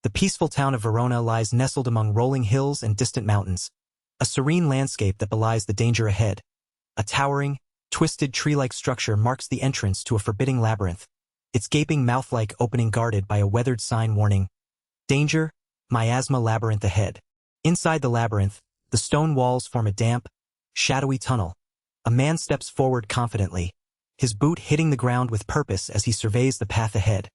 The peaceful town of Verona lies nestled among rolling hills and distant mountains, a serene landscape that belies the danger ahead. A towering, twisted tree-like structure marks the entrance to a forbidding labyrinth, its gaping mouth-like opening guarded by a weathered sign warning, "Danger, Miasma Labyrinth ahead." Inside the labyrinth, the stone walls form a damp, shadowy tunnel. A man steps forward confidently, his boot hitting the ground with purpose as he surveys the path ahead.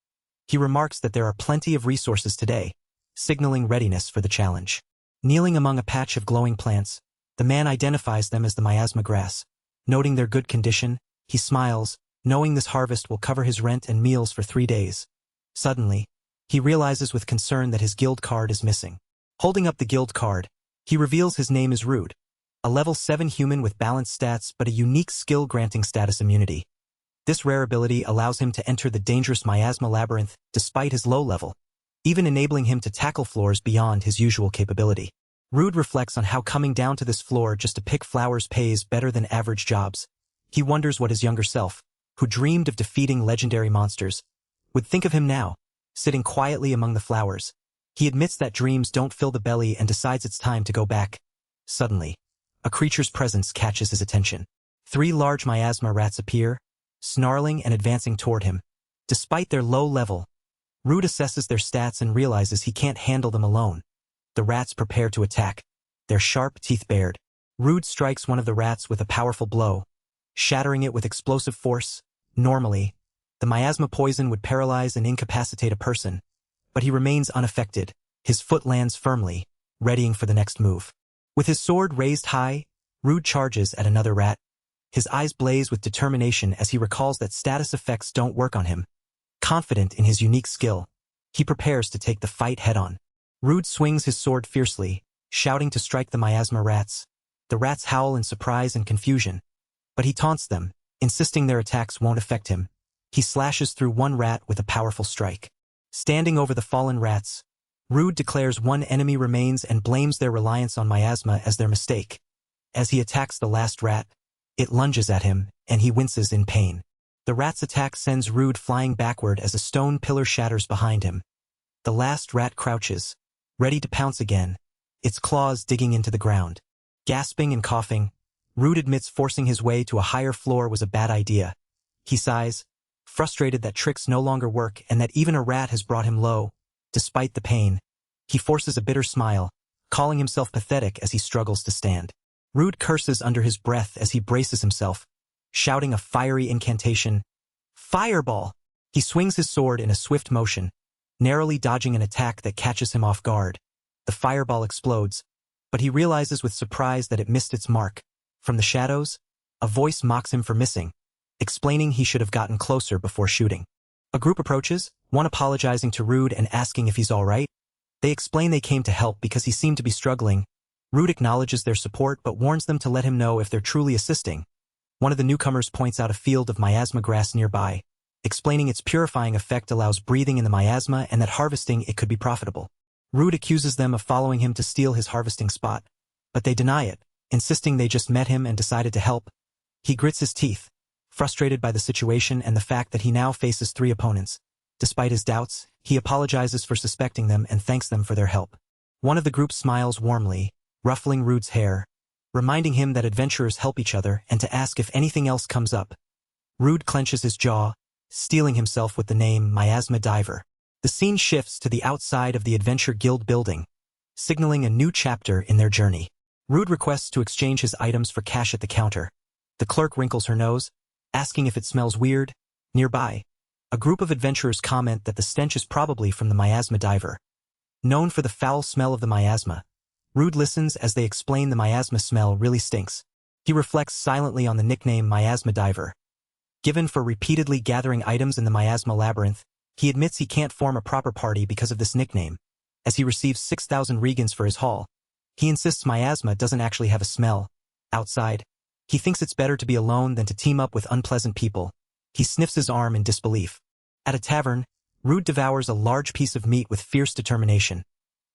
He remarks that there are plenty of resources today, signaling readiness for the challenge. Kneeling among a patch of glowing plants, the man identifies them as the miasma grass. Noting their good condition, he smiles, knowing this harvest will cover his rent and meals for 3 days. Suddenly, he realizes with concern that his guild card is missing. Holding up the guild card, he reveals his name is Rude, a level 7 human with balanced stats but a unique skill-granting status immunity. This rare ability allows him to enter the dangerous miasma labyrinth despite his low level, even enabling him to tackle floors beyond his usual capability. Rude reflects on how coming down to this floor just to pick flowers pays better than average jobs. He wonders what his younger self, who dreamed of defeating legendary monsters, would think of him now, sitting quietly among the flowers. He admits that dreams don't fill the belly and decides it's time to go back. Suddenly, a creature's presence catches his attention. 3 large miasma rats appear, snarling and advancing toward him. Despite their low level, Rude assesses their stats and realizes he can't handle them alone. The rats prepare to attack, their sharp teeth bared. Rude strikes one of the rats with a powerful blow, shattering it with explosive force. Normally, the miasma poison would paralyze and incapacitate a person, but he remains unaffected. His foot lands firmly, readying for the next move. With his sword raised high, Rude charges at another rat. His eyes blaze with determination as he recalls that status effects don't work on him. Confident in his unique skill, he prepares to take the fight head-on. Rude swings his sword fiercely, shouting to strike the miasma rats. The rats howl in surprise and confusion, but he taunts them, insisting their attacks won't affect him. He slashes through one rat with a powerful strike. Standing over the fallen rats, Rude declares one enemy remains and blames their reliance on miasma as their mistake. As he attacks the last rat, it lunges at him, and he winces in pain. The rat's attack sends Rude flying backward as a stone pillar shatters behind him. The last rat crouches, ready to pounce again, its claws digging into the ground. Gasping and coughing, Rude admits forcing his way to a higher floor was a bad idea. He sighs, frustrated that tricks no longer work and that even a rat has brought him low. Despite the pain, he forces a bitter smile, calling himself pathetic as he struggles to stand. Rude curses under his breath as he braces himself, shouting a fiery incantation. Fireball! He swings his sword in a swift motion, narrowly dodging an attack that catches him off guard. The fireball explodes, but he realizes with surprise that it missed its mark. From the shadows, a voice mocks him for missing, explaining he should have gotten closer before shooting. A group approaches, one apologizing to Rude and asking if he's all right. They explain they came to help because he seemed to be struggling. Rude acknowledges their support but warns them to let him know if they're truly assisting. One of the newcomers points out a field of miasma grass nearby, explaining its purifying effect allows breathing in the miasma and that harvesting it could be profitable. Rude accuses them of following him to steal his harvesting spot, but they deny it, insisting they just met him and decided to help. He grits his teeth, frustrated by the situation and the fact that he now faces 3 opponents. Despite his doubts, he apologizes for suspecting them and thanks them for their help. One of the group smiles warmly, ruffling Rude's hair, reminding him that adventurers help each other and to ask if anything else comes up. Rude clenches his jaw, steeling himself with the name Miasma Diver. The scene shifts to the outside of the Adventure Guild building, signaling a new chapter in their journey. Rude requests to exchange his items for cash at the counter. The clerk wrinkles her nose, asking if it smells weird. Nearby, a group of adventurers comment that the stench is probably from the Miasma Diver. Known for the foul smell of the miasma, Rude listens as they explain the miasma smell really stinks. He reflects silently on the nickname Miasma Diver. Given for repeatedly gathering items in the miasma labyrinth, he admits he can't form a proper party because of this nickname. As he receives 6,000 regans for his haul, he insists miasma doesn't actually have a smell. Outside, he thinks it's better to be alone than to team up with unpleasant people. He sniffs his arm in disbelief. At a tavern, Rude devours a large piece of meat with fierce determination.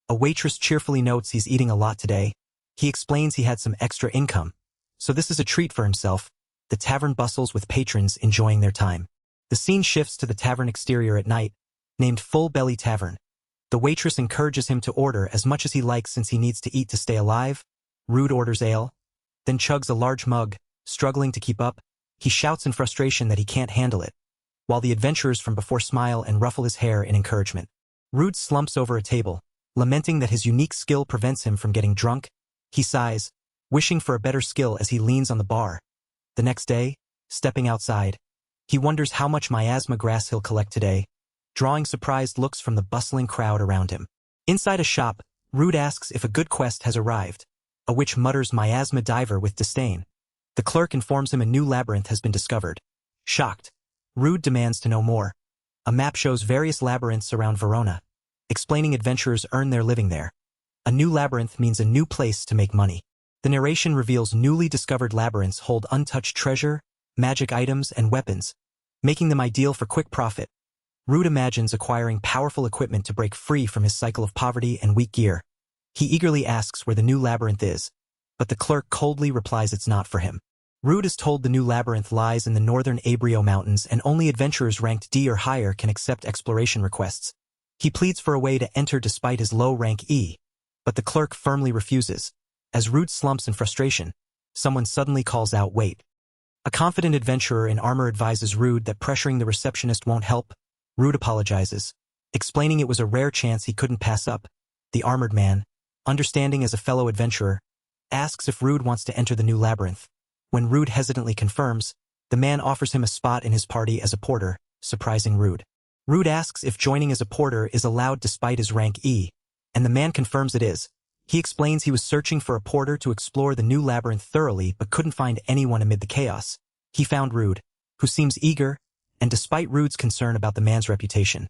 A waitress cheerfully notes he's eating a lot today. He explains he had some extra income, so this is a treat for himself. The tavern bustles with patrons enjoying their time. The scene shifts to the tavern exterior at night, named Full Belly Tavern. The waitress encourages him to order as much as he likes since he needs to eat to stay alive. Rude orders ale, then chugs a large mug, struggling to keep up. He shouts in frustration that he can't handle it, while the adventurers from before smile and ruffle his hair in encouragement. Rude slumps over a table, lamenting that his unique skill prevents him from getting drunk. He sighs, wishing for a better skill as he leans on the bar. The next day, stepping outside, he wonders how much miasma grass he'll collect today, drawing surprised looks from the bustling crowd around him. Inside a shop, Rude asks if a good quest has arrived. A witch mutters miasma diver with disdain. The clerk informs him a new labyrinth has been discovered. Shocked, Rude demands to know more. A map shows various labyrinths around Verona, explaining adventurers earn their living there. A new labyrinth means a new place to make money. The narration reveals newly discovered labyrinths hold untouched treasure, magic items, and weapons, making them ideal for quick profit. Rude imagines acquiring powerful equipment to break free from his cycle of poverty and weak gear. He eagerly asks where the new labyrinth is, but the clerk coldly replies it's not for him. Rude is told the new labyrinth lies in the northern Abrio Mountains and only adventurers ranked D or higher can accept exploration requests. He pleads for a way to enter despite his low rank E, but the clerk firmly refuses. As Rude slumps in frustration, someone suddenly calls out, "Wait." A confident adventurer in armor advises Rude that pressuring the receptionist won't help. Rude apologizes, explaining it was a rare chance he couldn't pass up. The armored man, understanding as a fellow adventurer, asks if Rude wants to enter the new labyrinth. When Rude hesitantly confirms, the man offers him a spot in his party as a porter, surprising Rude. Rude asks if joining as a porter is allowed despite his rank E, and the man confirms it is. He explains he was searching for a porter to explore the new labyrinth thoroughly but couldn't find anyone amid the chaos. He found Rude, who seems eager, and despite Rude's concern about the man's reputation,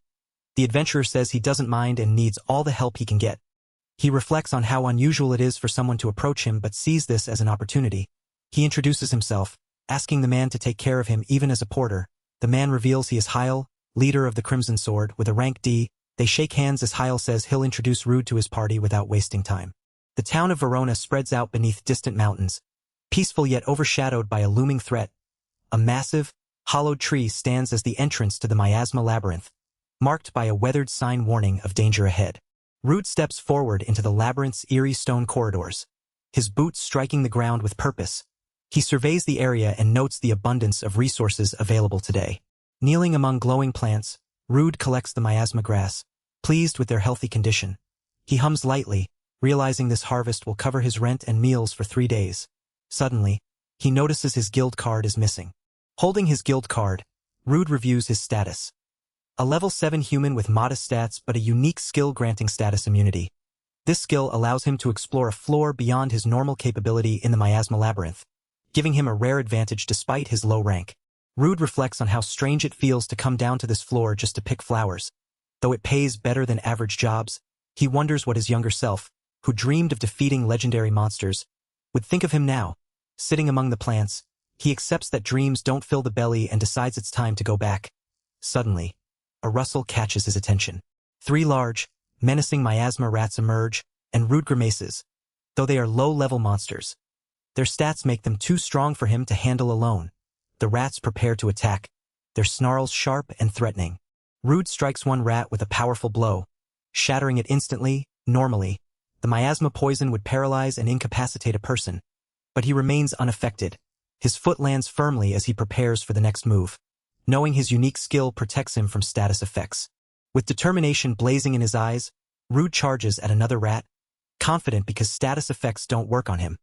the adventurer says he doesn't mind and needs all the help he can get. He reflects on how unusual it is for someone to approach him but sees this as an opportunity. He introduces himself, asking the man to take care of him even as a porter. The man reveals he is Yahello, leader of the Crimson Sword, with a rank D. They shake hands as Yahello says he'll introduce Rude to his party without wasting time. The town of Verona spreads out beneath distant mountains, peaceful yet overshadowed by a looming threat. A massive, hollowed tree stands as the entrance to the miasma labyrinth, marked by a weathered sign warning of danger ahead. Rude steps forward into the labyrinth's eerie stone corridors, his boots striking the ground with purpose. He surveys the area and notes the abundance of resources available today. Kneeling among glowing plants, Rude collects the miasma grass, pleased with their healthy condition. He hums lightly, realizing this harvest will cover his rent and meals for 3 days. Suddenly, he notices his guild card is missing. Holding his guild card, Rude reviews his status. A level 7 human with modest stats but a unique skill granting status immunity. This skill allows him to explore a floor beyond his normal capability in the miasma labyrinth, giving him a rare advantage despite his low rank. Rude reflects on how strange it feels to come down to this floor just to pick flowers. Though it pays better than average jobs, he wonders what his younger self, who dreamed of defeating legendary monsters, would think of him now. Sitting among the plants, he accepts that dreams don't fill the belly and decides it's time to go back. Suddenly, a rustle catches his attention. 3 large, menacing miasma rats emerge, and Rude grimaces, though they are low-level monsters. Their stats make them too strong for him to handle alone. The rats prepare to attack, their snarls sharp and threatening. Rude strikes one rat with a powerful blow, shattering it instantly. Normally, the miasma poison would paralyze and incapacitate a person, but he remains unaffected. His foot lands firmly as he prepares for the next move, knowing his unique skill protects him from status effects. With determination blazing in his eyes, Rude charges at another rat, confident because status effects don't work on him.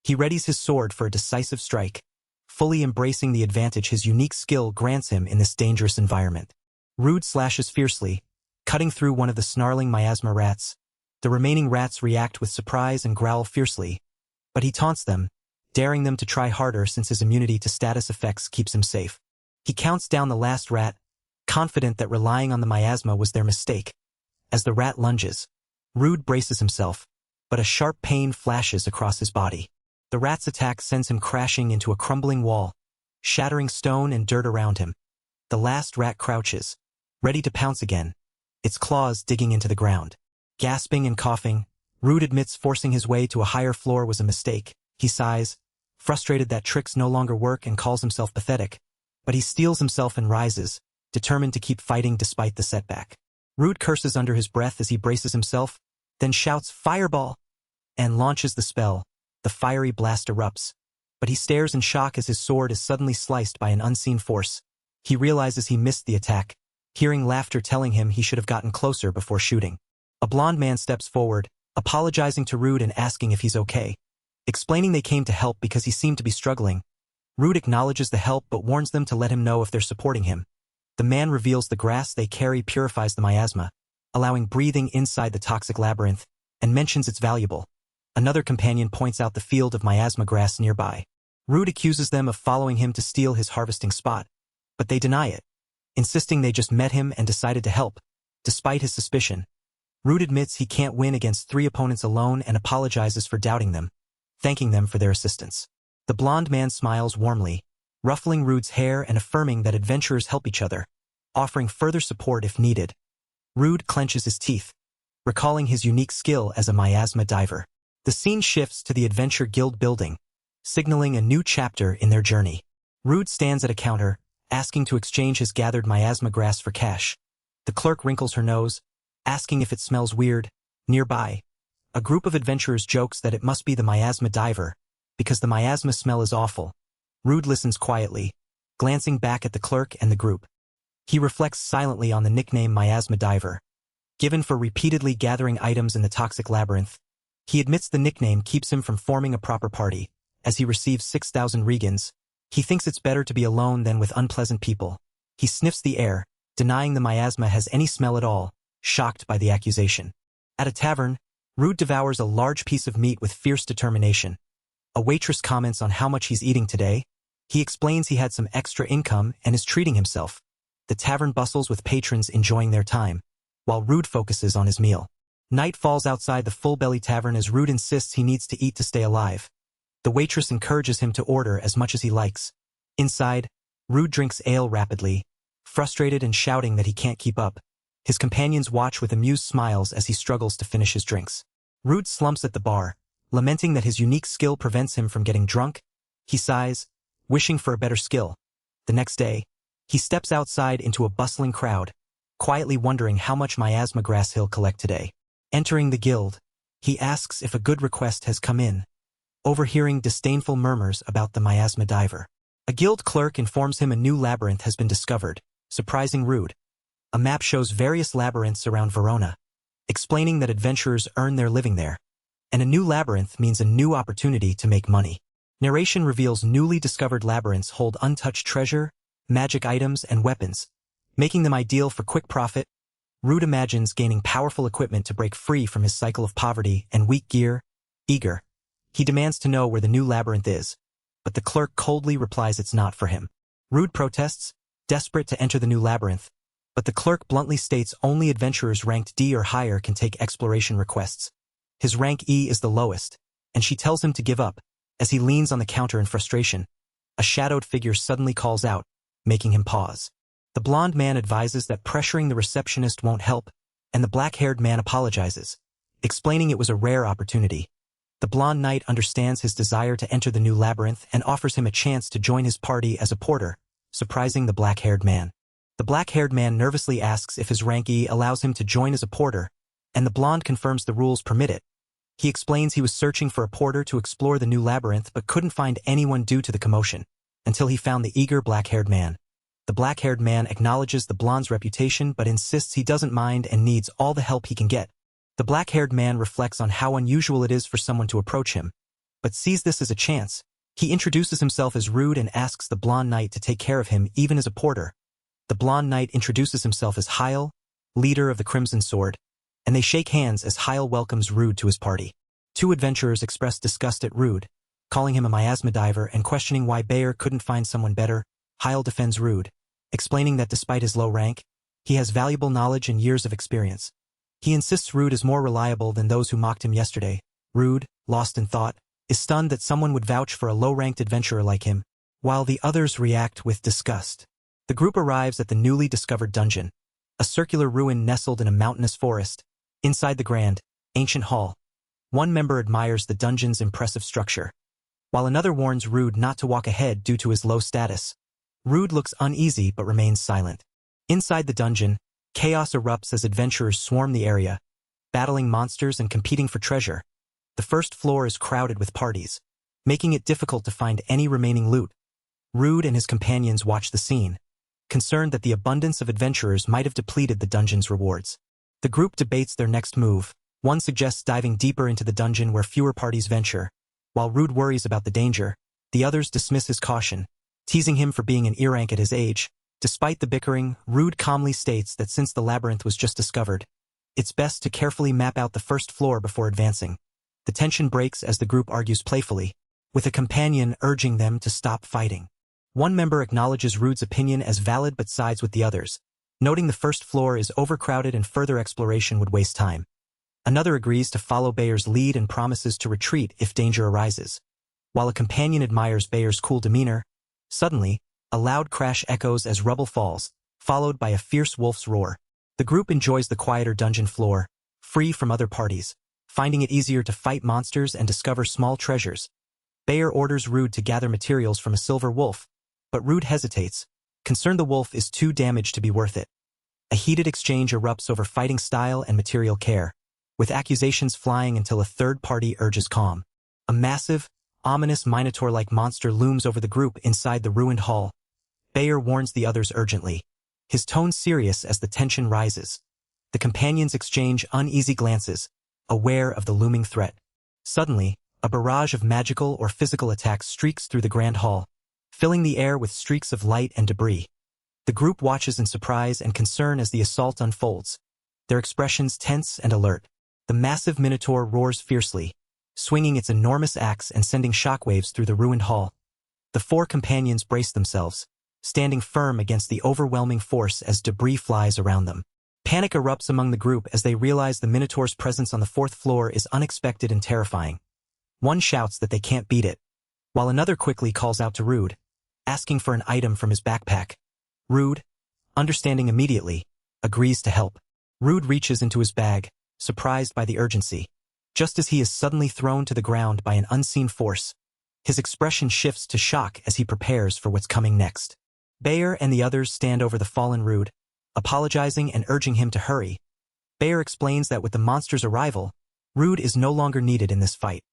He readies his sword for a decisive strike, fully embracing the advantage his unique skill grants him in this dangerous environment. Rude slashes fiercely, cutting through one of the snarling miasma rats. The remaining rats react with surprise and growl fiercely, but he taunts them, daring them to try harder since his immunity to status effects keeps him safe. He counts down the last rat, confident that relying on the miasma was their mistake. As the rat lunges, Rude braces himself, but a sharp pain flashes across his body. The rat's attack sends him crashing into a crumbling wall, shattering stone and dirt around him. The last rat crouches, ready to pounce again, its claws digging into the ground. Gasping and coughing, Rude admits forcing his way to a higher floor was a mistake. He sighs, frustrated that tricks no longer work, and calls himself pathetic. But he steels himself and rises, determined to keep fighting despite the setback. Rude curses under his breath as he braces himself, then shouts, "Fireball!" and launches the spell. The fiery blast erupts, but he stares in shock as his sword is suddenly sliced by an unseen force. He realizes he missed the attack, hearing laughter telling him he should have gotten closer before shooting. A blonde man steps forward, apologizing to Rude and asking if he's okay. Explaining they came to help because he seemed to be struggling. Rude acknowledges the help but warns them to let him know if they're supporting him. The man reveals the grass they carry purifies the miasma, allowing breathing inside the toxic labyrinth, and mentions it's valuable. Another companion points out the field of miasma grass nearby. Rude accuses them of following him to steal his harvesting spot, but they deny it, insisting they just met him and decided to help. Despite his suspicion, Rude admits he can't win against 3 opponents alone and apologizes for doubting them, thanking them for their assistance. The blonde man smiles warmly, ruffling Rude's hair and affirming that adventurers help each other, offering further support if needed. Rude clenches his teeth, recalling his unique skill as a miasma diver. The scene shifts to the Adventure Guild building, signaling a new chapter in their journey. Rude stands at a counter, asking to exchange his gathered miasma grass for cash. The clerk wrinkles her nose, asking if it smells weird. Nearby, a group of adventurers jokes that it must be the miasma diver, because the miasma smell is awful. Rude listens quietly, glancing back at the clerk and the group. He reflects silently on the nickname miasma diver, given for repeatedly gathering items in the toxic labyrinth. He admits the nickname keeps him from forming a proper party. As he receives 6,000 regans, he thinks it's better to be alone than with unpleasant people. He sniffs the air, denying the miasma has any smell at all, shocked by the accusation. At a tavern, Rude devours a large piece of meat with fierce determination. A waitress comments on how much he's eating today. He explains he had some extra income and is treating himself. The tavern bustles with patrons enjoying their time, while Rude focuses on his meal. Night falls outside the full-belly tavern as Rude insists he needs to eat to stay alive. The waitress encourages him to order as much as he likes. Inside, Rude drinks ale rapidly, frustrated and shouting that he can't keep up. His companions watch with amused smiles as he struggles to finish his drinks. Rude slumps at the bar, lamenting that his unique skill prevents him from getting drunk. He sighs, wishing for a better skill. The next day, he steps outside into a bustling crowd, quietly wondering how much miasma grass he'll collect today. Entering the guild, he asks if a good request has come in, overhearing disdainful murmurs about the miasma diver. A guild clerk informs him a new labyrinth has been discovered, surprising Rude. A map shows various labyrinths around Verona, explaining that adventurers earn their living there, and a new labyrinth means a new opportunity to make money. Narration reveals newly discovered labyrinths hold untouched treasure, magic items, and weapons, making them ideal for quick profit. Rude imagines gaining powerful equipment to break free from his cycle of poverty and weak gear. Eager, he demands to know where the new labyrinth is, but the clerk coldly replies it's not for him. Rude protests, desperate to enter the new labyrinth, but the clerk bluntly states only adventurers ranked D or higher can take exploration requests. His rank E is the lowest, and she tells him to give up. As he leans on the counter in frustration, a shadowed figure suddenly calls out, making him pause. The blonde man advises that pressuring the receptionist won't help, and the black-haired man apologizes, explaining it was a rare opportunity. The blonde knight understands his desire to enter the new labyrinth and offers him a chance to join his party as a porter, surprising the black-haired man. The black-haired man nervously asks if his rank E allows him to join as a porter, and the blonde confirms the rules permit it. He explains he was searching for a porter to explore the new labyrinth but couldn't find anyone due to the commotion, until he found the eager black-haired man. The black-haired man acknowledges the blonde's reputation but insists he doesn't mind and needs all the help he can get. The black-haired man reflects on how unusual it is for someone to approach him, but sees this as a chance. He introduces himself as Rude and asks the blonde knight to take care of him even as a porter. The blonde knight introduces himself as Yahello, leader of the Crimson Sword, and they shake hands as Yahello welcomes Rude to his party. Two adventurers express disgust at Rude, calling him a miasma diver and questioning why Bayer couldn't find someone better. Yahello defends Rude, explaining that despite his low rank, he has valuable knowledge and years of experience. He insists Rude is more reliable than those who mocked him yesterday. Rude, lost in thought, is stunned that someone would vouch for a low-ranked adventurer like him, while the others react with disgust. The group arrives at the newly discovered dungeon, a circular ruin nestled in a mountainous forest. Inside the grand, ancient hall, one member admires the dungeon's impressive structure, while another warns Rude not to walk ahead due to his low status. Rude looks uneasy but remains silent. Inside the dungeon, Chaos erupts as adventurers swarm the area, battling monsters and competing for treasure. The first floor is crowded with parties, making it difficult to find any remaining loot. Rude and his companions watch the scene, concerned that the abundance of adventurers might have depleted the dungeon's rewards. The group debates their next move. One suggests diving deeper into the dungeon where fewer parties venture. While Rude worries about the danger, the others dismiss his caution, teasing him for being an E-rank at his age. Despite the bickering, Rude calmly states that since the labyrinth was just discovered, it's best to carefully map out the first floor before advancing. The tension breaks as the group argues playfully, with a companion urging them to stop fighting. One member acknowledges Rude's opinion as valid but sides with the others, noting the first floor is overcrowded and further exploration would waste time. Another agrees to follow Bayer's lead and promises to retreat if danger arises. While a companion admires Bayer's cool demeanor, suddenly, a loud crash echoes as rubble falls, followed by a fierce wolf's roar. The group enjoys the quieter dungeon floor, free from other parties, finding it easier to fight monsters and discover small treasures. Bayer orders Rude to gather materials from a silver wolf, but Rude hesitates, concerned the wolf is too damaged to be worth it. A heated exchange erupts over fighting style and material care, with accusations flying until a third party urges calm. A massive, ominous minotaur-like monster looms over the group inside the ruined hall. Bayer warns the others urgently, his tone serious as the tension rises. The companions exchange uneasy glances, aware of the looming threat. Suddenly, a barrage of magical or physical attacks streaks through the grand hall, filling the air with streaks of light and debris. The group watches in surprise and concern as the assault unfolds, their expressions tense and alert. The massive minotaur roars fiercely, swinging its enormous axe and sending shockwaves through the ruined hall. The four companions brace themselves, standing firm against the overwhelming force as debris flies around them. Panic erupts among the group as they realize the Minotaur's presence on the fourth floor is unexpected and terrifying. One shouts that they can't beat it, while another quickly calls out to Rude, asking for an item from his backpack. Rude, understanding immediately, agrees to help. Rude reaches into his bag, surprised by the urgency. Just as he is suddenly thrown to the ground by an unseen force, his expression shifts to shock as he prepares for what's coming next. Bayer and the others stand over the fallen Rude, apologizing and urging him to hurry. Bayer explains that with the monster's arrival, Rude is no longer needed in this fight.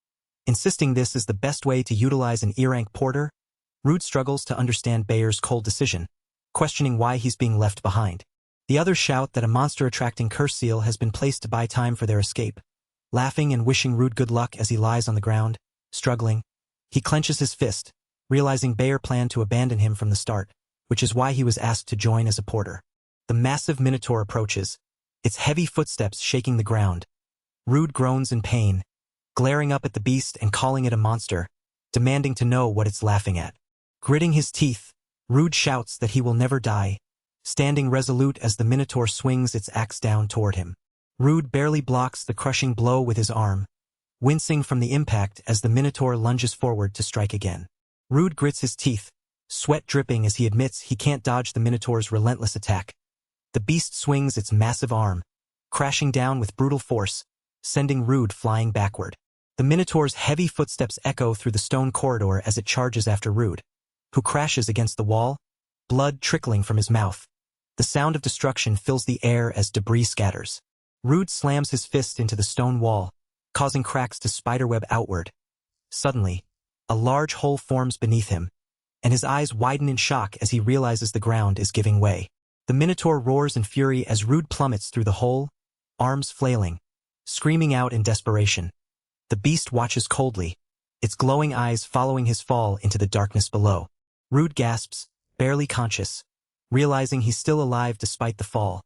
Insisting this is the best way to utilize an E-rank porter, Rude struggles to understand Bayer's cold decision, questioning why he's being left behind. The others shout that a monster-attracting curse seal has been placed to buy time for their escape. Laughing and wishing Rude good luck as he lies on the ground, struggling, he clenches his fist, realizing Bayer planned to abandon him from the start, which is why he was asked to join as a porter. The massive minotaur approaches, its heavy footsteps shaking the ground. Rude groans in pain, glaring up at the beast and calling it a monster, demanding to know what it's laughing at. Gritting his teeth, Rude shouts that he will never die, standing resolute as the minotaur swings its axe down toward him. Rude barely blocks the crushing blow with his arm, wincing from the impact as the minotaur lunges forward to strike again. Rude grits his teeth, sweat dripping as he admits he can't dodge the minotaur's relentless attack. The beast swings its massive arm, crashing down with brutal force, sending Rude flying backward. The minotaur's heavy footsteps echo through the stone corridor as it charges after Rude, who crashes against the wall, blood trickling from his mouth. The sound of destruction fills the air as debris scatters. Rude slams his fist into the stone wall, causing cracks to spiderweb outward. Suddenly, a large hole forms beneath him, and his eyes widen in shock as he realizes the ground is giving way. The minotaur roars in fury as Rude plummets through the hole, arms flailing, screaming out in desperation. The beast watches coldly, its glowing eyes following his fall into the darkness below. Rude gasps, barely conscious, realizing he's still alive despite the fall.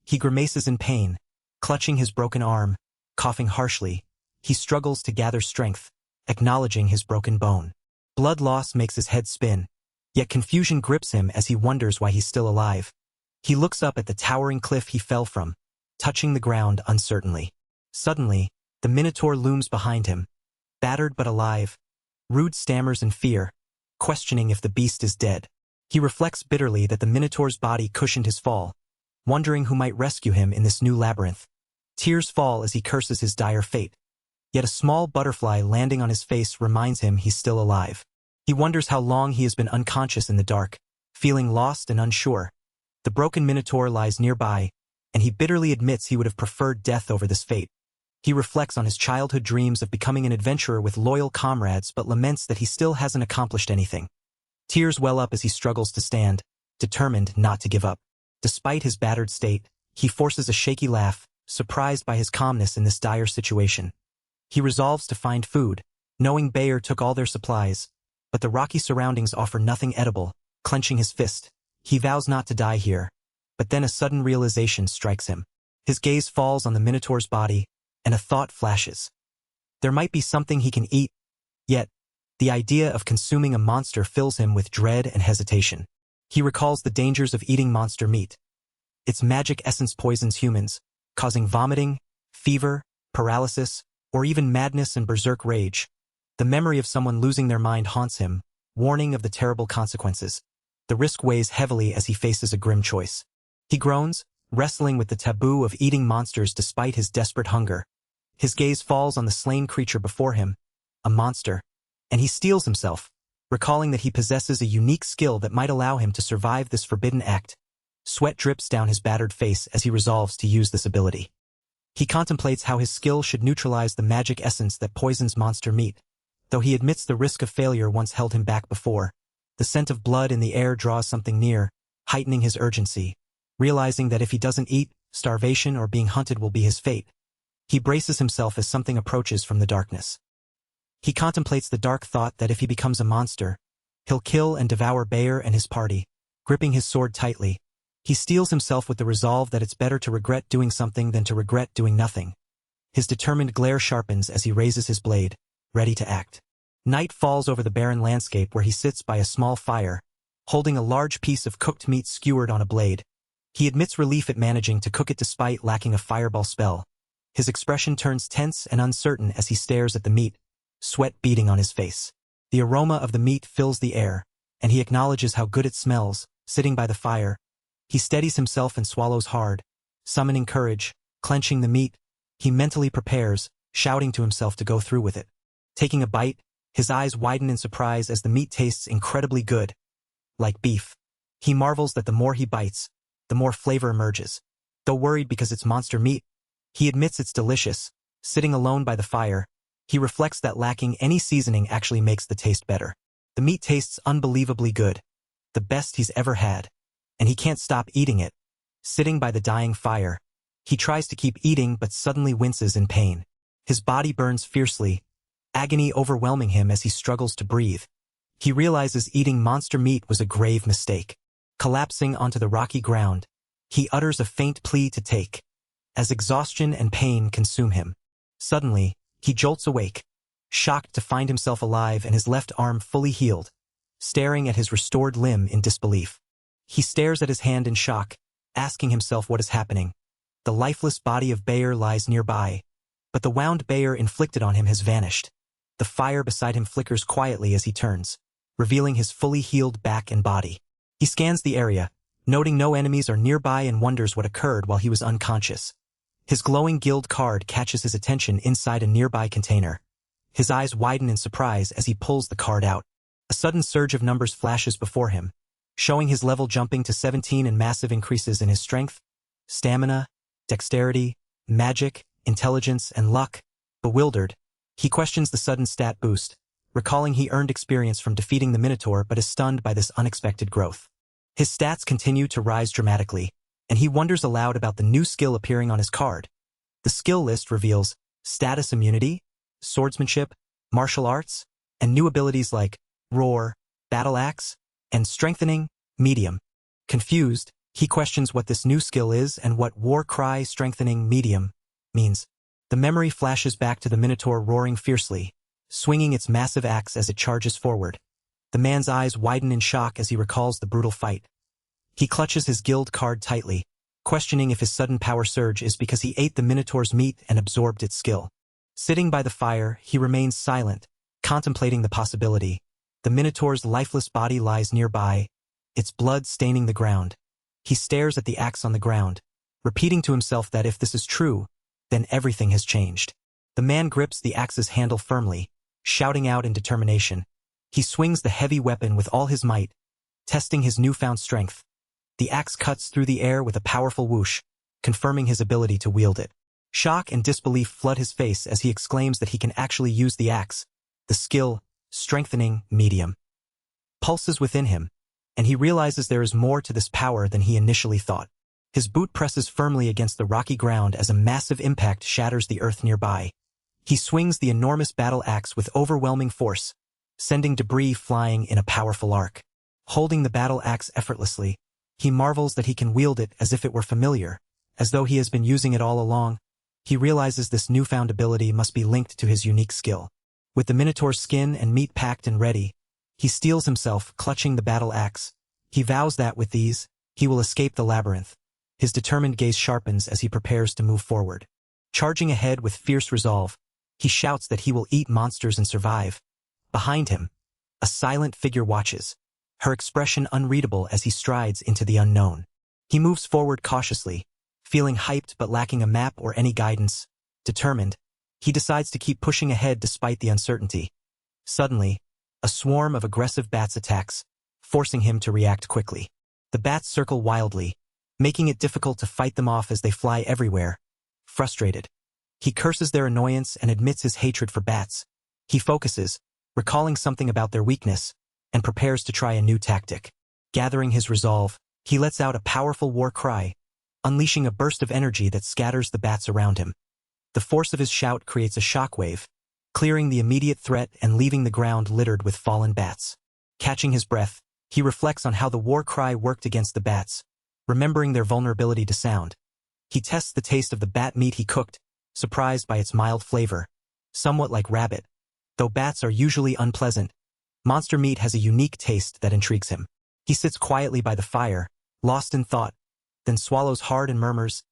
He grimaces in pain, clutching his broken arm, coughing harshly. He struggles to gather strength, acknowledging his broken bone. Blood loss makes his head spin, yet confusion grips him as he wonders why he's still alive. He looks up at the towering cliff he fell from, touching the ground uncertainly. Suddenly, the minotaur looms behind him, battered but alive. Rude stammers in fear, questioning if the beast is dead. He reflects bitterly that the minotaur's body cushioned his fall, wondering who might rescue him in this new labyrinth. Tears fall as he curses his dire fate. Yet a small butterfly landing on his face reminds him he's still alive. He wonders how long he has been unconscious in the dark, feeling lost and unsure. The broken minotaur lies nearby, and he bitterly admits he would have preferred death over this fate. He reflects on his childhood dreams of becoming an adventurer with loyal comrades but laments that he still hasn't accomplished anything. Tears well up as he struggles to stand, determined not to give up. Despite his battered state, he forces a shaky laugh, surprised by his calmness in this dire situation. He resolves to find food, knowing Bayer took all their supplies, but the rocky surroundings offer nothing edible. Clenching his fist, he vows not to die here, but then a sudden realization strikes him. His gaze falls on the Minotaur's body, and a thought flashes. There might be something he can eat, yet the idea of consuming a monster fills him with dread and hesitation. He recalls the dangers of eating monster meat. Its magic essence poisons humans, causing vomiting, fever, paralysis, or even madness and berserk rage. The memory of someone losing their mind haunts him, warning of the terrible consequences. The risk weighs heavily as he faces a grim choice. He groans, wrestling with the taboo of eating monsters despite his desperate hunger. His gaze falls on the slain creature before him, a monster, and he steels himself, recalling that he possesses a unique skill that might allow him to survive this forbidden act. Sweat drips down his battered face as he resolves to use this ability. He contemplates how his skill should neutralize the magic essence that poisons monster meat. Though he admits the risk of failure once held him back before, the scent of blood in the air draws something near, heightening his urgency. Realizing that if he doesn't eat, starvation or being hunted will be his fate, he braces himself as something approaches from the darkness. He contemplates the dark thought that if he becomes a monster, he'll kill and devour Bayer and his party. Gripping his sword tightly, he steels himself with the resolve that it's better to regret doing something than to regret doing nothing. His determined glare sharpens as he raises his blade, ready to act. Night falls over the barren landscape where he sits by a small fire, holding a large piece of cooked meat skewered on a blade. He admits relief at managing to cook it despite lacking a fireball spell. His expression turns tense and uncertain as he stares at the meat, sweat beading on his face. The aroma of the meat fills the air, and he acknowledges how good it smells. Sitting by the fire, he steadies himself and swallows hard. Summoning courage, clenching the meat, he mentally prepares, shouting to himself to go through with it. Taking a bite, his eyes widen in surprise as the meat tastes incredibly good. Like beef. He marvels that the more he bites, the more flavor emerges. Though worried because it's monster meat, he admits it's delicious. Sitting alone by the fire, he reflects that lacking any seasoning actually makes the taste better. The meat tastes unbelievably good, the best he's ever had, and he can't stop eating it. Sitting by the dying fire, he tries to keep eating but suddenly winces in pain. His body burns fiercely, agony overwhelming him as he struggles to breathe. He realizes eating monster meat was a grave mistake. Collapsing onto the rocky ground, he utters a faint plea to take, as exhaustion and pain consume him. Suddenly, he jolts awake, shocked to find himself alive and his left arm fully healed, staring at his restored limb in disbelief. He stares at his hand in shock, asking himself what is happening. The lifeless body of Bayer lies nearby, but the wound Bayer inflicted on him has vanished. The fire beside him flickers quietly as he turns, revealing his fully healed back and body. He scans the area, noting no enemies are nearby and wonders what occurred while he was unconscious. His glowing guild card catches his attention inside a nearby container. His eyes widen in surprise as he pulls the card out. A sudden surge of numbers flashes before him, showing his level jumping to 17 and massive increases in his strength, stamina, dexterity, magic, intelligence, and luck. Bewildered, he questions the sudden stat boost, recalling he earned experience from defeating the Minotaur but is stunned by this unexpected growth. His stats continue to rise dramatically, and he wonders aloud about the new skill appearing on his card. The skill list reveals status immunity, swordsmanship, martial arts, and new abilities like roar, battle axe, and strengthening, medium. Confused, he questions what this new skill is and what war cry strengthening medium means. The memory flashes back to the Minotaur roaring fiercely, swinging its massive axe as it charges forward. The man's eyes widen in shock as he recalls the brutal fight. He clutches his guild card tightly, questioning if his sudden power surge is because he ate the Minotaur's meat and absorbed its skill. Sitting by the fire, he remains silent, contemplating the possibility. The Minotaur's lifeless body lies nearby, its blood staining the ground. He stares at the axe on the ground, repeating to himself that if this is true, then everything has changed. The man grips the axe's handle firmly, shouting out in determination. He swings the heavy weapon with all his might, testing his newfound strength. The axe cuts through the air with a powerful whoosh, confirming his ability to wield it. Shock and disbelief flood his face as he exclaims that he can actually use the axe. The skill, strengthening medium, pulses within him, and he realizes there is more to this power than he initially thought. His boot presses firmly against the rocky ground as a massive impact shatters the earth nearby. He swings the enormous battle axe with overwhelming force, sending debris flying in a powerful arc. Holding the battle axe effortlessly, he marvels that he can wield it as if it were familiar, as though he has been using it all along. He realizes this newfound ability must be linked to his unique skill. With the Minotaur's skin and meat packed and ready, he steels himself, clutching the battle axe. He vows that with these, he will escape the labyrinth. His determined gaze sharpens as he prepares to move forward. Charging ahead with fierce resolve, he shouts that he will eat monsters and survive. Behind him, a silent figure watches, her expression unreadable as he strides into the unknown. He moves forward cautiously, feeling hyped but lacking a map or any guidance. Determined, he decides to keep pushing ahead despite the uncertainty. Suddenly, a swarm of aggressive bats attacks, forcing him to react quickly. The bats circle wildly, making it difficult to fight them off as they fly everywhere. Frustrated, he curses their annoyance and admits his hatred for bats. He focuses, recalling something about their weakness, and prepares to try a new tactic. Gathering his resolve, he lets out a powerful war cry, unleashing a burst of energy that scatters the bats around him. The force of his shout creates a shockwave, clearing the immediate threat and leaving the ground littered with fallen bats. Catching his breath, he reflects on how the war cry worked against the bats, remembering their vulnerability to sound. He tests the taste of the bat meat he cooked, surprised by its mild flavor, somewhat like rabbit. Though bats are usually unpleasant, monster meat has a unique taste that intrigues him. He sits quietly by the fire, lost in thought, then swallows hard and murmurs.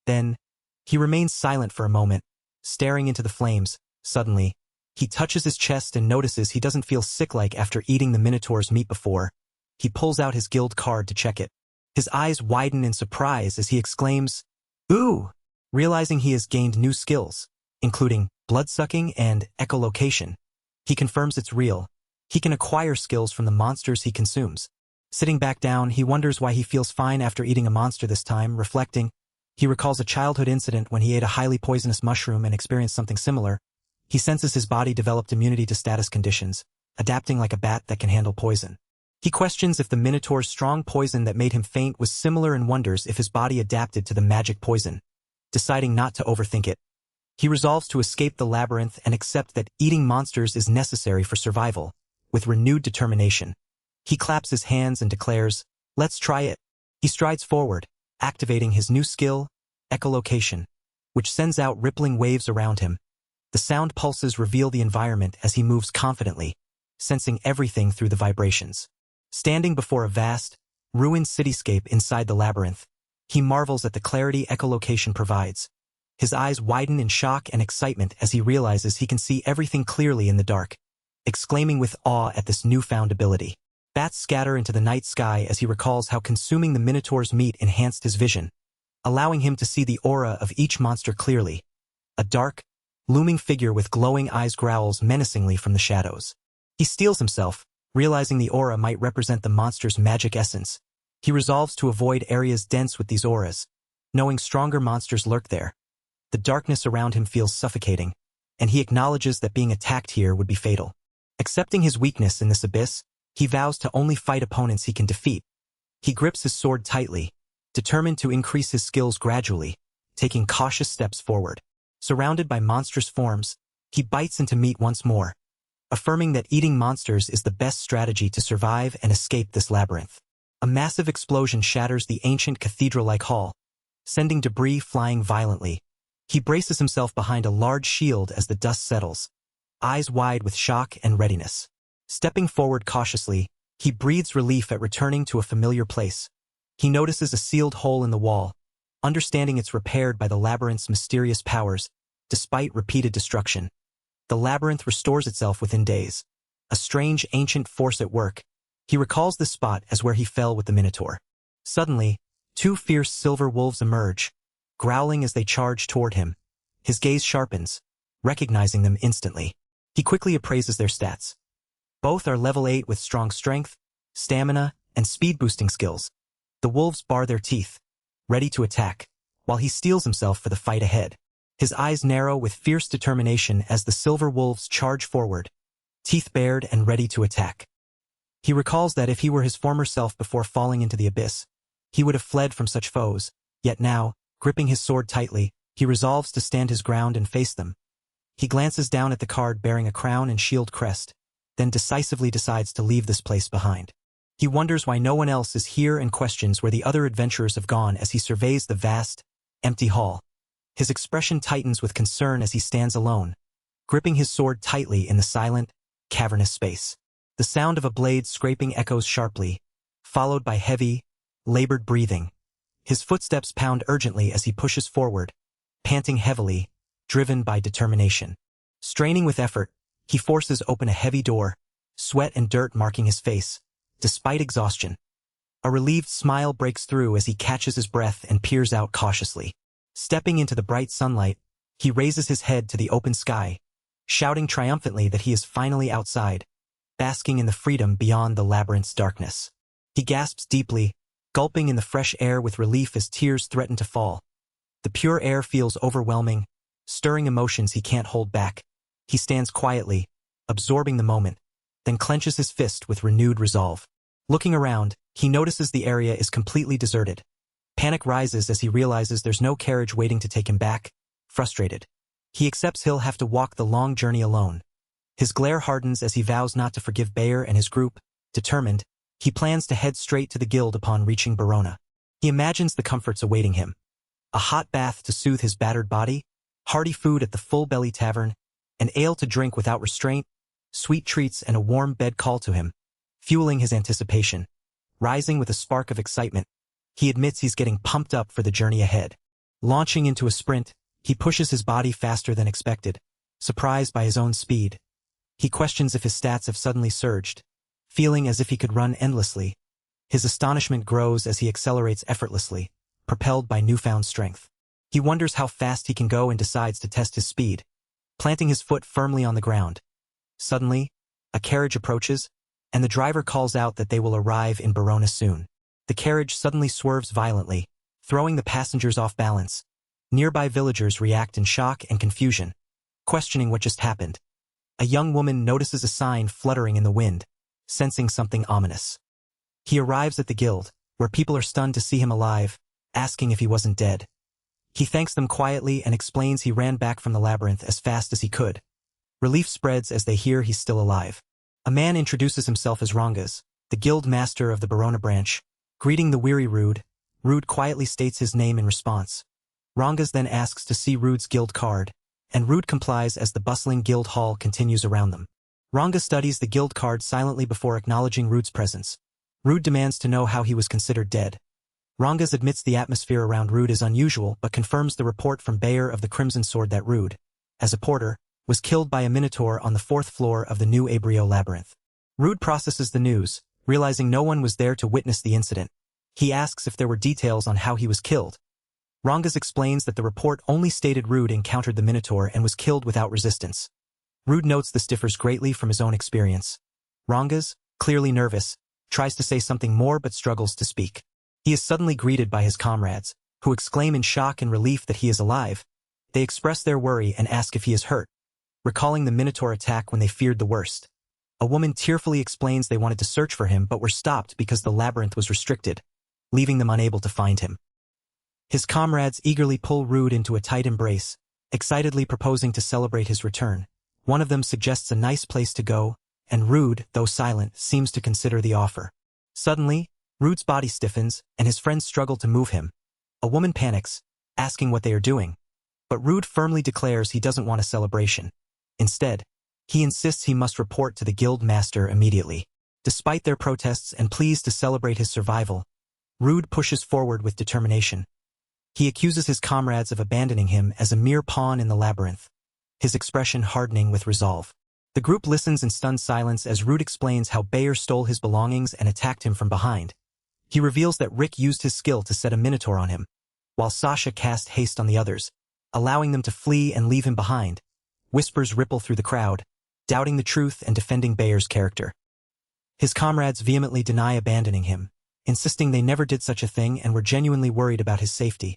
Then, he remains silent for a moment, staring into the flames. Suddenly, he touches his chest and notices he doesn't feel sick-like after eating the Minotaur's meat before. He pulls out his guild card to check it. His eyes widen in surprise as he exclaims, "Ooh!" Realizing he has gained new skills, including blood-sucking and echolocation. He confirms it's real. He can acquire skills from the monsters he consumes. Sitting back down, he wonders why he feels fine after eating a monster this time. Reflecting, he recalls a childhood incident when he ate a highly poisonous mushroom and experienced something similar. He senses his body developed immunity to status conditions, adapting like a bat that can handle poison. He questions if the Minotaur's strong poison that made him faint was similar and wonders if his body adapted to the magic poison. Deciding not to overthink it, he resolves to escape the labyrinth and accept that eating monsters is necessary for survival. With renewed determination, he claps his hands and declares, "Let's try it." He strides forward, activating his new skill, echolocation, which sends out rippling waves around him. The sound pulses reveal the environment as he moves confidently, sensing everything through the vibrations. Standing before a vast, ruined cityscape inside the labyrinth, he marvels at the clarity echolocation provides. His eyes widen in shock and excitement as he realizes he can see everything clearly in the dark, exclaiming with awe at this newfound ability. Bats scatter into the night sky as he recalls how consuming the Minotaur's meat enhanced his vision, allowing him to see the aura of each monster clearly. A dark, looming figure with glowing eyes growls menacingly from the shadows. He steels himself, realizing the aura might represent the monster's magic essence. He resolves to avoid areas dense with these auras, knowing stronger monsters lurk there. The darkness around him feels suffocating, and he acknowledges that being attacked here would be fatal. Accepting his weakness in this abyss, he vows to only fight opponents he can defeat. He grips his sword tightly, determined to increase his skills gradually, taking cautious steps forward. Surrounded by monstrous forms, he bites into meat once more, affirming that eating monsters is the best strategy to survive and escape this labyrinth. A massive explosion shatters the ancient cathedral-like hall, sending debris flying violently. He braces himself behind a large shield as the dust settles, eyes wide with shock and readiness. Stepping forward cautiously, he breathes relief at returning to a familiar place. He notices a sealed hole in the wall, understanding it's repaired by the labyrinth's mysterious powers, despite repeated destruction. The labyrinth restores itself within days, a strange ancient force at work. He recalls this spot as where he fell with the Minotaur. Suddenly, two fierce silver wolves emerge, growling as they charge toward him. His gaze sharpens, recognizing them instantly. He quickly appraises their stats. Both are level 8 with strong strength, stamina, and speed-boosting skills. The wolves bar their teeth, ready to attack, while he steels himself for the fight ahead. His eyes narrow with fierce determination as the silver wolves charge forward, teeth bared and ready to attack. He recalls that if he were his former self before falling into the abyss, he would have fled from such foes, yet now, gripping his sword tightly, he resolves to stand his ground and face them. He glances down at the card bearing a crown and shield crest, then decisively decides to leave this place behind. He wonders why no one else is here and questions where the other adventurers have gone as he surveys the vast, empty hall. His expression tightens with concern as he stands alone, gripping his sword tightly in the silent, cavernous space. The sound of a blade scraping echoes sharply, followed by heavy, labored breathing. His footsteps pound urgently as he pushes forward, panting heavily, driven by determination. Straining with effort, he forces open a heavy door, sweat and dirt marking his face, despite exhaustion. A relieved smile breaks through as he catches his breath and peers out cautiously. Stepping into the bright sunlight, he raises his head to the open sky, shouting triumphantly that he is finally outside, basking in the freedom beyond the labyrinth's darkness. He gasps deeply, gulping in the fresh air with relief as tears threaten to fall. The pure air feels overwhelming, stirring emotions he can't hold back. He stands quietly, absorbing the moment, then clenches his fist with renewed resolve. Looking around, he notices the area is completely deserted. Panic rises as he realizes there's no carriage waiting to take him back. Frustrated, he accepts he'll have to walk the long journey alone. His glare hardens as he vows not to forgive Bayer and his group. Determined, he plans to head straight to the guild upon reaching Verona. He imagines the comforts awaiting him. A hot bath to soothe his battered body, hearty food at the full-belly tavern, an ale to drink without restraint, sweet treats and a warm bed call to him, fueling his anticipation. Rising with a spark of excitement, he admits he's getting pumped up for the journey ahead. Launching into a sprint, he pushes his body faster than expected, surprised by his own speed. He questions if his stats have suddenly surged, feeling as if he could run endlessly. His astonishment grows as he accelerates effortlessly, propelled by newfound strength. He wonders how fast he can go and decides to test his speed, planting his foot firmly on the ground. Suddenly, a carriage approaches, and the driver calls out that they will arrive in Verona soon. The carriage suddenly swerves violently, throwing the passengers off balance. Nearby villagers react in shock and confusion, questioning what just happened. A young woman notices a sign fluttering in the wind, sensing something ominous. He arrives at the guild, where people are stunned to see him alive, asking if he wasn't dead. He thanks them quietly and explains he ran back from the labyrinth as fast as he could. Relief spreads as they hear he's still alive. A man introduces himself as Rangas, the guild master of the Verona branch. Greeting the weary Rude, Rude quietly states his name in response. Rangas then asks to see Rude's guild card, and Rude complies as the bustling guild hall continues around them. Rangas studies the guild card silently before acknowledging Rude's presence. Rude demands to know how he was considered dead. Rangas admits the atmosphere around Rude is unusual but confirms the report from Bayer of the Crimson Sword that Rude, as a porter, was killed by a minotaur on the 4th floor of the new Abrio labyrinth. Rude processes the news, realizing no one was there to witness the incident. He asks if there were details on how he was killed. Rangas explains that the report only stated Rude encountered the minotaur and was killed without resistance. Rude notes this differs greatly from his own experience. Rangas, clearly nervous, tries to say something more but struggles to speak. He is suddenly greeted by his comrades, who exclaim in shock and relief that he is alive. They express their worry and ask if he is hurt, recalling the minotaur attack when they feared the worst. A woman tearfully explains they wanted to search for him but were stopped because the labyrinth was restricted, leaving them unable to find him. His comrades eagerly pull Rude into a tight embrace, excitedly proposing to celebrate his return. One of them suggests a nice place to go, and Rude, though silent, seems to consider the offer. Suddenly, Rude's body stiffens, and his friends struggle to move him. A woman panics, asking what they are doing, but Rude firmly declares he doesn't want a celebration. Instead, he insists he must report to the guild master immediately. Despite their protests and pleas to celebrate his survival, Rude pushes forward with determination. He accuses his comrades of abandoning him as a mere pawn in the labyrinth, his expression hardening with resolve. The group listens in stunned silence as Rude explains how Bayer stole his belongings and attacked him from behind. He reveals that Rick used his skill to set a minotaur on him, while Sasha cast haste on the others, allowing them to flee and leave him behind. Whispers ripple through the crowd, doubting the truth and defending Bayer's character. His comrades vehemently deny abandoning him, insisting they never did such a thing and were genuinely worried about his safety.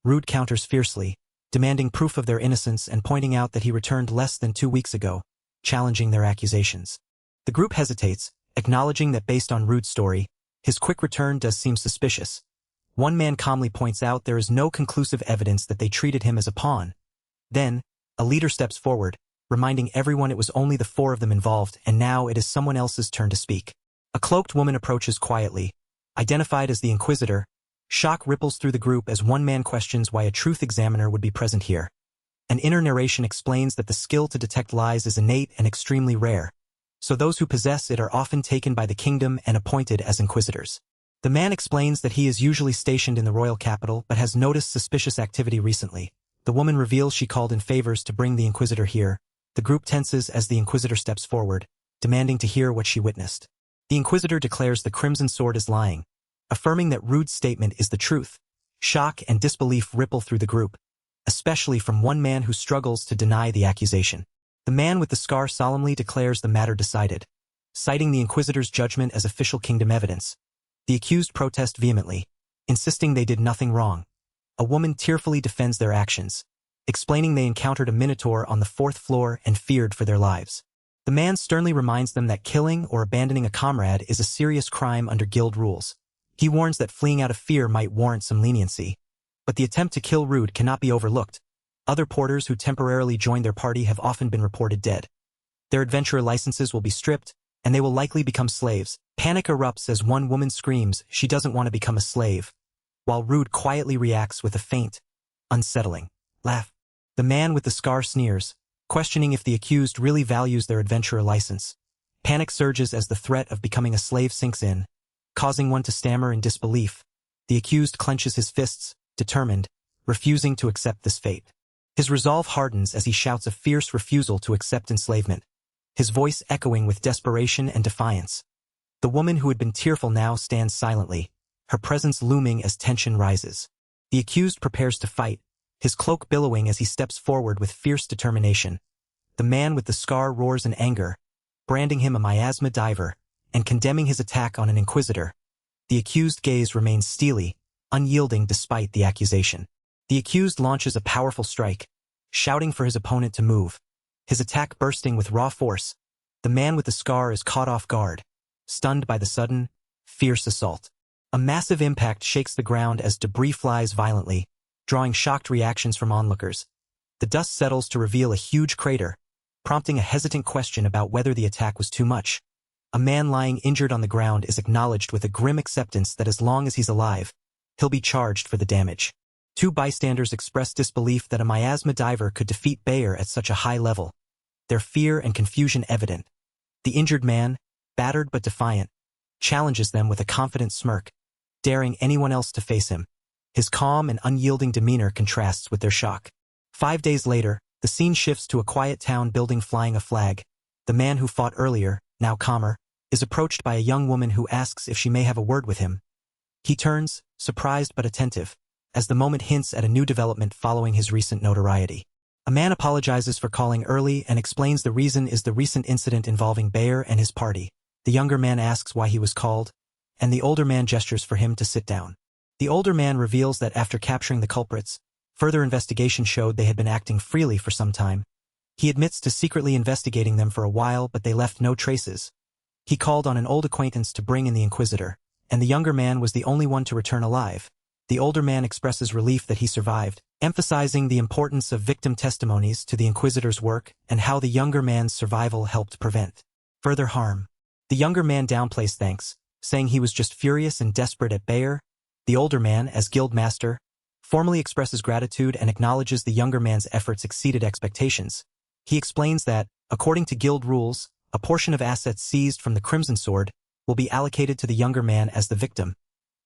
Rude counters fiercely, demanding proof of their innocence and pointing out that he returned less than 2 weeks ago, challenging their accusations. The group hesitates, acknowledging that based on Rude's story, his quick return does seem suspicious. One man calmly points out there is no conclusive evidence that they treated him as a pawn. Then, a leader steps forward, reminding everyone it was only the 4 of them involved and now it is someone else's turn to speak. A cloaked woman approaches quietly, identified as the Inquisitor. Shock ripples through the group as one man questions why a truth examiner would be present here. An inner narration explains that the skill to detect lies is innate and extremely rare, so those who possess it are often taken by the kingdom and appointed as inquisitors. The man explains that he is usually stationed in the royal capital but has noticed suspicious activity recently. The woman reveals she called in favors to bring the Inquisitor here. The group tenses as the Inquisitor steps forward, demanding to hear what she witnessed. The Inquisitor declares the Crimson Sword is lying, affirming that Rude's statement is the truth. Shock and disbelief ripple through the group, especially from one man who struggles to deny the accusation. The man with the scar solemnly declares the matter decided, citing the Inquisitor's judgment as official kingdom evidence. The accused protest vehemently, insisting they did nothing wrong. A woman tearfully defends their actions, explaining they encountered a minotaur on the 4th floor and feared for their lives. The man sternly reminds them that killing or abandoning a comrade is a serious crime under guild rules. He warns that fleeing out of fear might warrant some leniency, but the attempt to kill Rude cannot be overlooked. Other porters who temporarily joined their party have often been reported dead. Their adventurer licenses will be stripped, and they will likely become slaves. Panic erupts as one woman screams she doesn't want to become a slave, while Rude quietly reacts with a faint, unsettling laugh. The man with the scar sneers, questioning if the accused really values their adventurer license. Panic surges as the threat of becoming a slave sinks in, causing one to stammer in disbelief. The accused clenches his fists, determined, refusing to accept this fate. His resolve hardens as he shouts a fierce refusal to accept enslavement, his voice echoing with desperation and defiance. The woman who had been tearful now stands silently, her presence looming as tension rises. The accused prepares to fight, his cloak billowing as he steps forward with fierce determination. The man with the scar roars in anger, branding him a miasma diver, and condemning his attack on an inquisitor. The accused gaze remains steely, unyielding despite the accusation. The accused launches a powerful strike, shouting for his opponent to move, his attack bursting with raw force. The man with the scar is caught off guard, stunned by the sudden, fierce assault. A massive impact shakes the ground as debris flies violently, drawing shocked reactions from onlookers. The dust settles to reveal a huge crater, prompting a hesitant question about whether the attack was too much. A man lying injured on the ground is acknowledged with a grim acceptance that as long as he's alive, he'll be charged for the damage. 2 bystanders express disbelief that a miasma diver could defeat Bayer at such a high level, their fear and confusion evident. The injured man, battered but defiant, challenges them with a confident smirk, daring anyone else to face him. His calm and unyielding demeanor contrasts with their shock. 5 days later, the scene shifts to a quiet town building flying a flag. The man who fought earlier, now calmer, is approached by a young woman who asks if she may have a word with him. He turns, surprised but attentive, as the moment hints at a new development following his recent notoriety. A man apologizes for calling early and explains the reason is the recent incident involving Bayer and his party. The younger man asks why he was called, and the older man gestures for him to sit down. The older man reveals that after capturing the culprits, further investigation showed they had been acting freely for some time. He admits to secretly investigating them for a while, but they left no traces. He called on an old acquaintance to bring in the Inquisitor, and the younger man was the only one to return alive. The older man expresses relief that he survived, emphasizing the importance of victim testimonies to the Inquisitor's work and how the younger man's survival helped prevent further harm. The younger man downplays thanks, saying he was just furious and desperate at Bayer. The older man, as guild master, formally expresses gratitude and acknowledges the younger man's efforts exceeded expectations. He explains that, according to guild rules, a portion of assets seized from the Crimson Sword will be allocated to the younger man as the victim,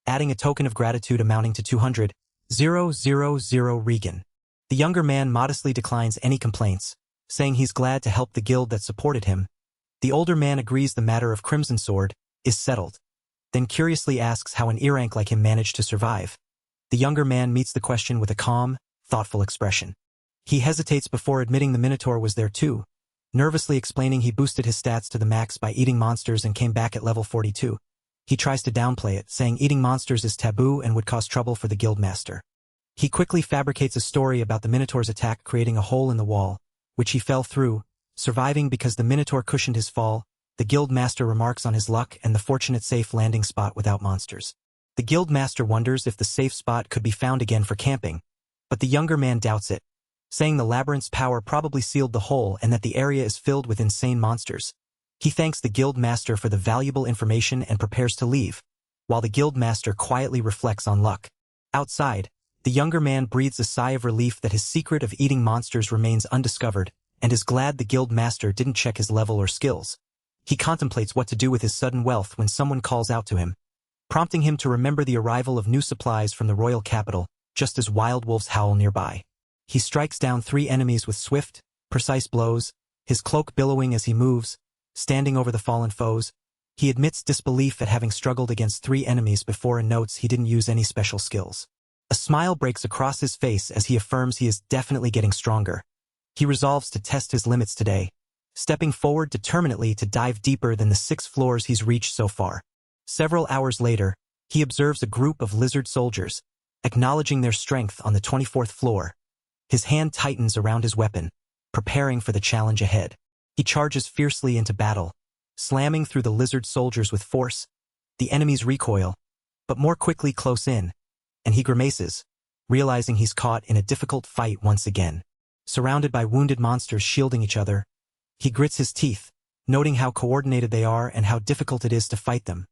adding a token of gratitude amounting to 200,000 Regan. The younger man modestly declines any complaints, saying he's glad to help the guild that supported him. The older man agrees the matter of Crimson Sword is settled, then curiously asks how an E-rank like him managed to survive. The younger man meets the question with a calm, thoughtful expression. He hesitates before admitting the Minotaur was there too, nervously explaining he boosted his stats to the max by eating monsters and came back at level 42. He tries to downplay it, saying eating monsters is taboo and would cause trouble for the guildmaster. He quickly fabricates a story about the Minotaur's attack creating a hole in the wall, which he fell through, surviving because the Minotaur cushioned his fall. The guild master remarks on his luck and the fortunate safe landing spot without monsters. The guild master wonders if the safe spot could be found again for camping, but the younger man doubts it, saying the labyrinth's power probably sealed the hole and that the area is filled with insane monsters. He thanks the guild master for the valuable information and prepares to leave, while the guild master quietly reflects on luck. Outside, the younger man breathes a sigh of relief that his secret of eating monsters remains undiscovered, and is glad the guild master didn't check his level or skills. He contemplates what to do with his sudden wealth when someone calls out to him, prompting him to remember the arrival of new supplies from the royal capital, just as wild wolves howl nearby. He strikes down 3 enemies with swift, precise blows, his cloak billowing as he moves, standing over the fallen foes. He admits disbelief at having struggled against 3 enemies before and notes he didn't use any special skills. A smile breaks across his face as he affirms he is definitely getting stronger. He resolves to test his limits today, stepping forward determinedly to dive deeper than the 6 floors he's reached so far. Several hours later, he observes a group of lizard soldiers, acknowledging their strength on the 24th floor. His hand tightens around his weapon, preparing for the challenge ahead. He charges fiercely into battle, slamming through the lizard soldiers with force. The enemies recoil, but more quickly close in, and he grimaces, realizing he's caught in a difficult fight once again. Surrounded by wounded monsters shielding each other, he grits his teeth, noting how coordinated they are and how difficult it is to fight them.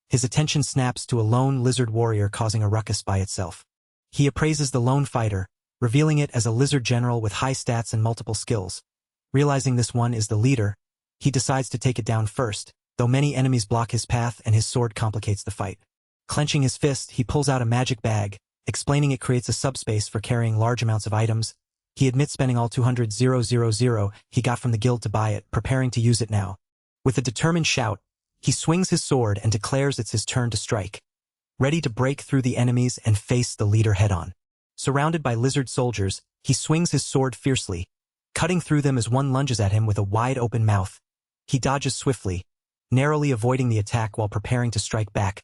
His attention snaps to a lone lizard warrior causing a ruckus by itself. He appraises the lone fighter, revealing it as a lizard general with high stats and multiple skills. Realizing this one is the leader, he decides to take it down first, though many enemies block his path and his sword complicates the fight. Clenching his fist, he pulls out a magic bag, explaining it creates a subspace for carrying large amounts of items. He admits spending all 200,000 he got from the guild to buy it, preparing to use it now. With a determined shout, he swings his sword and declares it's his turn to strike, ready to break through the enemies and face the leader head-on. Surrounded by lizard soldiers, he swings his sword fiercely, cutting through them as one lunges at him with a wide-open mouth. He dodges swiftly, narrowly avoiding the attack while preparing to strike back.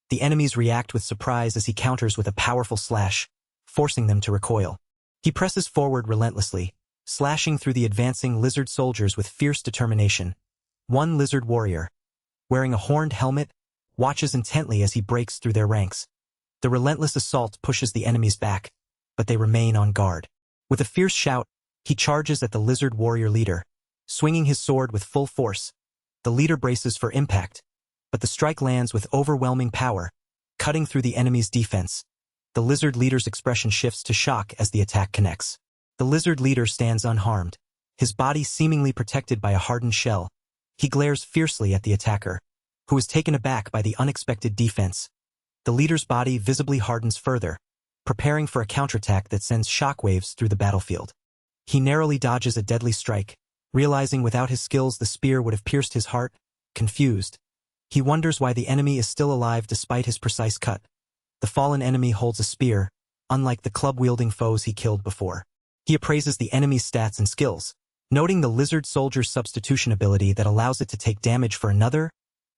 The enemies react with surprise as he counters with a powerful slash, forcing them to recoil. He presses forward relentlessly, slashing through the advancing lizard soldiers with fierce determination. One lizard warrior, wearing a horned helmet, watches intently as he breaks through their ranks. The relentless assault pushes the enemies back, but they remain on guard. With a fierce shout, he charges at the lizard warrior leader, swinging his sword with full force. The leader braces for impact, but the strike lands with overwhelming power, cutting through the enemy's defense. The lizard leader's expression shifts to shock as the attack connects. The lizard leader stands unharmed, his body seemingly protected by a hardened shell. He glares fiercely at the attacker, who is taken aback by the unexpected defense. The leader's body visibly hardens further, preparing for a counterattack that sends shockwaves through the battlefield. He narrowly dodges a deadly strike, realizing without his skills the spear would have pierced his heart. Confused, he wonders why the enemy is still alive despite his precise cut. The fallen enemy holds a spear, unlike the club-wielding foes he killed before. He appraises the enemy's stats and skills, noting the lizard soldier's substitution ability that allows it to take damage for another.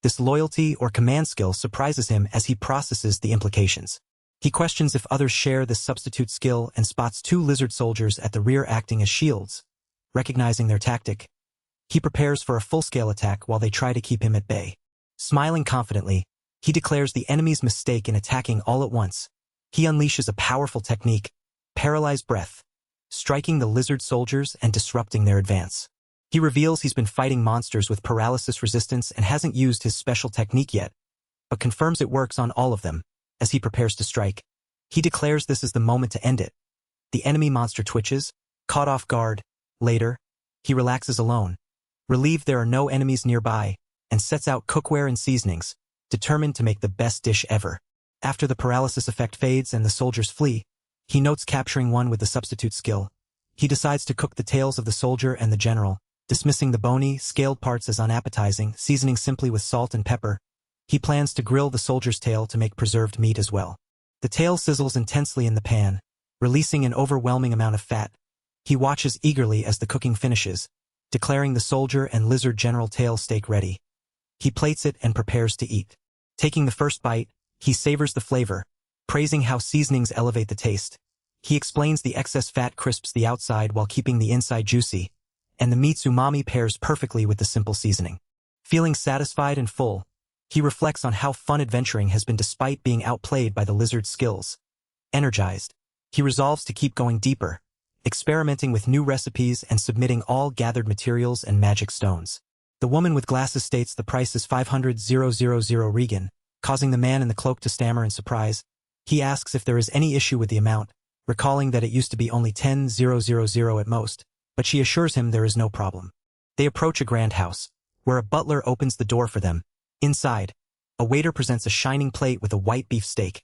This loyalty or command skill surprises him as he processes the implications. He questions if others share this substitute skill and spots 2 lizard soldiers at the rear acting as shields. Recognizing their tactic, he prepares for a full-scale attack while they try to keep him at bay. Smiling confidently, he declares the enemy's mistake in attacking all at once. He unleashes a powerful technique, Paralyzed Breath, striking the lizard soldiers and disrupting their advance. He reveals he's been fighting monsters with paralysis resistance and hasn't used his special technique yet, but confirms it works on all of them. As he prepares to strike, he declares this is the moment to end it. The enemy monster twitches, caught off guard. Later, he relaxes alone, relieved there are no enemies nearby, and sets out cookware and seasonings, determined to make the best dish ever. After the paralysis effect fades and the soldiers flee, he notes capturing one with the substitute skill. He decides to cook the tails of the soldier and the general, dismissing the bony, scaled parts as unappetizing, seasoning simply with salt and pepper. He plans to grill the soldier's tail to make preserved meat as well. The tail sizzles intensely in the pan, releasing an overwhelming amount of fat. He watches eagerly as the cooking finishes, declaring the soldier and lizard general tail steak ready. He plates it and prepares to eat. Taking the first bite, he savors the flavor, praising how seasonings elevate the taste. He explains the excess fat crisps the outside while keeping the inside juicy, and the meat's umami pairs perfectly with the simple seasoning. Feeling satisfied and full, he reflects on how fun adventuring has been despite being outplayed by the lizard's skills. Energized, he resolves to keep going deeper, experimenting with new recipes and submitting all gathered materials and magic stones. The woman with glasses states the price is 500,000 Regan, causing the man in the cloak to stammer in surprise. He asks if there is any issue with the amount, recalling that it used to be only 10,000 at most, but she assures him there is no problem. They approach a grand house, where a butler opens the door for them. Inside, a waiter presents a shining plate with a white beef steak.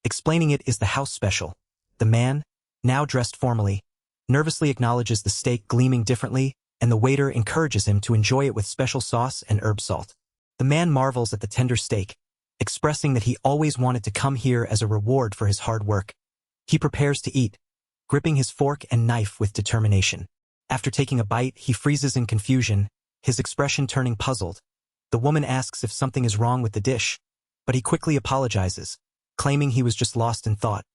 Explaining it is the house special. The man, now dressed formally, nervously acknowledges the steak gleaming differently, and the waiter encourages him to enjoy it with special sauce and herb salt. The man marvels at the tender steak, expressing that he always wanted to come here as a reward for his hard work. He prepares to eat, gripping his fork and knife with determination. After taking a bite, he freezes in confusion, his expression turning puzzled. The woman asks if something is wrong with the dish, but he quickly apologizes, claiming he was just lost in thought.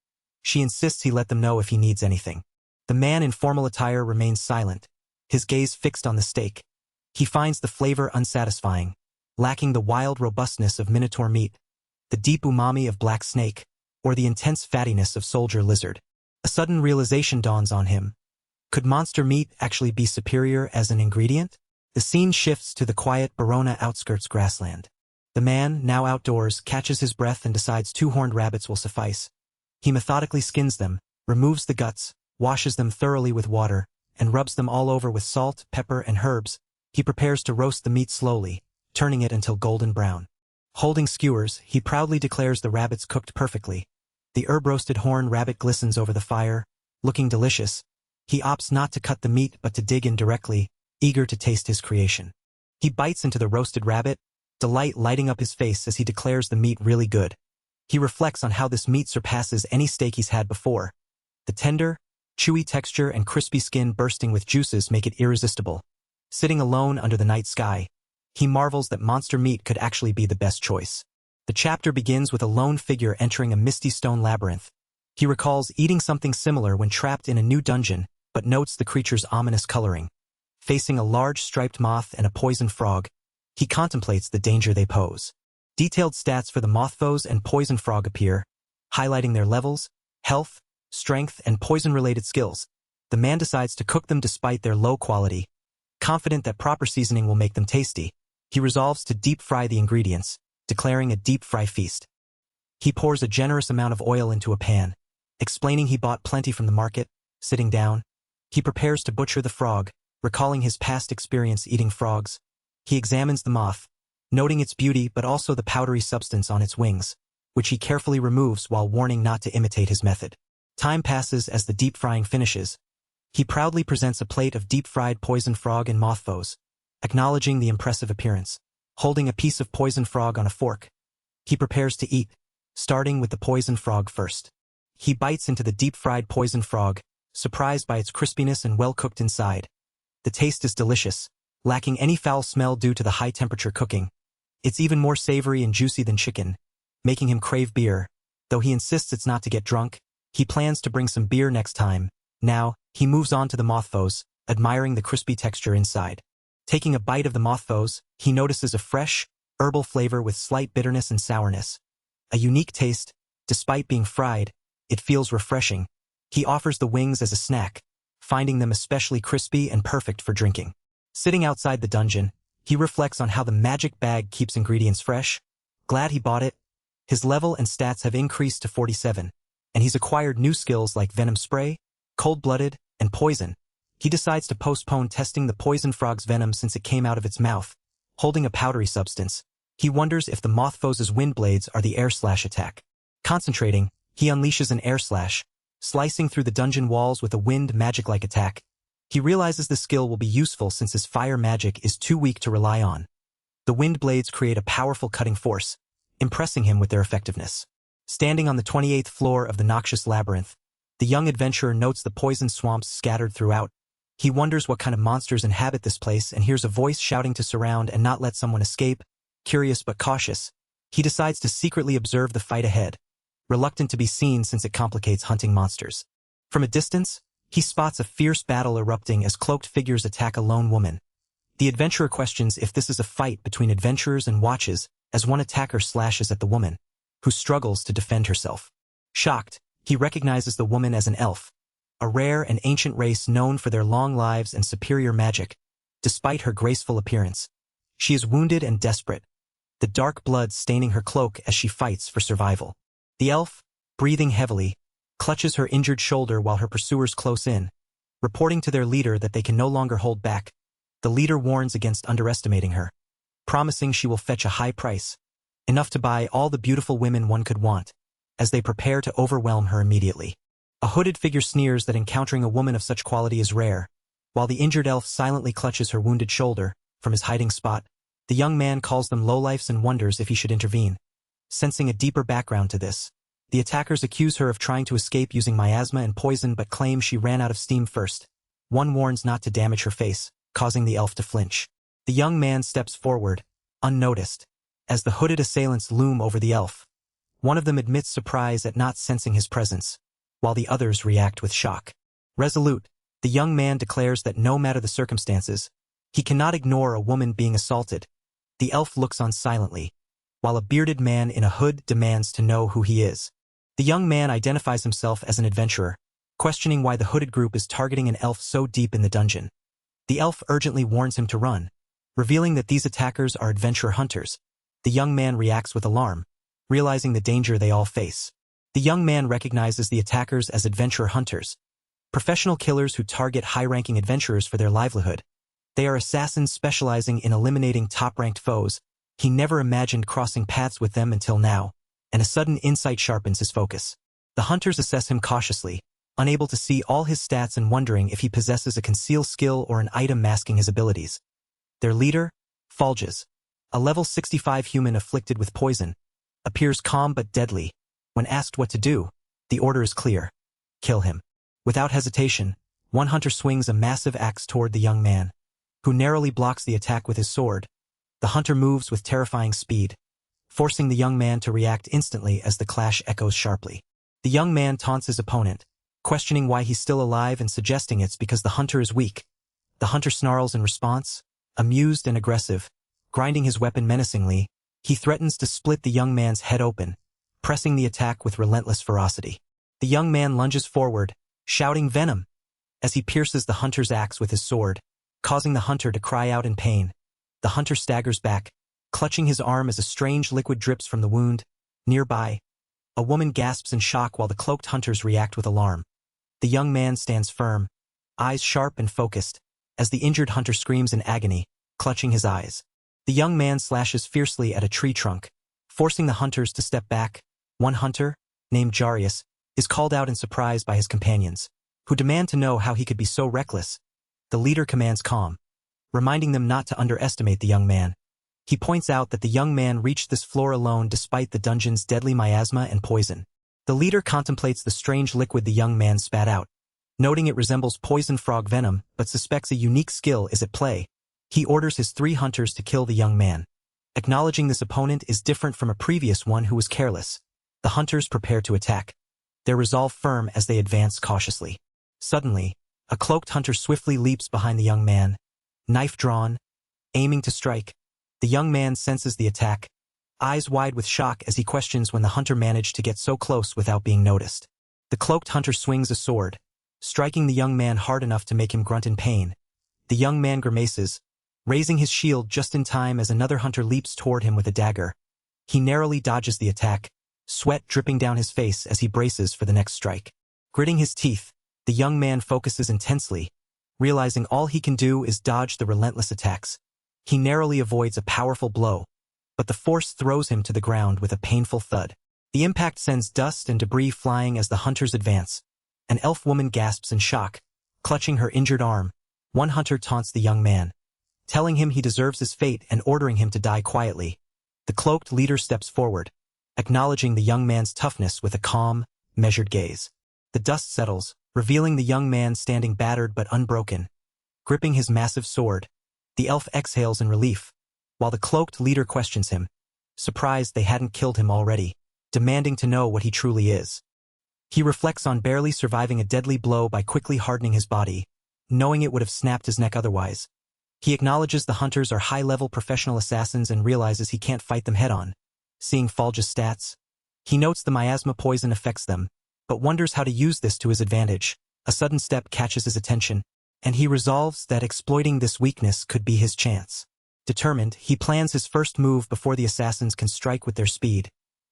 She insists he let them know if he needs anything. The man in formal attire remains silent, his gaze fixed on the steak. He finds the flavor unsatisfying, lacking the wild robustness of minotaur meat, the deep umami of black snake, or the intense fattiness of soldier lizard. A sudden realization dawns on him. Could monster meat actually be superior as an ingredient? The scene shifts to the quiet Barona outskirts grassland. The man, now outdoors, catches his breath and decides 2 horned rabbits will suffice. He methodically skins them, removes the guts, washes them thoroughly with water, and rubs them all over with salt, pepper, and herbs. He prepares to roast the meat slowly, turning it until golden brown. Holding skewers, he proudly declares the rabbits cooked perfectly. The herb-roasted horned rabbit glistens over the fire, looking delicious. He opts not to cut the meat but to dig in directly, eager to taste his creation. He bites into the roasted rabbit, delight lighting up his face as he declares the meat really good. He reflects on how this meat surpasses any steak he's had before. The tender, chewy texture and crispy skin bursting with juices make it irresistible. Sitting alone under the night sky, he marvels that monster meat could actually be the best choice. The chapter begins with a lone figure entering a misty stone labyrinth. He recalls eating something similar when trapped in a new dungeon, but notes the creature's ominous coloring. Facing a large striped moth and a poison frog, he contemplates the danger they pose. Detailed stats for the moth foes and poison frog appear, highlighting their levels, health, strength, and poison-related skills. The man decides to cook them despite their low quality. Confident that proper seasoning will make them tasty, he resolves to deep-fry the ingredients, declaring a deep-fry feast. He pours a generous amount of oil into a pan, explaining he bought plenty from the market. Sitting down, he prepares to butcher the frog, recalling his past experience eating frogs. He examines the moth, noting its beauty but also the powdery substance on its wings, which he carefully removes while warning not to imitate his method. Time passes as the deep frying finishes. He proudly presents a plate of deep-fried poison frog and moth foes, acknowledging the impressive appearance. Holding a piece of poison frog on a fork, he prepares to eat, starting with the poison frog first. He bites into the deep-fried poison frog, surprised by its crispiness and well-cooked inside. The taste is delicious, lacking any foul smell due to the high-temperature cooking. It's even more savory and juicy than chicken, making him crave beer. Though he insists it's not to get drunk, he plans to bring some beer next time. Now, he moves on to the moth foes, admiring the crispy texture inside. Taking a bite of the moth foes, he notices a fresh, herbal flavor with slight bitterness and sourness. A unique taste. Despite being fried, it feels refreshing. He offers the wings as a snack, finding them especially crispy and perfect for drinking. Sitting outside the dungeon, he reflects on how the magic bag keeps ingredients fresh. Glad he bought it. His level and stats have increased to 47, and he's acquired new skills like venom spray, cold-blooded, and poison. He decides to postpone testing the poison frog's venom since it came out of its mouth. Holding a powdery substance, he wonders if the moth foes' wind blades are the air slash attack. Concentrating, he unleashes an air slash, slicing through the dungeon walls with a wind magic-like attack. He realizes the skill will be useful since his fire magic is too weak to rely on. The wind blades create a powerful cutting force, impressing him with their effectiveness. Standing on the 28th floor of the noxious labyrinth, the young adventurer notes the poison swamps scattered throughout. He wonders what kind of monsters inhabit this place and hears a voice shouting to surround and not let someone escape. Curious but cautious, he decides to secretly observe the fight ahead, reluctant to be seen since it complicates hunting monsters. From a distance, he spots a fierce battle erupting as cloaked figures attack a lone woman. The adventurer questions if this is a fight between adventurers and watches as one attacker slashes at the woman, who struggles to defend herself. Shocked, he recognizes the woman as an elf, a rare and ancient race known for their long lives and superior magic. Despite her graceful appearance, she is wounded and desperate, the dark blood staining her cloak as she fights for survival. The elf, breathing heavily, clutches her injured shoulder while her pursuers close in, reporting to their leader that they can no longer hold back. The leader warns against underestimating her, promising she will fetch a high price, enough to buy all the beautiful women one could want, as they prepare to overwhelm her immediately. A hooded figure sneers that encountering a woman of such quality is rare, while the injured elf silently clutches her wounded shoulder. From his hiding spot, the young man calls them lowlifes and wonders if he should intervene. Sensing a deeper background to this, the attackers accuse her of trying to escape using miasma and poison but claim she ran out of steam first. One warns not to damage her face, causing the elf to flinch. The young man steps forward, unnoticed, as the hooded assailants loom over the elf. One of them admits surprise at not sensing his presence, while the others react with shock. Resolute, the young man declares that no matter the circumstances, he cannot ignore a woman being assaulted. The elf looks on silently, while a bearded man in a hood demands to know who he is. The young man identifies himself as an adventurer, questioning why the hooded group is targeting an elf so deep in the dungeon. The elf urgently warns him to run, revealing that these attackers are adventurer hunters. The young man reacts with alarm, realizing the danger they all face. The young man recognizes the attackers as adventurer hunters, professional killers who target high-ranking adventurers for their livelihood. They are assassins specializing in eliminating top-ranked foes. He never imagined crossing paths with them until now, and a sudden insight sharpens his focus. The hunters assess him cautiously, unable to see all his stats and wondering if he possesses a concealed skill or an item masking his abilities. Their leader, Fulges, a level 65 human afflicted with poison, appears calm but deadly. When asked what to do, the order is clear: kill him. Without hesitation, one hunter swings a massive axe toward the young man, who narrowly blocks the attack with his sword. The hunter moves with terrifying speed, forcing the young man to react instantly as the clash echoes sharply. The young man taunts his opponent, questioning why he's still alive and suggesting it's because the hunter is weak. The hunter snarls in response, amused and aggressive, grinding his weapon menacingly. He threatens to split the young man's head open, pressing the attack with relentless ferocity. The young man lunges forward, shouting venom, as he pierces the hunter's axe with his sword, causing the hunter to cry out in pain. The hunter staggers back, clutching his arm as a strange liquid drips from the wound. Nearby, a woman gasps in shock while the cloaked hunters react with alarm. The young man stands firm, eyes sharp and focused, as the injured hunter screams in agony, clutching his eyes. The young man slashes fiercely at a tree trunk, forcing the hunters to step back. One hunter, named Jarius, is called out in surprise by his companions, who demand to know how he could be so reckless. The leader commands calm, reminding them not to underestimate the young man. He points out that the young man reached this floor alone despite the dungeon's deadly miasma and poison. The leader contemplates the strange liquid the young man spat out, noting it resembles poison frog venom but suspects a unique skill is at play. He orders his 3 hunters to kill the young man. Acknowledging this opponent is different from a previous one who was careless, the hunters prepare to attack, their resolve firm as they advance cautiously. Suddenly, a cloaked hunter swiftly leaps behind the young man, knife drawn, aiming to strike. The young man senses the attack, eyes wide with shock as he questions when the hunter managed to get so close without being noticed. The cloaked hunter swings a sword, striking the young man hard enough to make him grunt in pain. The young man grimaces, raising his shield just in time as another hunter leaps toward him with a dagger. He narrowly dodges the attack, sweat dripping down his face as he braces for the next strike. Gritting his teeth, the young man focuses intensely, realizing all he can do is dodge the relentless attacks. He narrowly avoids a powerful blow, but the force throws him to the ground with a painful thud. The impact sends dust and debris flying as the hunters advance. An elf woman gasps in shock, clutching her injured arm. One hunter taunts the young man, telling him he deserves his fate and ordering him to die quietly. The cloaked leader steps forward, acknowledging the young man's toughness with a calm, measured gaze. The dust settles, revealing the young man standing battered but unbroken. Gripping his massive sword, the elf exhales in relief, while the cloaked leader questions him, surprised they hadn't killed him already, demanding to know what he truly is. He reflects on barely surviving a deadly blow by quickly hardening his body, knowing it would have snapped his neck otherwise. He acknowledges the hunters are high-level professional assassins and realizes he can't fight them head-on. Seeing Falja's stats, he notes the miasma poison affects them, but wonders how to use this to his advantage. A sudden step catches his attention, and he resolves that exploiting this weakness could be his chance. Determined, he plans his first move before the assassins can strike with their speed.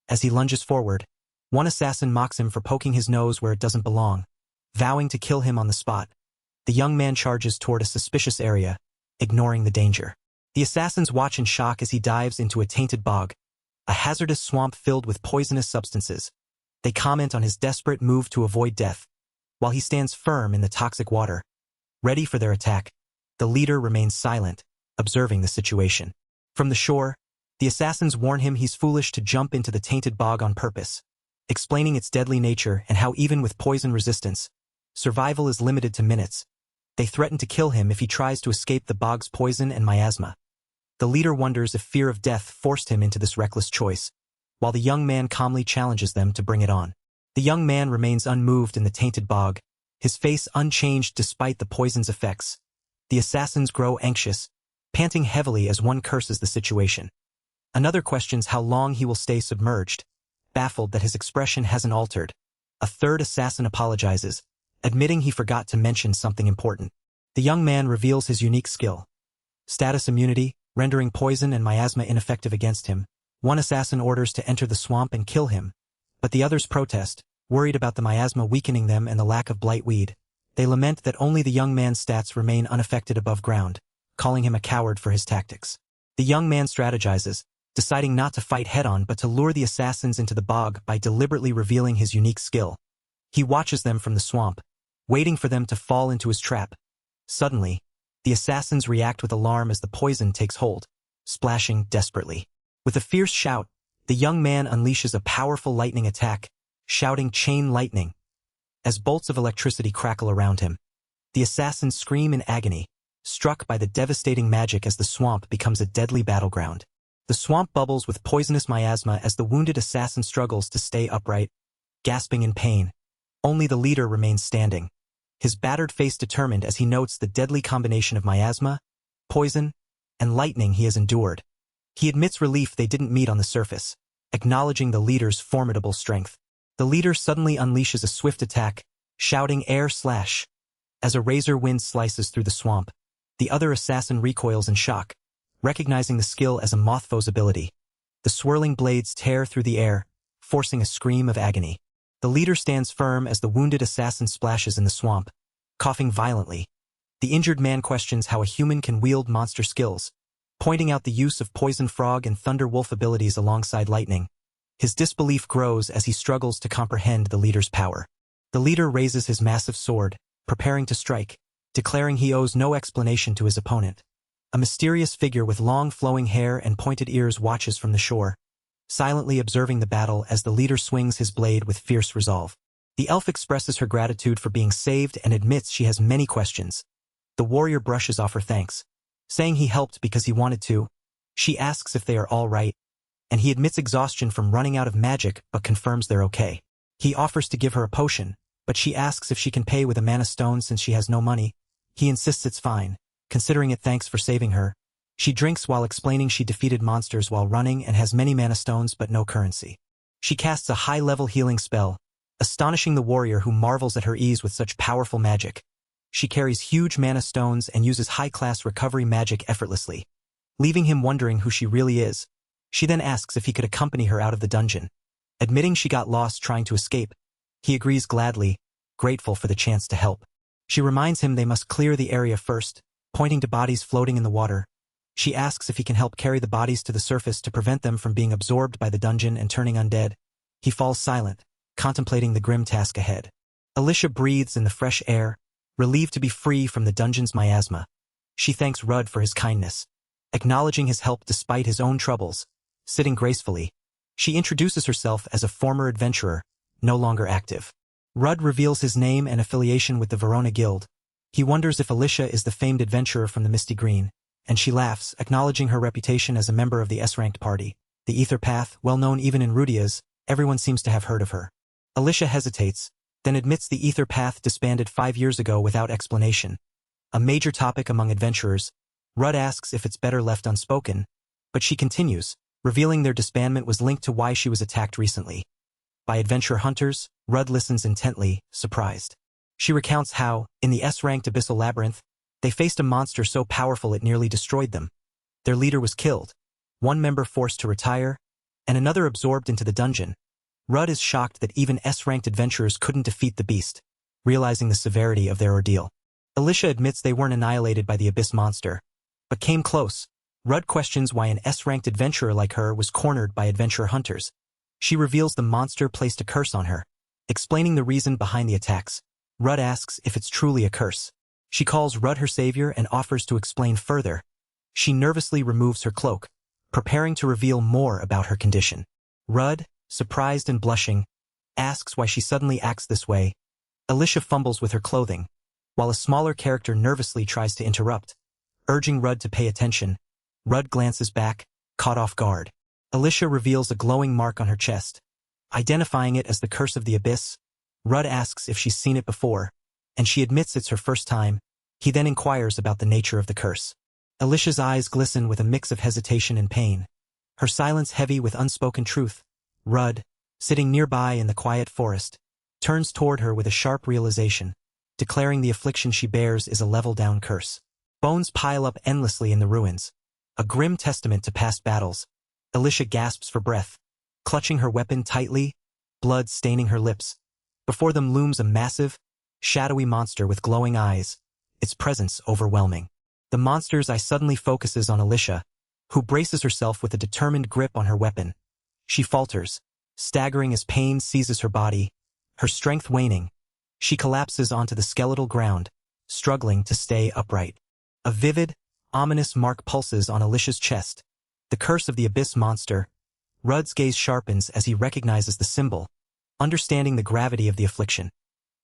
As he lunges forward, one assassin mocks him for poking his nose where it doesn't belong, vowing to kill him on the spot. The young man charges toward a suspicious area, ignoring the danger. The assassins watch in shock as he dives into a tainted bog, a hazardous swamp filled with poisonous substances. They comment on his desperate move to avoid death, while he stands firm in the toxic water. Ready for their attack, the leader remains silent, observing the situation. From the shore, the assassins warn him he's foolish to jump into the tainted bog on purpose, explaining its deadly nature and how even with poison resistance, survival is limited to minutes. They threaten to kill him if he tries to escape the bog's poison and miasma. The leader wonders if fear of death forced him into this reckless choice, while the young man calmly challenges them to bring it on. The young man remains unmoved in the tainted bog, his face unchanged despite the poison's effects. The assassins grow anxious, panting heavily as one curses the situation. Another questions how long he will stay submerged, baffled that his expression hasn't altered. A third assassin apologizes, admitting he forgot to mention something important. The young man reveals his unique skill. Status immunity, rendering poison and miasma ineffective against him. One assassin orders to enter the swamp and kill him, but the others protest, worried about the miasma weakening them and the lack of blight weed. They lament that only the young man's stats remain unaffected above ground, calling him a coward for his tactics. The young man strategizes, deciding not to fight head-on but to lure the assassins into the bog by deliberately revealing his unique skill. He watches them from the swamp, waiting for them to fall into his trap. Suddenly, the assassins react with alarm as the poison takes hold, splashing desperately. With a fierce shout, the young man unleashes a powerful lightning attack, shouting chain lightning. As bolts of electricity crackle around him, the assassins scream in agony, struck by the devastating magic as the swamp becomes a deadly battleground. The swamp bubbles with poisonous miasma as the wounded assassin struggles to stay upright, gasping in pain. Only the leader remains standing, his battered face determined as he notes the deadly combination of miasma, poison, and lightning he has endured. He admits relief they didn't meet on the surface, acknowledging the leader's formidable strength. The leader suddenly unleashes a swift attack, shouting air slash. As a razor wind slices through the swamp, the other assassin recoils in shock, recognizing the skill as a mothfoe's ability. The swirling blades tear through the air, forcing a scream of agony. The leader stands firm as the wounded assassin splashes in the swamp, coughing violently. The injured man questions how a human can wield monster skills, pointing out the use of poison frog and thunder wolf abilities alongside lightning. His disbelief grows as he struggles to comprehend the leader's power. The leader raises his massive sword, preparing to strike, declaring he owes no explanation to his opponent. A mysterious figure with long flowing hair and pointed ears watches from the shore, silently observing the battle as the leader swings his blade with fierce resolve. The elf expresses her gratitude for being saved and admits she has many questions. The warrior brushes off her thanks, saying he helped because he wanted to. She asks if they are all right, and he admits exhaustion from running out of magic but confirms they're okay. He offers to give her a potion, but she asks if she can pay with a mana stone since she has no money. He insists it's fine, considering it thanks for saving her. She drinks while explaining she defeated monsters while running and has many mana stones but no currency. She casts a high-level healing spell, astonishing the warrior who marvels at her ease with such powerful magic. She carries huge mana stones and uses high-class recovery magic effortlessly, leaving him wondering who she really is. She then asks if he could accompany her out of the dungeon. Admitting she got lost trying to escape, he agrees gladly, grateful for the chance to help. She reminds him they must clear the area first, pointing to bodies floating in the water. She asks if he can help carry the bodies to the surface to prevent them from being absorbed by the dungeon and turning undead. He falls silent, contemplating the grim task ahead. Alicia breathes in the fresh air, relieved to be free from the dungeon's miasma. She thanks Rudd for his kindness, acknowledging his help despite his own troubles. Sitting gracefully, she introduces herself as a former adventurer, no longer active. Rudd reveals his name and affiliation with the Verona Guild. He wonders if Alicia is the famed adventurer from the Misty Green, and she laughs, acknowledging her reputation as a member of the S-ranked party. The Ether Path, well known even in Rudia's, everyone seems to have heard of her. Alicia hesitates, then admits the ether path disbanded 5 years ago without explanation. A major topic among adventurers, Rudd asks if it's better left unspoken, but she continues, revealing their disbandment was linked to why she was attacked recently. By adventure hunters, Rudd listens intently, surprised. She recounts how, in the S-ranked Abyssal Labyrinth, they faced a monster so powerful it nearly destroyed them. Their leader was killed, one member forced to retire, and another absorbed into the dungeon. Rudd is shocked that even S-ranked adventurers couldn't defeat the beast, realizing the severity of their ordeal. Alicia admits they weren't annihilated by the abyss monster, but came close. Rudd questions why an S-ranked adventurer like her was cornered by adventure hunters. She reveals the monster placed a curse on her, explaining the reason behind the attacks. Rudd asks if it's truly a curse. She calls Rudd her savior and offers to explain further. She nervously removes her cloak, preparing to reveal more about her condition. Rudd, surprised and blushing, asks why she suddenly acts this way. Alicia fumbles with her clothing, while a smaller character nervously tries to interrupt, urging Rudd to pay attention. Rudd glances back, caught off guard. Alicia reveals a glowing mark on her chest, identifying it as the Curse of the Abyss. Rudd asks if she's seen it before, and she admits it's her first time. He then inquires about the nature of the curse. Alicia's eyes glisten with a mix of hesitation and pain, her silence heavy with unspoken truth. Rudd, sitting nearby in the quiet forest, turns toward her with a sharp realization, declaring the affliction she bears is a level-down curse. Bones pile up endlessly in the ruins, a grim testament to past battles. Alicia gasps for breath, clutching her weapon tightly, blood staining her lips. Before them looms a massive, shadowy monster with glowing eyes, its presence overwhelming. The monster's eye suddenly focuses on Alicia, who braces herself with a determined grip on her weapon. She falters, staggering as pain seizes her body, her strength waning. She collapses onto the skeletal ground, struggling to stay upright. A vivid, ominous mark pulses on Alicia's chest, the curse of the abyss monster. Rudd's gaze sharpens as he recognizes the symbol, understanding the gravity of the affliction.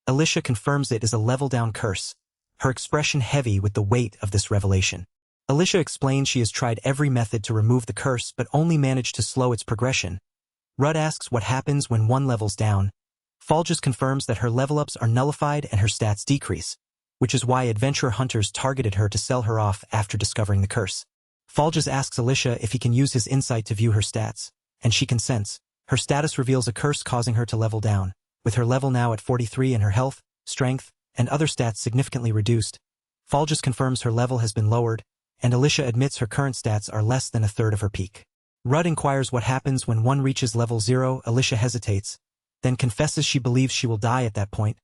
Alicia confirms it is a level-down curse, her expression heavy with the weight of this revelation. Alicia explains she has tried every method to remove the curse but only managed to slow its progression. Rudd asks what happens when one levels down. Fulgis confirms that her level-ups are nullified and her stats decrease, which is why adventure hunters targeted her to sell her off after discovering the curse. Fulgis asks Alicia if he can use his insight to view her stats, and she consents. Her status reveals a curse causing her to level down, with her level now at 43 and her health, strength, and other stats significantly reduced. Fulgis confirms her level has been lowered, and Alicia admits her current stats are less than a third of her peak. Rudd inquires what happens when one reaches level 0. Alicia hesitates, then confesses she believes she will die at that point.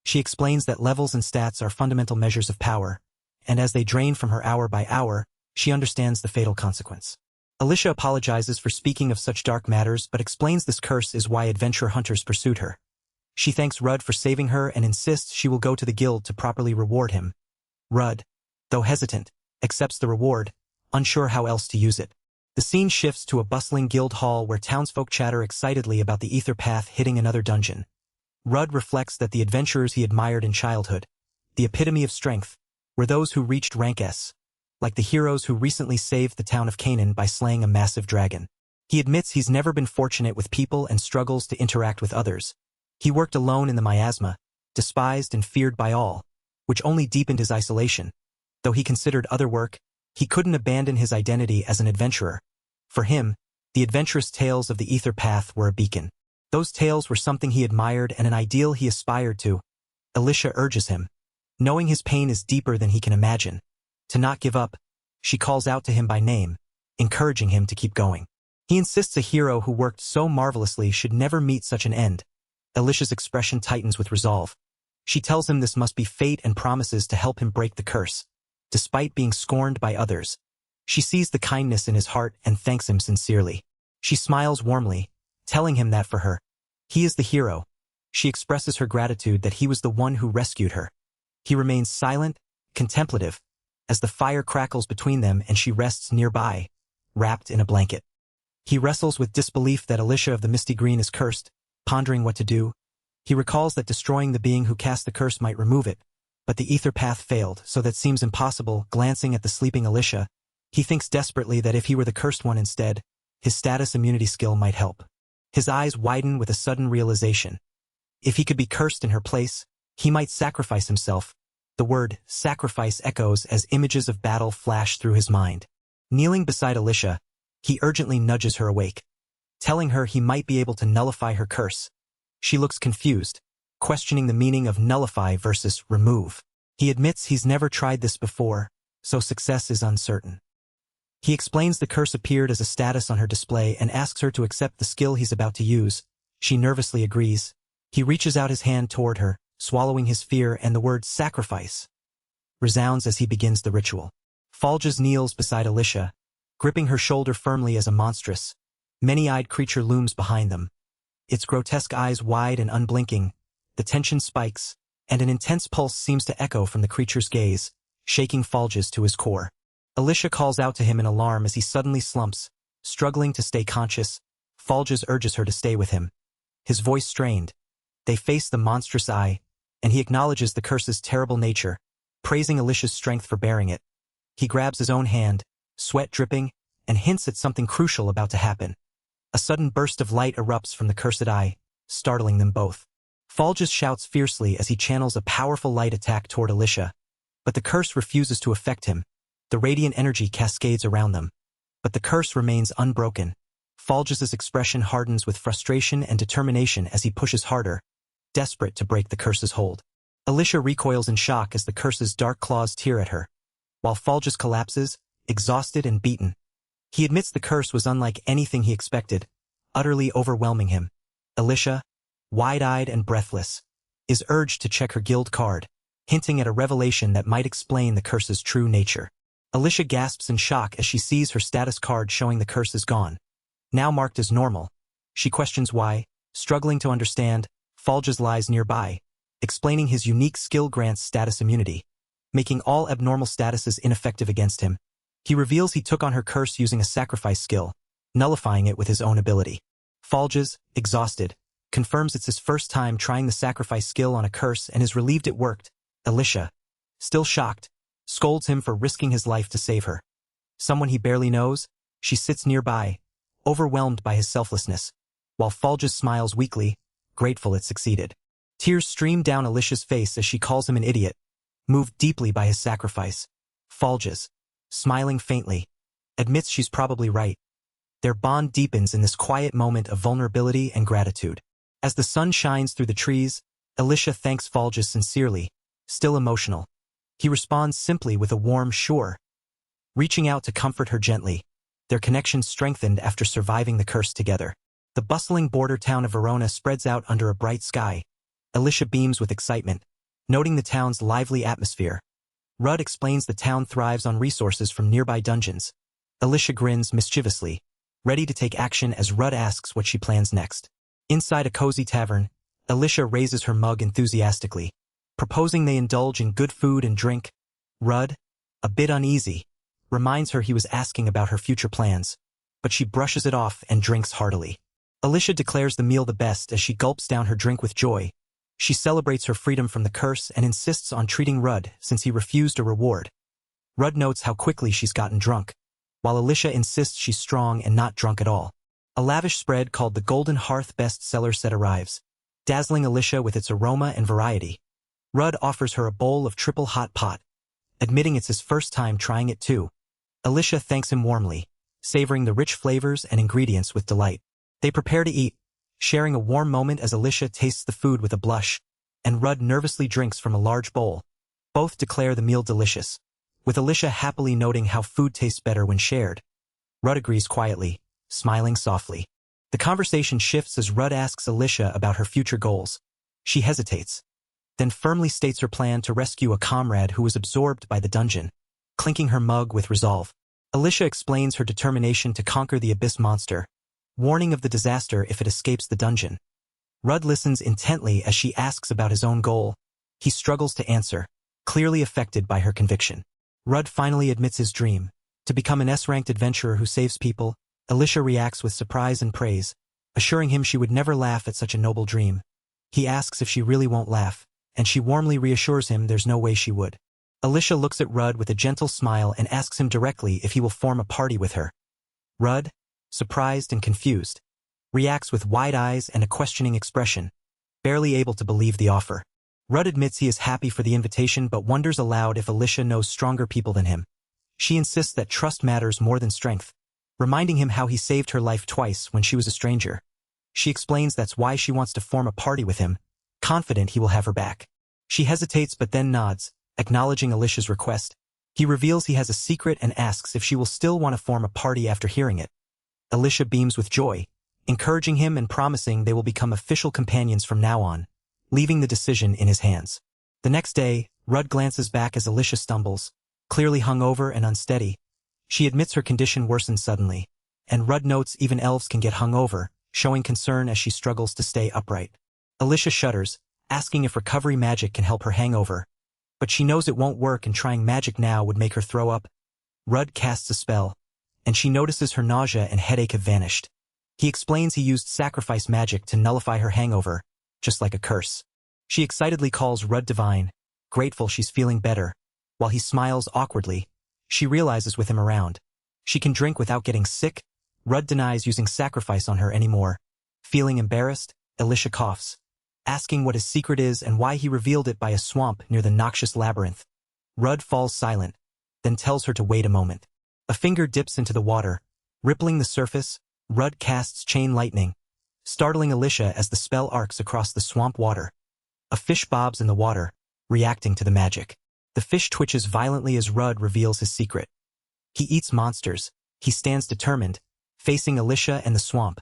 She explains that levels and stats are fundamental measures of power, and as they drain from her hour by hour, she understands the fatal consequence. Alicia apologizes for speaking of such dark matters but explains this curse is why adventure hunters pursued her. She thanks Rudd for saving her and insists she will go to the guild to properly reward him. Rudd, though hesitant, accepts the reward, unsure how else to use it. The scene shifts to a bustling guild hall where townsfolk chatter excitedly about the ether path hitting another dungeon. Rudd reflects that the adventurers he admired in childhood, the epitome of strength, were those who reached rank S, like the heroes who recently saved the town of Canaan by slaying a massive dragon. He admits he's never been fortunate with people and struggles to interact with others. He worked alone in the miasma, despised and feared by all, which only deepened his isolation. Though he considered other work, he couldn't abandon his identity as an adventurer. For him, the adventurous tales of the ether path were a beacon. Those tales were something he admired and an ideal he aspired to. Alicia urges him, knowing his pain is deeper than he can imagine, to not give up. She calls out to him by name, encouraging him to keep going. He insists a hero who worked so marvelously should never meet such an end. Alicia's expression tightens with resolve. She tells him this must be fate and promises to help him break the curse. Despite being scorned by others, she sees the kindness in his heart and thanks him sincerely. She smiles warmly, telling him that for her, he is the hero. She expresses her gratitude that he was the one who rescued her. He remains silent, contemplative, as the fire crackles between them and she rests nearby, wrapped in a blanket. He wrestles with disbelief that Alicia of the Misty Green is cursed, pondering what to do. He recalls that destroying the being who cast the curse might remove it, but the ether path failed, so that seems impossible. Glancing at the sleeping Alicia, he thinks desperately that if he were the cursed one instead, his status immunity skill might help. His eyes widen with a sudden realization. If he could be cursed in her place, he might sacrifice himself. The word sacrifice echoes as images of battle flash through his mind. Kneeling beside Alicia, he urgently nudges her awake, telling her he might be able to nullify her curse. She looks confused, questioning the meaning of nullify versus remove. He admits he's never tried this before, so success is uncertain. He explains the curse appeared as a status on her display and asks her to accept the skill he's about to use. She nervously agrees. He reaches out his hand toward her, swallowing his fear, and the word sacrifice resounds as he begins the ritual. Falges kneels beside Alicia, gripping her shoulder firmly as a monstrous, many-eyed creature looms behind them. Its grotesque eyes wide and unblinking, the tension spikes, and an intense pulse seems to echo from the creature's gaze, shaking Falges to his core. Alicia calls out to him in alarm as he suddenly slumps, struggling to stay conscious. Falges urges her to stay with him, his voice strained. They face the monstrous eye, and he acknowledges the curse's terrible nature, praising Alicia's strength for bearing it. He grabs his own hand, sweat dripping, and hints at something crucial about to happen. A sudden burst of light erupts from the cursed eye, startling them both. Falges shouts fiercely as he channels a powerful light attack toward Alicia, but the curse refuses to affect him. The radiant energy cascades around them, but the curse remains unbroken. Falges' expression hardens with frustration and determination as he pushes harder, desperate to break the curse's hold. Alicia recoils in shock as the curse's dark claws tear at her, while Falges collapses, exhausted and beaten. He admits the curse was unlike anything he expected, utterly overwhelming him. Alicia, wide-eyed and breathless, is urged to check her guild card, hinting at a revelation that might explain the curse's true nature. Alicia gasps in shock as she sees her status card showing the curse is gone, now marked as normal. She questions why, struggling to understand. Falges lies nearby, explaining his unique skill grants status immunity, making all abnormal statuses ineffective against him. He reveals he took on her curse using a sacrifice skill, nullifying it with his own ability. Falges, exhausted, confirms it's his first time trying the sacrifice skill on a curse and is relieved it worked. Alicia, still shocked, scolds him for risking his life to save her. Someone he barely knows, she sits nearby, overwhelmed by his selflessness, while Falges smiles weakly, grateful it succeeded. Tears stream down Alicia's face as she calls him an idiot, moved deeply by his sacrifice. Falges, smiling faintly, admits she's probably right. Their bond deepens in this quiet moment of vulnerability and gratitude. As the sun shines through the trees, Alicia thanks Falges sincerely, still emotional. He responds simply with a warm sure, reaching out to comfort her gently. Their connection strengthened after surviving the curse together. The bustling border town of Verona spreads out under a bright sky. Alicia beams with excitement, noting the town's lively atmosphere. Rudd explains the town thrives on resources from nearby dungeons. Alicia grins mischievously, ready to take action as Rudd asks what she plans next. Inside a cozy tavern, Alicia raises her mug enthusiastically, proposing they indulge in good food and drink. Rudd, a bit uneasy, reminds her he was asking about her future plans, but she brushes it off and drinks heartily. Alicia declares the meal the best as she gulps down her drink with joy. She celebrates her freedom from the curse and insists on treating Rudd since he refused a reward. Rudd notes how quickly she's gotten drunk, while Alicia insists she's strong and not drunk at all. A lavish spread called the Golden Hearth bestseller set arrives, dazzling Alicia with its aroma and variety. Rudd offers her a bowl of triple hot pot, admitting it's his first time trying it too. Alicia thanks him warmly, savoring the rich flavors and ingredients with delight. They prepare to eat, sharing a warm moment as Alicia tastes the food with a blush, and Rudd nervously drinks from a large bowl. Both declare the meal delicious, with Alicia happily noting how food tastes better when shared. Rudd agrees quietly, smiling softly. The conversation shifts as Rudd asks Alicia about her future goals. She hesitates, then firmly states her plan to rescue a comrade who was absorbed by the dungeon, clinking her mug with resolve. Alicia explains her determination to conquer the abyss monster, warning of the disaster if it escapes the dungeon. Rudd listens intently as she asks about his own goal. He struggles to answer, clearly affected by her conviction. Rudd finally admits his dream, to become an S-ranked adventurer who saves people. Alicia reacts with surprise and praise, assuring him she would never laugh at such a noble dream. He asks if she really won't laugh, and she warmly reassures him there's no way she would. Alicia looks at Rudd with a gentle smile and asks him directly if he will form a party with her. Rudd, surprised and confused, reacts with wide eyes and a questioning expression. barely able to believe the offer. Rudd admits he is happy for the invitation but wonders aloud if Alicia knows stronger people than him. She insists that trust matters more than strength, reminding him how he saved her life twice when she was a stranger. She explains that's why she wants to form a party with him, confident he will have her back. She hesitates but then nods, acknowledging Alicia's request. He reveals he has a secret and asks if she will still want to form a party after hearing it. Alicia beams with joy, encouraging him and promising they will become official companions from now on, leaving the decision in his hands. The next day, Rudd glances back as Alicia stumbles, clearly hungover and unsteady. She admits her condition worsened suddenly, and Rudd notes even elves can get hungover, showing concern as she struggles to stay upright. Alicia shudders, asking if recovery magic can help her hangover, but she knows it won't work and trying magic now would make her throw up. Rudd casts a spell, and she notices her nausea and headache have vanished. He explains he used sacrifice magic to nullify her hangover, just like a curse. She excitedly calls Rudd divine, grateful she's feeling better. While he smiles awkwardly, she realizes with him around, she can drink without getting sick. Rudd denies using sacrifice on her anymore. Feeling embarrassed, Alicia coughs, asking what his secret is and why he revealed it by a swamp near the noxious labyrinth. Rudd falls silent, then tells her to wait a moment. A finger dips into the water, rippling the surface. Rudd casts chain lightning, startling Alicia as the spell arcs across the swamp water. A fish bobs in the water, reacting to the magic. The fish twitches violently as Rudd reveals his secret. He eats monsters. He stands determined, facing Alicia and the swamp,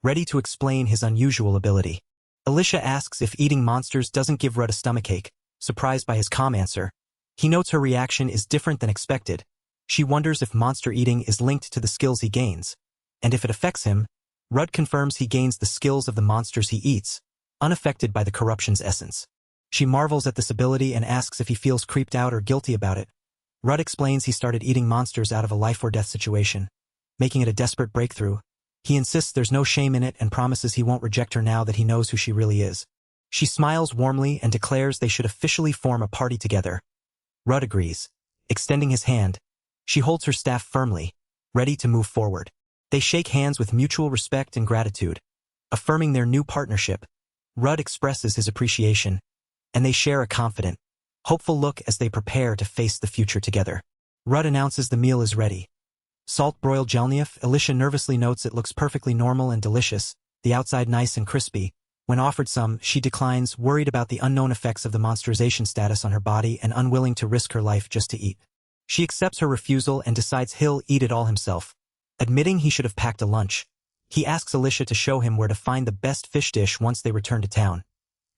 ready to explain his unusual ability. Alicia asks if eating monsters doesn't give Rudd a stomachache, surprised by his calm answer. He notes her reaction is different than expected. She wonders if monster eating is linked to the skills he gains, and if it affects him. Rudd confirms he gains the skills of the monsters he eats, unaffected by the corruption's essence. She marvels at this ability and asks if he feels creeped out or guilty about it. Rudd explains he started eating monsters out of a life-or-death situation, making it a desperate breakthrough. He insists there's no shame in it and promises he won't reject her now that he knows who she really is. She smiles warmly and declares they should officially form a party together. Rudd agrees, extending his hand. She holds her staff firmly, ready to move forward. They shake hands with mutual respect and gratitude, affirming their new partnership. Rudd expresses his appreciation, and they share a confident, hopeful look as they prepare to face the future together. Rudd announces the meal is ready. Salt-broiled jelnief. Alicia nervously notes it looks perfectly normal and delicious, the outside nice and crispy. When offered some, she declines, worried about the unknown effects of the monsterization status on her body and unwilling to risk her life just to eat. She accepts her refusal and decides he'll eat it all himself, admitting he should have packed a lunch. He asks Alicia to show him where to find the best fish dish once they return to town.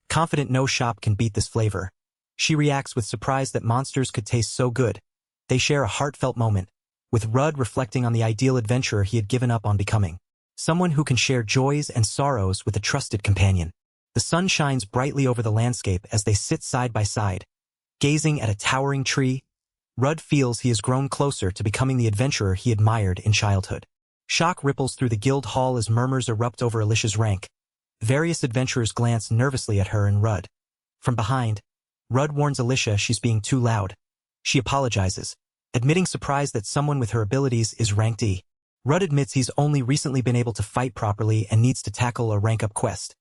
Confident no shop can beat this flavor. She reacts with surprise that monsters could taste so good. They share a heartfelt moment, with Rudd reflecting on the ideal adventurer he had given up on becoming. Someone who can share joys and sorrows with a trusted companion. The sun shines brightly over the landscape as they sit side by side, gazing at a towering tree. Rudd feels he has grown closer to becoming the adventurer he admired in childhood. Shock ripples through the guild hall as murmurs erupt over Alicia's rank. Various adventurers glance nervously at her and Rudd. From behind, Rudd warns Alicia she's being too loud. She apologizes, admitting surprise that someone with her abilities is ranked E. Rudd admits he's only recently been able to fight properly and needs to tackle a rank-up quest.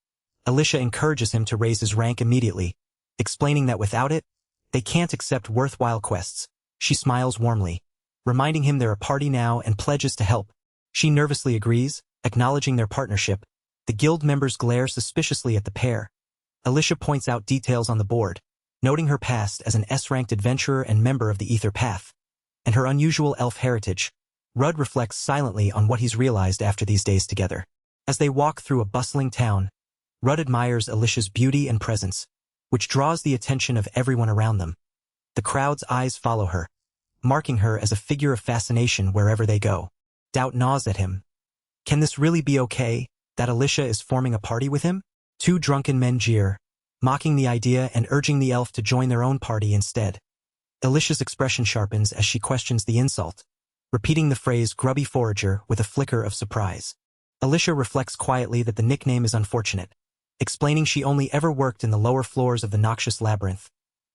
Alicia encourages him to raise his rank immediately, explaining that without it, they can't accept worthwhile quests. She smiles warmly, reminding him they're a party now and pledges to help. She nervously agrees, acknowledging their partnership. The guild members glare suspiciously at the pair. Alicia points out details on the board, noting her past as an S-ranked adventurer and member of the Ether Path, and her unusual elf heritage. Rudd reflects silently on what he's realized after these days together. As they walk through a bustling town, Rudd admires Alicia's beauty and presence, which draws the attention of everyone around them. The crowd's eyes follow her, marking her as a figure of fascination wherever they go. Doubt gnaws at him. Can this really be okay, that Alicia is forming a party with him? Two drunken men jeer, mocking the idea and urging the elf to join their own party instead. Alicia's expression sharpens as she questions the insult, repeating the phrase grubby forager with a flicker of surprise. Alicia reflects quietly that the nickname is unfortunate, explaining she only ever worked in the lower floors of the noxious labyrinth.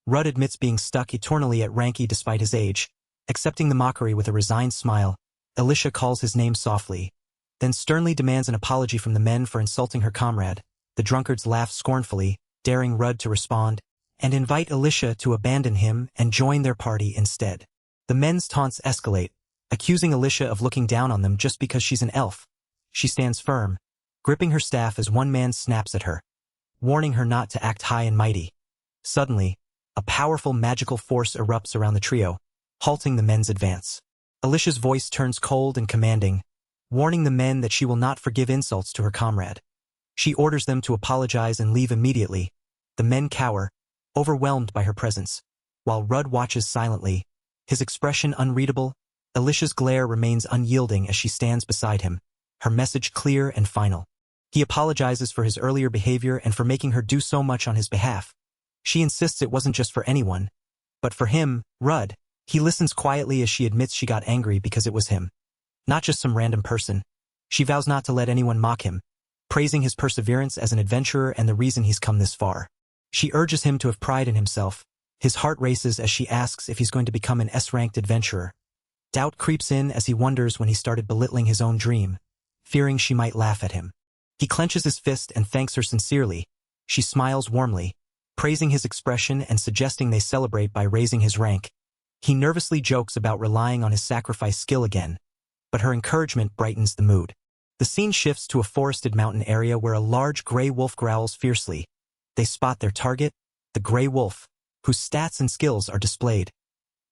Rudd admits being stuck eternally at rank E despite his age, accepting the mockery with a resigned smile. Alicia calls his name softly, then sternly demands an apology from the men for insulting her comrade. The drunkards laugh scornfully, daring Rudd to respond, and invite Alicia to abandon him and join their party instead. The men's taunts escalate, accusing Alicia of looking down on them just because she's an elf. She stands firm, gripping her staff as one man snaps at her, warning her not to act high and mighty. Suddenly, a powerful magical force erupts around the trio, halting the men's advance. Alicia's voice turns cold and commanding, warning the men that she will not forgive insults to her comrade. She orders them to apologize and leave immediately. The men cower, overwhelmed by her presence. While Rudd watches silently, his expression unreadable, Alicia's glare remains unyielding as she stands beside him, her message clear and final. He apologizes for his earlier behavior and for making her do so much on his behalf. She insists it wasn't just for anyone, but for him, Rudd. He listens quietly as she admits she got angry because it was him, not just some random person. She vows not to let anyone mock him, praising his perseverance as an adventurer and the reason he's come this far. She urges him to have pride in himself. His heart races as she asks if he's going to become an S-ranked adventurer. Doubt creeps in as he wonders when he started belittling his own dream, fearing she might laugh at him. He clenches his fist and thanks her sincerely. She smiles warmly, praising his expression and suggesting they celebrate by raising his rank. He nervously jokes about relying on his sacrifice skill again, but her encouragement brightens the mood. The scene shifts to a forested mountain area where a large gray wolf growls fiercely. They spot their target, the gray wolf, whose stats and skills are displayed.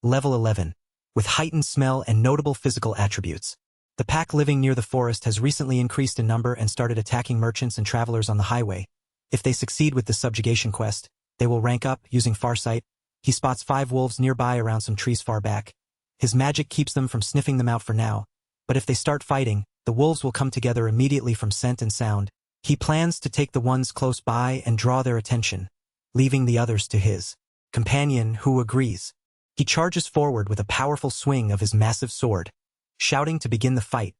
Level 11, with heightened smell and notable physical attributes. The pack living near the forest has recently increased in number and started attacking merchants and travelers on the highway. If they succeed with the subjugation quest, they will rank up using Farsight. He spots 5 wolves nearby around some trees far back. His magic keeps them from sniffing them out for now, but if they start fighting, the wolves will come together immediately from scent and sound. He plans to take the ones close by and draw their attention, leaving the others to his companion, who agrees. He charges forward with a powerful swing of his massive sword, shouting to begin the fight.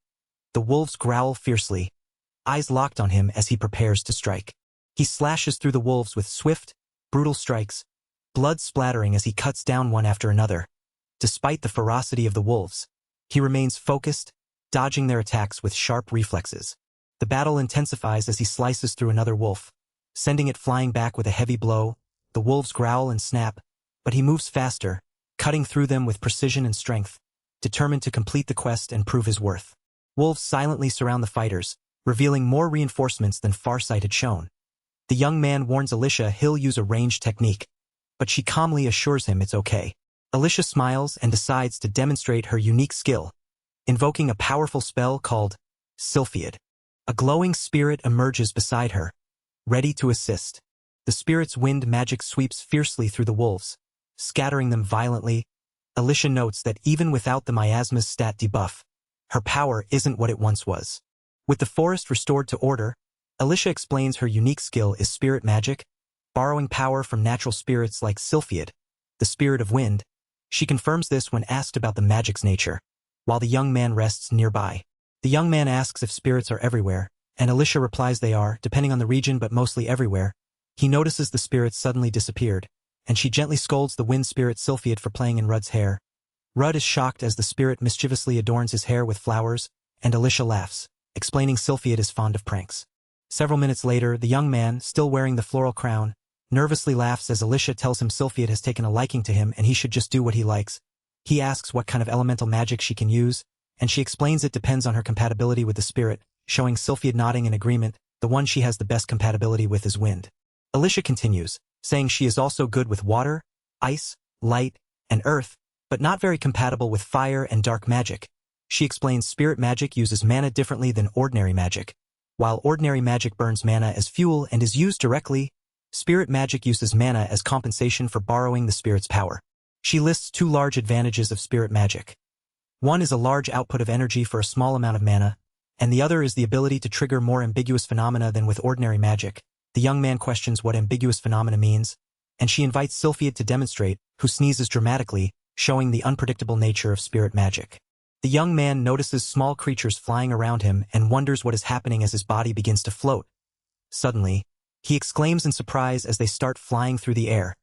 The wolves growl fiercely, eyes locked on him as he prepares to strike. He slashes through the wolves with swift, brutal strikes, blood splattering as he cuts down one after another. Despite the ferocity of the wolves, he remains focused, dodging their attacks with sharp reflexes. The battle intensifies as he slices through another wolf, sending it flying back with a heavy blow. The wolves growl and snap, but he moves faster, cutting through them with precision and strength, determined to complete the quest and prove his worth. Wolves silently surround the fighters, revealing more reinforcements than Farsight had shown. The young man warns Alicia he'll use a ranged technique, but she calmly assures him it's okay. Alicia smiles and decides to demonstrate her unique skill, invoking a powerful spell called Sylphiad. A glowing spirit emerges beside her, ready to assist. The spirit's wind magic sweeps fiercely through the wolves, scattering them violently. Alicia notes that even without the miasma's stat debuff, her power isn't what it once was. With the forest restored to order, Alicia explains her unique skill is spirit magic, borrowing power from natural spirits like Sylphiad, the spirit of wind. She confirms this when asked about the magic's nature, while the young man rests nearby. The young man asks if spirits are everywhere, and Alicia replies they are, depending on the region but mostly everywhere. He notices the spirit suddenly disappeared, and she gently scolds the wind spirit Sylphiad for playing in Rudd's hair. Rudd is shocked as the spirit mischievously adorns his hair with flowers, and Alicia laughs, explaining Sylphiad is fond of pranks. Several minutes later, the young man, still wearing the floral crown, nervously laughs as Alicia tells him Sylphiad has taken a liking to him and he should just do what he likes. He asks what kind of elemental magic she can use, and she explains it depends on her compatibility with the spirit, showing Sylphiad nodding in agreement. The one she has the best compatibility with is wind. Alicia continues, saying she is also good with water, ice, light, and earth, but not very compatible with fire and dark magic. She explains spirit magic uses mana differently than ordinary magic. While ordinary magic burns mana as fuel and is used directly, spirit magic uses mana as compensation for borrowing the spirit's power. She lists 2 large advantages of spirit magic. One is a large output of energy for a small amount of mana, and the other is the ability to trigger more ambiguous phenomena than with ordinary magic. The young man questions what ambiguous phenomena means, and she invites Sylphiad to demonstrate, who sneezes dramatically, showing the unpredictable nature of spirit magic. The young man notices small creatures flying around him and wonders what is happening as his body begins to float. Suddenly, he exclaims in surprise as they start flying through the air.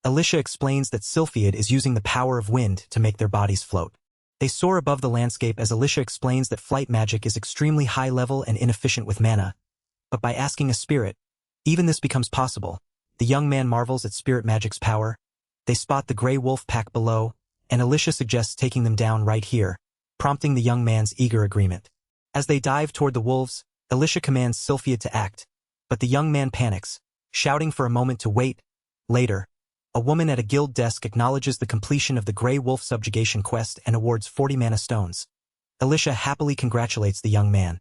Alicia explains that Sylphiad is using the power of wind to make their bodies float. They soar above the landscape as Alicia explains that flight magic is extremely high level and inefficient with mana, but by asking a spirit, Even this becomes possible. The young man marvels at spirit magic's power. They spot the gray wolf pack below, and Alicia suggests taking them down right here, prompting the young man's eager agreement. As they dive toward the wolves, Alicia commands Sylphia to act, but the young man panics, shouting for a moment to wait. Later, a woman at a guild desk acknowledges the completion of the gray wolf subjugation quest and awards 40 mana stones. Alicia happily congratulates the young man.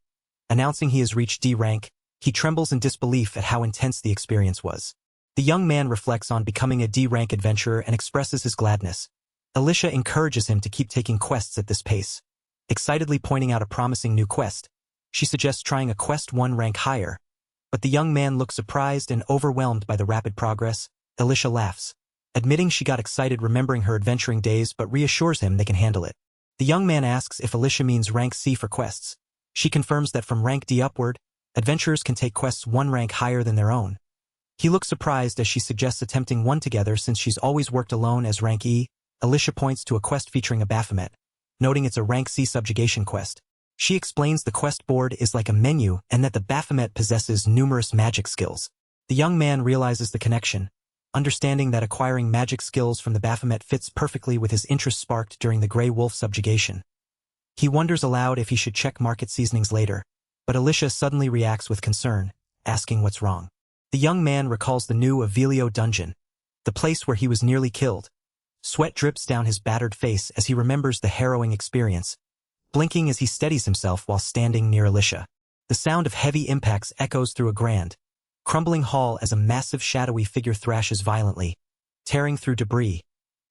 Announcing he has reached D rank, he trembles in disbelief at how intense the experience was. The young man reflects on becoming a D rank adventurer and expresses his gladness. Alicia encourages him to keep taking quests at this pace. Excitedly pointing out a promising new quest, she suggests trying a quest 1 rank higher. But the young man looks surprised and overwhelmed by the rapid progress. Alicia laughs, admitting she got excited remembering her adventuring days but reassures him they can handle it. The young man asks if Alicia means rank C for quests. She confirms that from rank D upward, adventurers can take quests 1 rank higher than their own. He looks surprised as she suggests attempting one together since she's always worked alone as rank E. Alicia points to a quest featuring a Baphomet, noting it's a rank C subjugation quest. She explains the quest board is like a menu and that the Baphomet possesses numerous magic skills. The young man realizes the connection, understanding that acquiring magic skills from the Baphomet fits perfectly with his interest sparked during the Grey Wolf subjugation. He wonders aloud if he should check market seasonings later, but Alicia suddenly reacts with concern, asking what's wrong. The young man recalls the new Yahello dungeon, the place where he was nearly killed. Sweat drips down his battered face as he remembers the harrowing experience, blinking as he steadies himself while standing near Alicia. The sound of heavy impacts echoes through a grand, crumbling hall as a massive shadowy figure thrashes violently, tearing through debris.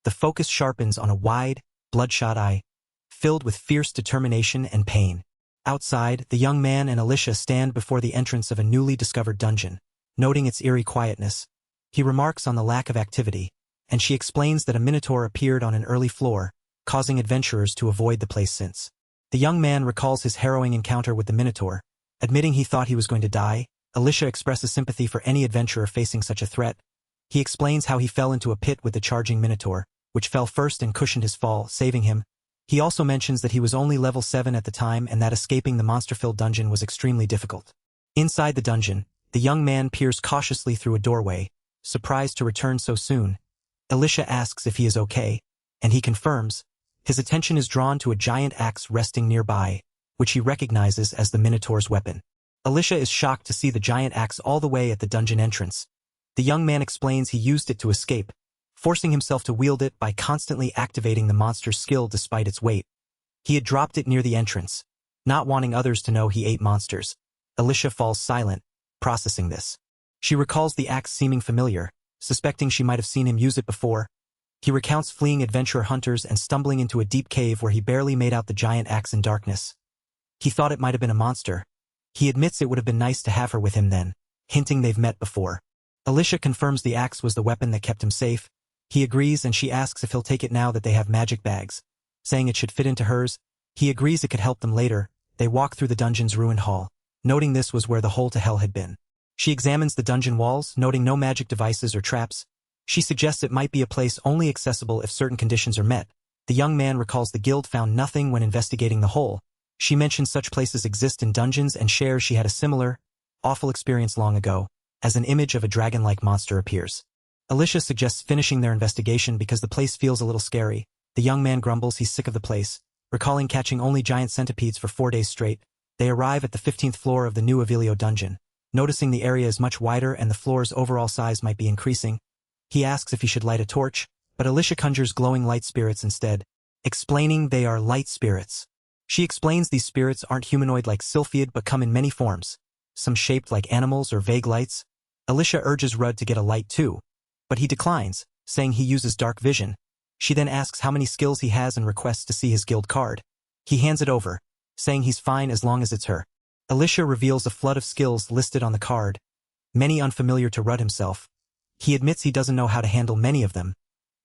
The focus sharpens on a wide, bloodshot eye, filled with fierce determination and pain. Outside, the young man and Alicia stand before the entrance of a newly discovered dungeon, noting its eerie quietness. He remarks on the lack of activity, and she explains that a minotaur appeared on an early floor, causing adventurers to avoid the place since. The young man recalls his harrowing encounter with the minotaur, admitting he thought he was going to die. Alicia expresses sympathy for any adventurer facing such a threat. He explains how he fell into a pit with the charging minotaur, which fell first and cushioned his fall, saving him. He also mentions that he was only level 7 at the time and that escaping the monster-filled dungeon was extremely difficult. Inside the dungeon, the young man peers cautiously through a doorway, surprised to return so soon. Alicia asks if he is okay, and he confirms. His attention is drawn to a giant axe resting nearby, which he recognizes as the minotaur's weapon. Alicia is shocked to see the giant axe all the way at the dungeon entrance. The young man explains he used it to escape, forcing himself to wield it by constantly activating the monster's skill despite its weight. He had dropped it near the entrance, not wanting others to know he ate monsters. Alicia falls silent, processing this. She recalls the axe seeming familiar, suspecting she might have seen him use it before. He recounts fleeing adventurer hunters and stumbling into a deep cave where he barely made out the giant axe in darkness. He thought it might have been a monster. He admits it would have been nice to have her with him then, hinting they've met before. Alicia confirms the axe was the weapon that kept him safe. He agrees and she asks if he'll take it now that they have magic bags, saying it should fit into hers. He agrees it could help them later. They walk through the dungeon's ruined hall, noting this was where the hole to hell had been. She examines the dungeon walls, noting no magic devices or traps. She suggests it might be a place only accessible if certain conditions are met. The young man recalls the guild found nothing when investigating the hole. She mentions such places exist in dungeons and shares she had a similar, awful experience long ago, as an image of a dragon-like monster appears. Alicia suggests finishing their investigation because the place feels a little scary. The young man grumbles he's sick of the place, recalling catching only giant centipedes for 4 days straight. They arrive at the 15th floor of the new Yahello dungeon. Noticing the area is much wider and the floor's overall size might be increasing, he asks if he should light a torch, but Alicia conjures glowing light spirits instead, explaining they are light spirits. She explains these spirits aren't humanoid like Sylphiad but come in many forms, some shaped like animals or vague lights. Alicia urges Rudd to get a light too, but he declines, saying he uses dark vision. She then asks how many skills he has and requests to see his guild card. He hands it over, saying he's fine as long as it's her. Alicia reveals a flood of skills listed on the card, many unfamiliar to Rudd himself. He admits he doesn't know how to handle many of them.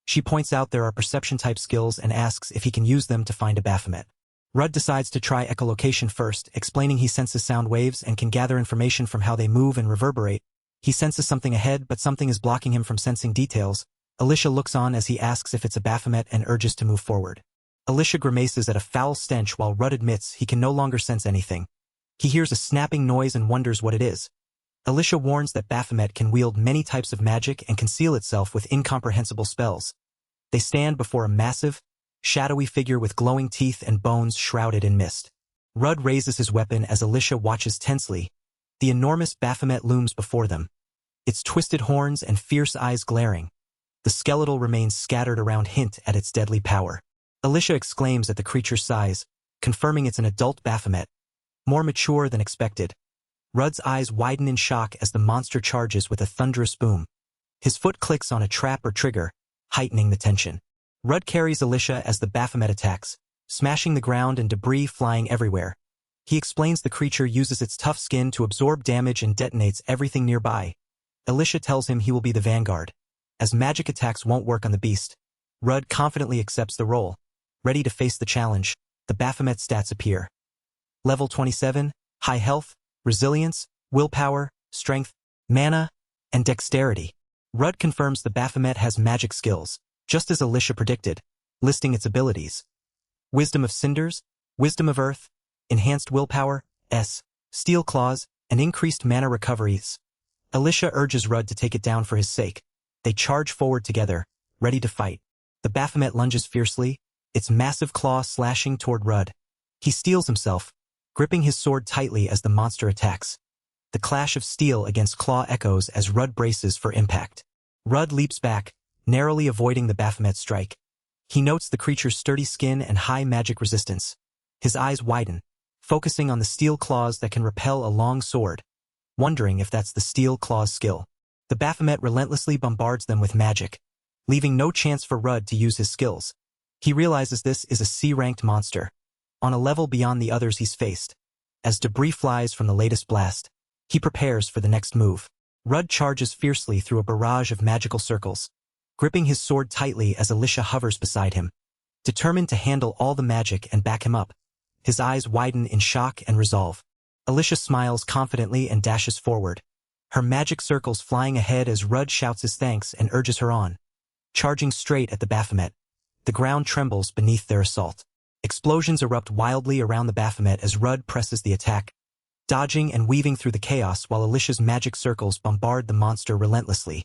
She points out there are perception-type skills and asks if he can use them to find a Baphomet. Rudd decides to try echolocation first, explaining he senses sound waves and can gather information from how they move and reverberate. He senses something ahead, but something is blocking him from sensing details. Alicia looks on as he asks if it's a Baphomet and urges to move forward. Alicia grimaces at a foul stench while Rudd admits he can no longer sense anything. He hears a snapping noise and wonders what it is. Alicia warns that Baphomet can wield many types of magic and conceal itself with incomprehensible spells. They stand before a massive, shadowy figure with glowing teeth and bones shrouded in mist. Rudd raises his weapon as Alicia watches tensely. The enormous Baphomet looms before them, its twisted horns and fierce eyes glaring. The skeletal remains scattered around hint at its deadly power. Alicia exclaims at the creature's size, confirming it's an adult Baphomet, more mature than expected. Rudd's eyes widen in shock as the monster charges with a thunderous boom. His foot clicks on a trap or trigger, heightening the tension. Rudd carries Alicia as the Baphomet attacks, smashing the ground and debris flying everywhere. He explains the creature uses its tough skin to absorb damage and detonates everything nearby. Alicia tells him he will be the vanguard, as magic attacks won't work on the beast. Rudd confidently accepts the role. Ready to face the challenge, the Baphomet stats appear. Level 27, high health, resilience, willpower, strength, mana, and dexterity. Rudd confirms the Baphomet has magic skills, just as Alicia predicted, listing its abilities. Wisdom of Cinders, Wisdom of Earth, Enhanced Willpower, Steel Claws, and increased mana recoveries. Alicia urges Rudd to take it down for his sake. They charge forward together, ready to fight. The Baphomet lunges fiercely, its massive claw slashing toward Rudd. He steels himself, gripping his sword tightly as the monster attacks. The clash of steel against claw echoes as Rudd braces for impact. Rudd leaps back, narrowly avoiding the Baphomet's strike. He notes the creature's sturdy skin and high magic resistance. His eyes widen, focusing on the steel claws that can repel a long sword, wondering if that's the steel claw's skill. The Baphomet relentlessly bombards them with magic, leaving no chance for Rudd to use his skills. He realizes this is a C-ranked monster, on a level beyond the others he's faced. As debris flies from the latest blast, he prepares for the next move. Rudd charges fiercely through a barrage of magical circles, gripping his sword tightly as Alicia hovers beside him. Determined to handle all the magic and back him up, his eyes widen in shock and resolve. Alicia smiles confidently and dashes forward, her magic circles flying ahead as Rudd shouts his thanks and urges her on. Charging straight at the Baphomet, the ground trembles beneath their assault. Explosions erupt wildly around the Baphomet as Rudd presses the attack, dodging and weaving through the chaos while Alicia's magic circles bombard the monster relentlessly.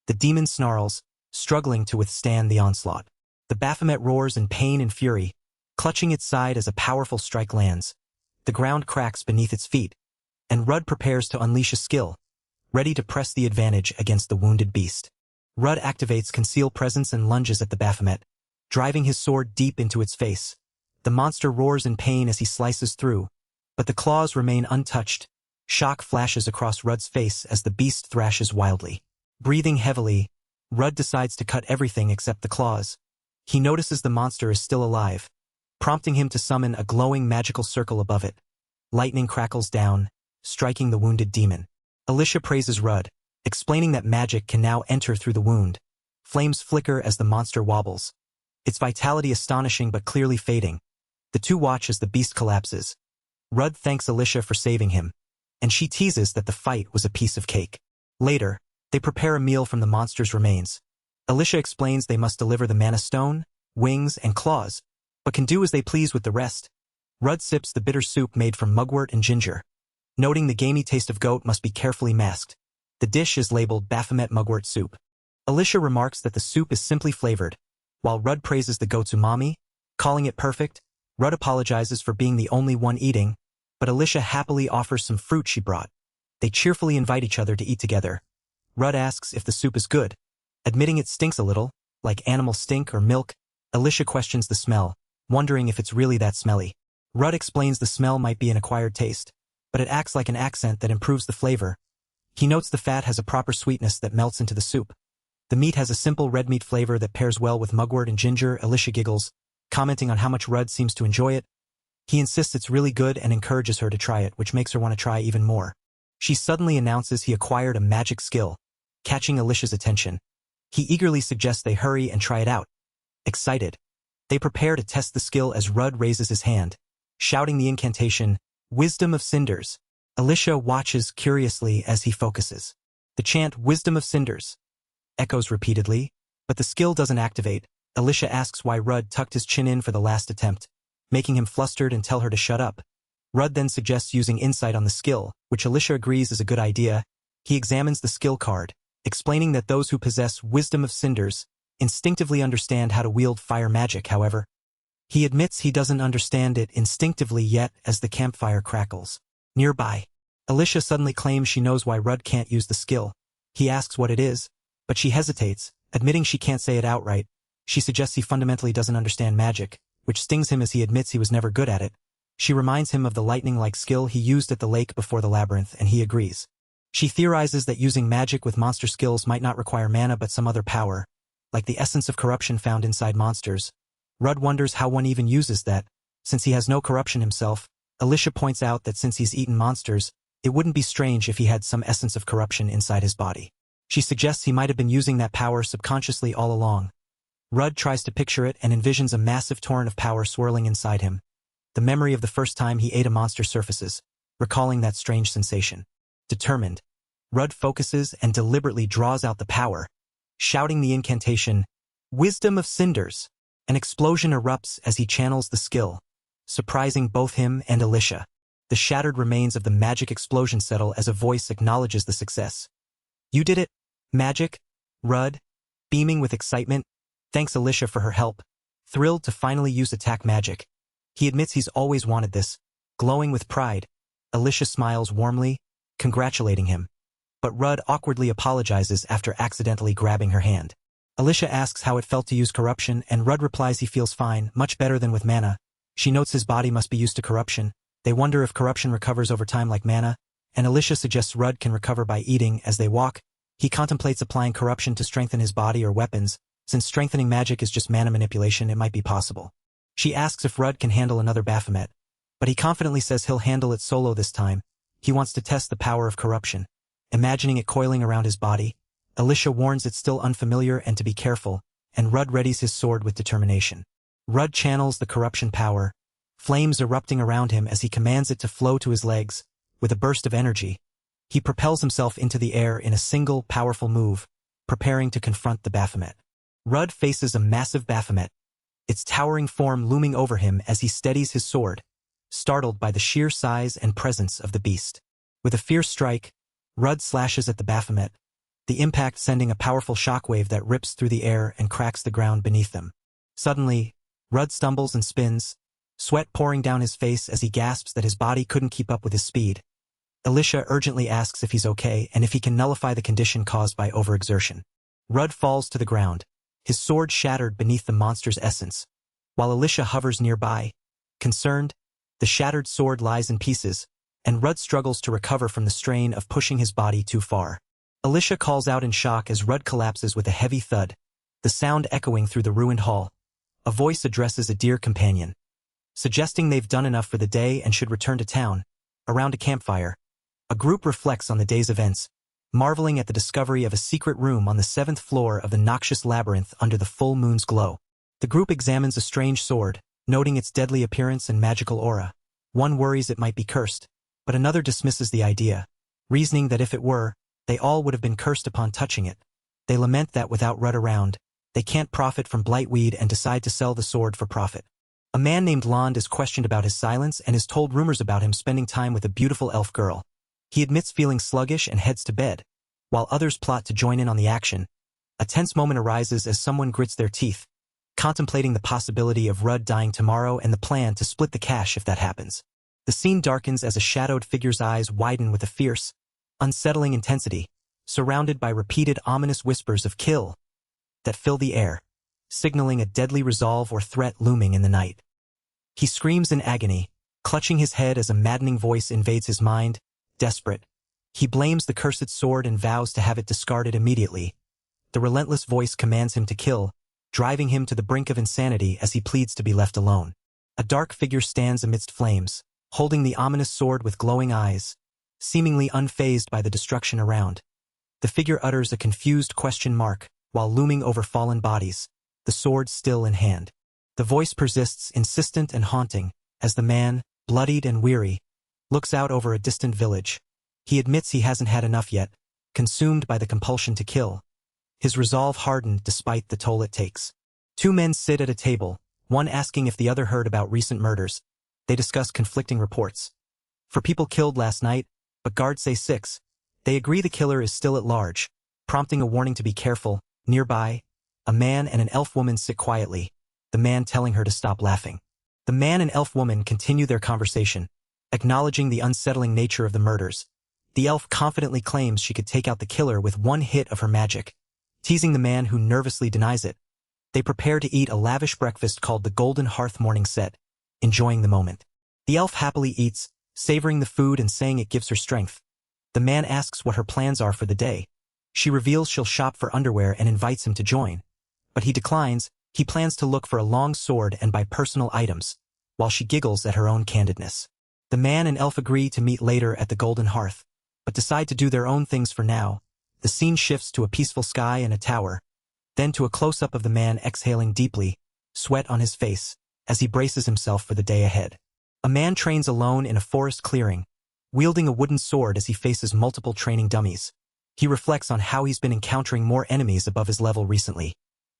The demon snarls, struggling to withstand the onslaught. The Baphomet roars in pain and fury, clutching its side as a powerful strike lands. The ground cracks beneath its feet, and Rudd prepares to unleash a skill, ready to press the advantage against the wounded beast. Rudd activates Conceal Presence and lunges at the Baphomet, driving his sword deep into its face. The monster roars in pain as he slices through, but the claws remain untouched. Shock flashes across Rudd's face as the beast thrashes wildly. Breathing heavily, Rudd decides to cut everything except the claws. He notices the monster is still alive, prompting him to summon a glowing magical circle above it. Lightning crackles down, striking the wounded demon. Alicia praises Rudd, explaining that magic can now enter through the wound. Flames flicker as the monster wobbles, its vitality astonishing but clearly fading. The two watch as the beast collapses. Rudd thanks Alicia for saving him, and she teases that the fight was a piece of cake. Later, they prepare a meal from the monster's remains. Alicia explains they must deliver the mana stone, wings, and claws, but can do as they please with the rest. Rudd sips the bitter soup made from mugwort and ginger, noting the gamey taste of goat must be carefully masked. The dish is labeled Baphomet mugwort soup. Alicia remarks that the soup is simply flavored, while Rudd praises the goat's umami, calling it perfect. Rudd apologizes for being the only one eating, but Alicia happily offers some fruit she brought. They cheerfully invite each other to eat together. Rudd asks if the soup is good, admitting it stinks a little, like animal stink or milk. Alicia questions the smell, wondering if it's really that smelly. Rudd explains the smell might be an acquired taste, but it acts like an accent that improves the flavor. He notes the fat has a proper sweetness that melts into the soup. The meat has a simple red meat flavor that pairs well with mugwort and ginger. Alicia giggles, commenting on how much Rudd seems to enjoy it. He insists it's really good and encourages her to try it, which makes her want to try even more. She suddenly announces he acquired a magic skill, catching Alicia's attention. He eagerly suggests they hurry and try it out. Excited, they prepare to test the skill as Rudd raises his hand, shouting the incantation, Wisdom of Cinders. Alicia watches curiously as he focuses. The chant Wisdom of Cinders echoes repeatedly, but the skill doesn't activate. Alicia asks why Rudd tucked his chin in for the last attempt, making him flustered and tell her to shut up. Rudd then suggests using insight on the skill, which Alicia agrees is a good idea. He examines the skill card, explaining that those who possess Wisdom of Cinders instinctively understand how to wield fire magic. However, he admits he doesn't understand it instinctively yet as the campfire crackles. Nearby, Alicia suddenly claims she knows why Rudd can't use the skill. He asks what it is, but she hesitates, admitting she can't say it outright. She suggests he fundamentally doesn't understand magic, which stings him as he admits he was never good at it. She reminds him of the lightning-like skill he used at the lake before the labyrinth, and he agrees. She theorizes that using magic with monster skills might not require mana but some other power, like the essence of corruption found inside monsters. Rudd wonders how one even uses that. Since he has no corruption himself, Alicia points out that since he's eaten monsters, it wouldn't be strange if he had some essence of corruption inside his body. She suggests he might have been using that power subconsciously all along. Rudd tries to picture it and envisions a massive torrent of power swirling inside him. The memory of the first time he ate a monster surfaces, recalling that strange sensation. Determined, Rudd focuses and deliberately draws out the power, shouting the incantation, "Wisdom of Cinders." An explosion erupts as he channels the skill, surprising both him and Alicia. The shattered remains of the magic explosion settle as a voice acknowledges the success. "You did it, magic?" Rudd, beaming with excitement, thanks Alicia for her help, thrilled to finally use attack magic. He admits he's always wanted this, glowing with pride. Alicia smiles warmly, congratulating him. But Rudd awkwardly apologizes after accidentally grabbing her hand. Alicia asks how it felt to use corruption, and Rudd replies he feels fine, much better than with mana. She notes his body must be used to corruption. They wonder if corruption recovers over time like mana, and Alicia suggests Rudd can recover by eating. As they walk, he contemplates applying corruption to strengthen his body or weapons. Since strengthening magic is just mana manipulation, it might be possible. She asks if Rudd can handle another Baphomet, but he confidently says he'll handle it solo this time. He wants to test the power of corruption. Imagining it coiling around his body, Alicia warns it's still unfamiliar and to be careful, and Rudd readies his sword with determination. Rudd channels the corruption power, flames erupting around him as he commands it to flow to his legs. With a burst of energy, he propels himself into the air in a single, powerful move, preparing to confront the Baphomet. Rudd faces a massive Baphomet, its towering form looming over him as he steadies his sword, startled by the sheer size and presence of the beast. With a fierce strike, Rudd slashes at the Baphomet, the impact sending a powerful shockwave that rips through the air and cracks the ground beneath them. Suddenly, Rudd stumbles and spins, sweat pouring down his face as he gasps that his body couldn't keep up with his speed. Alicia urgently asks if he's okay and if he can nullify the condition caused by overexertion. Rudd falls to the ground, his sword shattered beneath the monster's essence. While Alicia hovers nearby, concerned, the shattered sword lies in pieces, and Rudd struggles to recover from the strain of pushing his body too far. Alicia calls out in shock as Rudd collapses with a heavy thud, the sound echoing through the ruined hall. A voice addresses a dear companion, suggesting they've done enough for the day and should return to town. Around a campfire, a group reflects on the day's events, marveling at the discovery of a secret room on the 7th floor of the noxious labyrinth under the full moon's glow. The group examines a strange sword, noting its deadly appearance and magical aura. One worries it might be cursed, but another dismisses the idea, reasoning that if it were, they all would have been cursed upon touching it. They lament that without Rudd around, they can't profit from Blightweed and decide to sell the sword for profit. A man named Lond is questioned about his silence and is told rumors about him spending time with a beautiful elf girl. He admits feeling sluggish and heads to bed. While others plot to join in on the action, a tense moment arises as someone grits their teeth, contemplating the possibility of Rudd dying tomorrow and the plan to split the cash if that happens. The scene darkens as a shadowed figure's eyes widen with a fierce, unsettling intensity, surrounded by repeated ominous whispers of kill that fill the air, signaling a deadly resolve or threat looming in the night. He screams in agony, clutching his head as a maddening voice invades his mind. Desperate, he blames the cursed sword and vows to have it discarded immediately. The relentless voice commands him to kill, driving him to the brink of insanity as he pleads to be left alone. A dark figure stands amidst flames, holding the ominous sword with glowing eyes, seemingly unfazed by the destruction around. The figure utters a confused question mark while looming over fallen bodies, the sword still in hand. The voice persists, insistent and haunting, as the man, bloodied and weary, looks out over a distant village. He admits he hasn't had enough yet, consumed by the compulsion to kill. His resolve hardened despite the toll it takes. Two men sit at a table, one asking if the other heard about recent murders. They discuss conflicting reports. 4 people killed last night, but guards say 6. They agree the killer is still at large, prompting a warning to be careful. Nearby, a man and an elf woman sit quietly, the man telling her to stop laughing. The man and elf woman continue their conversation, acknowledging the unsettling nature of the murders. The elf confidently claims she could take out the killer with one hit of her magic, teasing the man who nervously denies it. They prepare to eat a lavish breakfast called the Golden Hearth Morning Set, enjoying the moment. The elf happily eats, savoring the food and saying it gives her strength. The man asks what her plans are for the day. She reveals she'll shop for underwear and invites him to join. But he declines. He plans to look for a long sword and buy personal items, while she giggles at her own candidness. The man and elf agree to meet later at the Golden Hearth, but decide to do their own things for now. The scene shifts to a peaceful sky and a tower, then to a close-up of the man exhaling deeply, sweat on his face, as he braces himself for the day ahead. A man trains alone in a forest clearing, wielding a wooden sword as he faces multiple training dummies. He reflects on how he's been encountering more enemies above his level recently.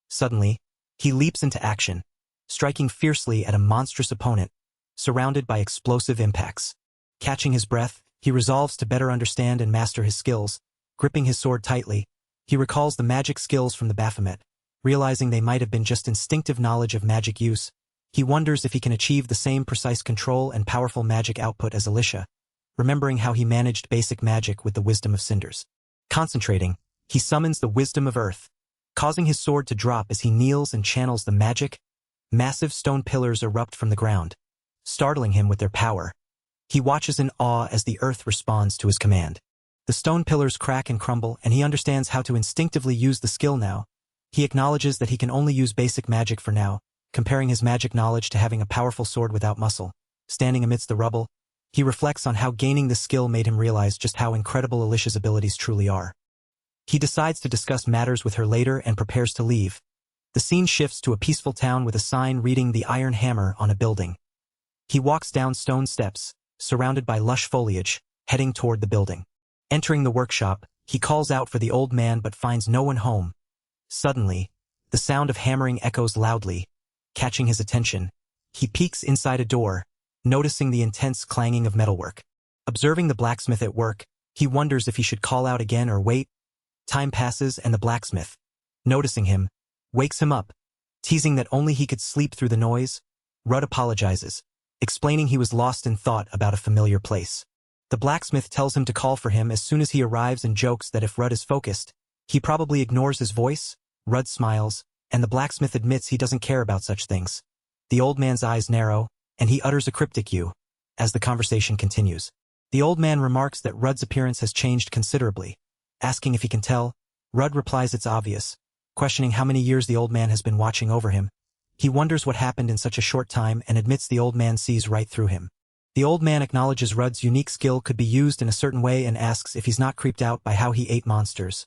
Suddenly, he leaps into action, striking fiercely at a monstrous opponent, surrounded by explosive impacts. Catching his breath, he resolves to better understand and master his skills. Gripping his sword tightly, he recalls the magic skills from the Baphomet. Realizing they might have been just instinctive knowledge of magic use, he wonders if he can achieve the same precise control and powerful magic output as Alicia, remembering how he managed basic magic with the wisdom of cinders. Concentrating, he summons the wisdom of earth, causing his sword to drop as he kneels and channels the magic. Massive stone pillars erupt from the ground, startling him with their power. He watches in awe as the earth responds to his command. The stone pillars crack and crumble, and he understands how to instinctively use the skill now. He acknowledges that he can only use basic magic for now, comparing his magic knowledge to having a powerful sword without muscle. Standing amidst the rubble, he reflects on how gaining the skill made him realize just how incredible Alicia's abilities truly are. He decides to discuss matters with her later and prepares to leave. The scene shifts to a peaceful town with a sign reading "The Iron Hammer" on a building. He walks down stone steps, surrounded by lush foliage, heading toward the building. Entering the workshop, he calls out for the old man but finds no one home. Suddenly, the sound of hammering echoes loudly, catching his attention. He peeks inside a door, noticing the intense clanging of metalwork. Observing the blacksmith at work, he wonders if he should call out again or wait. Time passes and the blacksmith, noticing him, wakes him up, teasing that only he could sleep through the noise. Rudd apologizes, explaining he was lost in thought about a familiar place. The blacksmith tells him to call for him as soon as he arrives and jokes that if Rudd is focused, he probably ignores his voice. Rudd smiles, and the blacksmith admits he doesn't care about such things. The old man's eyes narrow, and he utters a cryptic "you" as the conversation continues. The old man remarks that Rudd's appearance has changed considerably. Asking if he can tell, Rudd replies it's obvious, questioning how many years the old man has been watching over him. He wonders what happened in such a short time and admits the old man sees right through him. The old man acknowledges Rudd's unique skill could be used in a certain way and asks if he's not creeped out by how he ate monsters.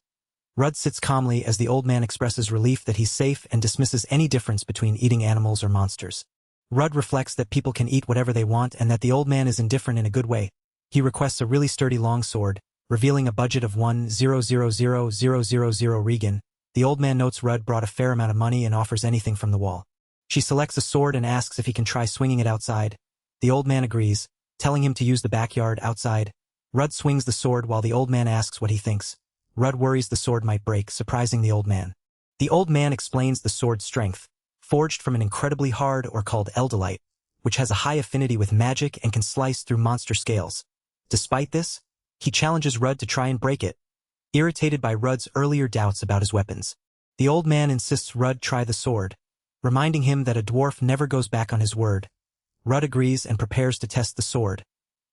Rudd sits calmly as the old man expresses relief that he's safe and dismisses any difference between eating animals or monsters. Rudd reflects that people can eat whatever they want and that the old man is indifferent in a good way. He requests a really sturdy longsword, revealing a budget of 1,000,000 Regan. The old man notes Rudd brought a fair amount of money and offers anything from the wall. She selects a sword and asks if he can try swinging it outside. The old man agrees, telling him to use the backyard outside. Rudd swings the sword while the old man asks what he thinks. Rudd worries the sword might break, surprising the old man. The old man explains the sword's strength, forged from an incredibly hard ore called eldolite, which has a high affinity with magic and can slice through monster scales. Despite this, he challenges Rudd to try and break it, irritated by Rudd's earlier doubts about his weapons. The old man insists Rudd try the sword, reminding him that a dwarf never goes back on his word. Rudd agrees and prepares to test the sword,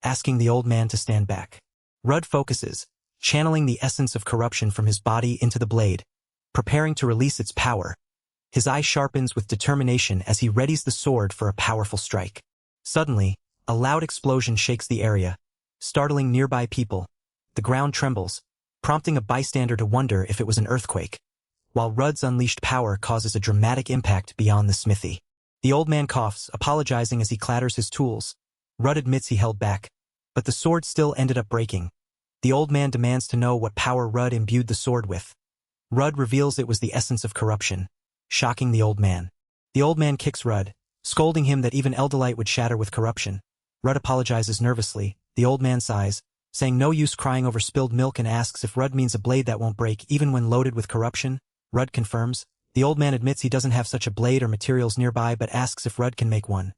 asking the old man to stand back. Rudd focuses, channeling the essence of corruption from his body into the blade, preparing to release its power. His eye sharpens with determination as he readies the sword for a powerful strike. Suddenly, a loud explosion shakes the area, startling nearby people. The ground trembles, prompting a bystander to wonder if it was an earthquake, while Rudd's unleashed power causes a dramatic impact beyond the smithy. The old man coughs, apologizing as he clatters his tools. Rudd admits he held back, but the sword still ended up breaking. The old man demands to know what power Rudd imbued the sword with. Rudd reveals it was the essence of corruption, shocking the old man. The old man kicks Rudd, scolding him that even eldolite would shatter with corruption. Rudd apologizes nervously. The old man sighs, saying no use crying over spilled milk, and asks if Rud means a blade that won't break even when loaded with corruption. Rud confirms. The old man admits he doesn't have such a blade or materials nearby but asks if Rud can make one.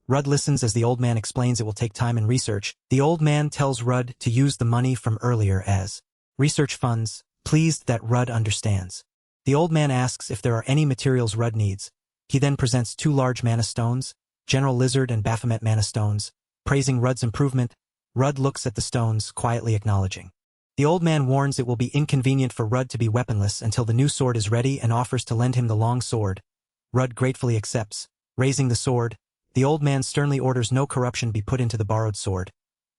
Rud listens as the old man explains it will take time and research. The old man tells Rud to use the money from earlier as research funds, pleased that Rud understands. The old man asks if there are any materials Rud needs. He then presents 2 large mana stones, General Lizard and Baphomet mana stones. Praising Rud's improvement, Rud looks at the stones, quietly acknowledging. The old man warns it will be inconvenient for Rud to be weaponless until the new sword is ready and offers to lend him the long sword. Rud gratefully accepts. Raising the sword, the old man sternly orders no corruption be put into the borrowed sword.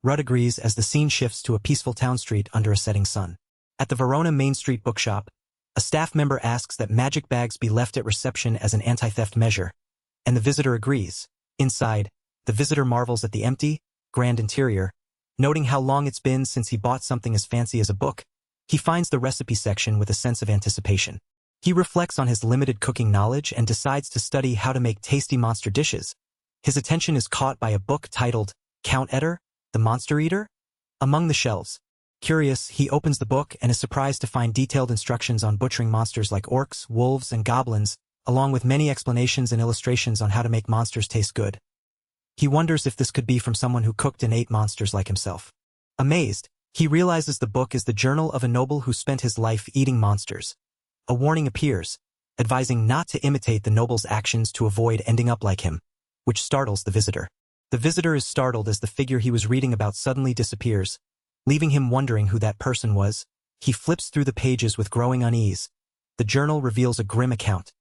Rud agrees as the scene shifts to a peaceful town street under a setting sun. At the Verona Main Street bookshop, a staff member asks that magic bags be left at reception as an anti-theft measure, and the visitor agrees. Inside, the visitor marvels at the empty, grand interior, noting how long it's been since he bought something as fancy as a book. He finds the recipe section with a sense of anticipation. He reflects on his limited cooking knowledge and decides to study how to make tasty monster dishes. His attention is caught by a book titled Count Eder, the Monster Eater? Among the shelves. Curious, he opens the book and is surprised to find detailed instructions on butchering monsters like orcs, wolves, and goblins, along with many explanations and illustrations on how to make monsters taste good. He wonders if this could be from someone who cooked and ate monsters like himself. Amazed, he realizes the book is the journal of a noble who spent his life eating monsters. A warning appears, advising not to imitate the noble's actions to avoid ending up like him, which startles the visitor. The visitor is startled as the figure he was reading about suddenly disappears, leaving him wondering who that person was. He flips through the pages with growing unease. The journal reveals a grim account.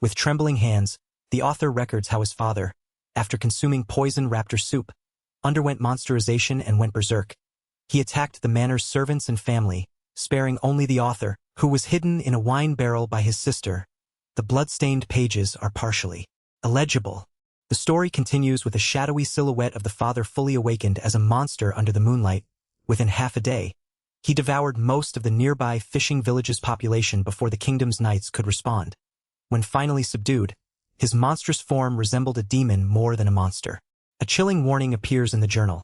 With trembling hands, the author records how his father, after consuming poison raptor soup, underwent monsterization and went berserk. He attacked the manor's servants and family, sparing only the author, who was hidden in a wine barrel by his sister. The blood-stained pages are partially illegible. The story continues with a shadowy silhouette of the father fully awakened as a monster under the moonlight. Within half a day, he devoured most of the nearby fishing village's population before the kingdom's knights could respond. When finally subdued, his monstrous form resembled a demon more than a monster. A chilling warning appears in the journal.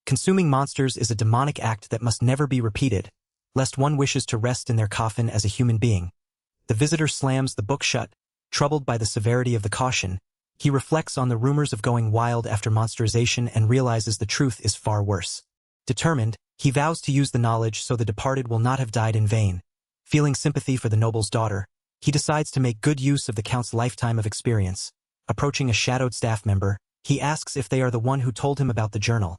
Consuming monsters is a demonic act that must never be repeated, lest one wishes to rest in their coffin as a human being. The visitor slams the book shut, troubled by the severity of the caution. He reflects on the rumors of going wild after monsterization and realizes the truth is far worse. Determined, he vows to use the knowledge so the departed will not have died in vain. Feeling sympathy for the noble's daughter, he decides to make good use of the Count's lifetime of experience. Approaching a shadowed staff member, he asks if they are the one who told him about the journal.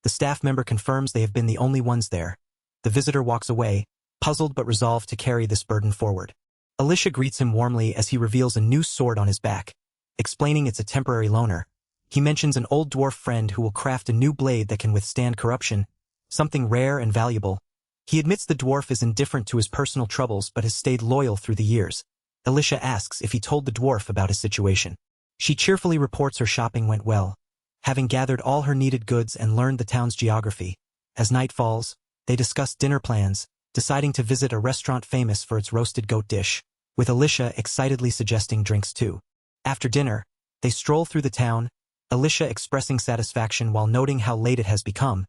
The staff member confirms they have been the only ones there. The visitor walks away, puzzled but resolved to carry this burden forward. Alicia greets him warmly as he reveals a new sword on his back. Explaining it's a temporary loaner, he mentions an old dwarf friend who will craft a new blade that can withstand corruption, something rare and valuable. He admits the dwarf is indifferent to his personal troubles but has stayed loyal through the years. Alicia asks if he told the dwarf about his situation. She cheerfully reports her shopping went well, having gathered all her needed goods and learned the town's geography. As night falls, they discuss dinner plans, deciding to visit a restaurant famous for its roasted goat dish, with Alicia excitedly suggesting drinks too. After dinner, they stroll through the town, Alicia expressing satisfaction while noting how late it has become.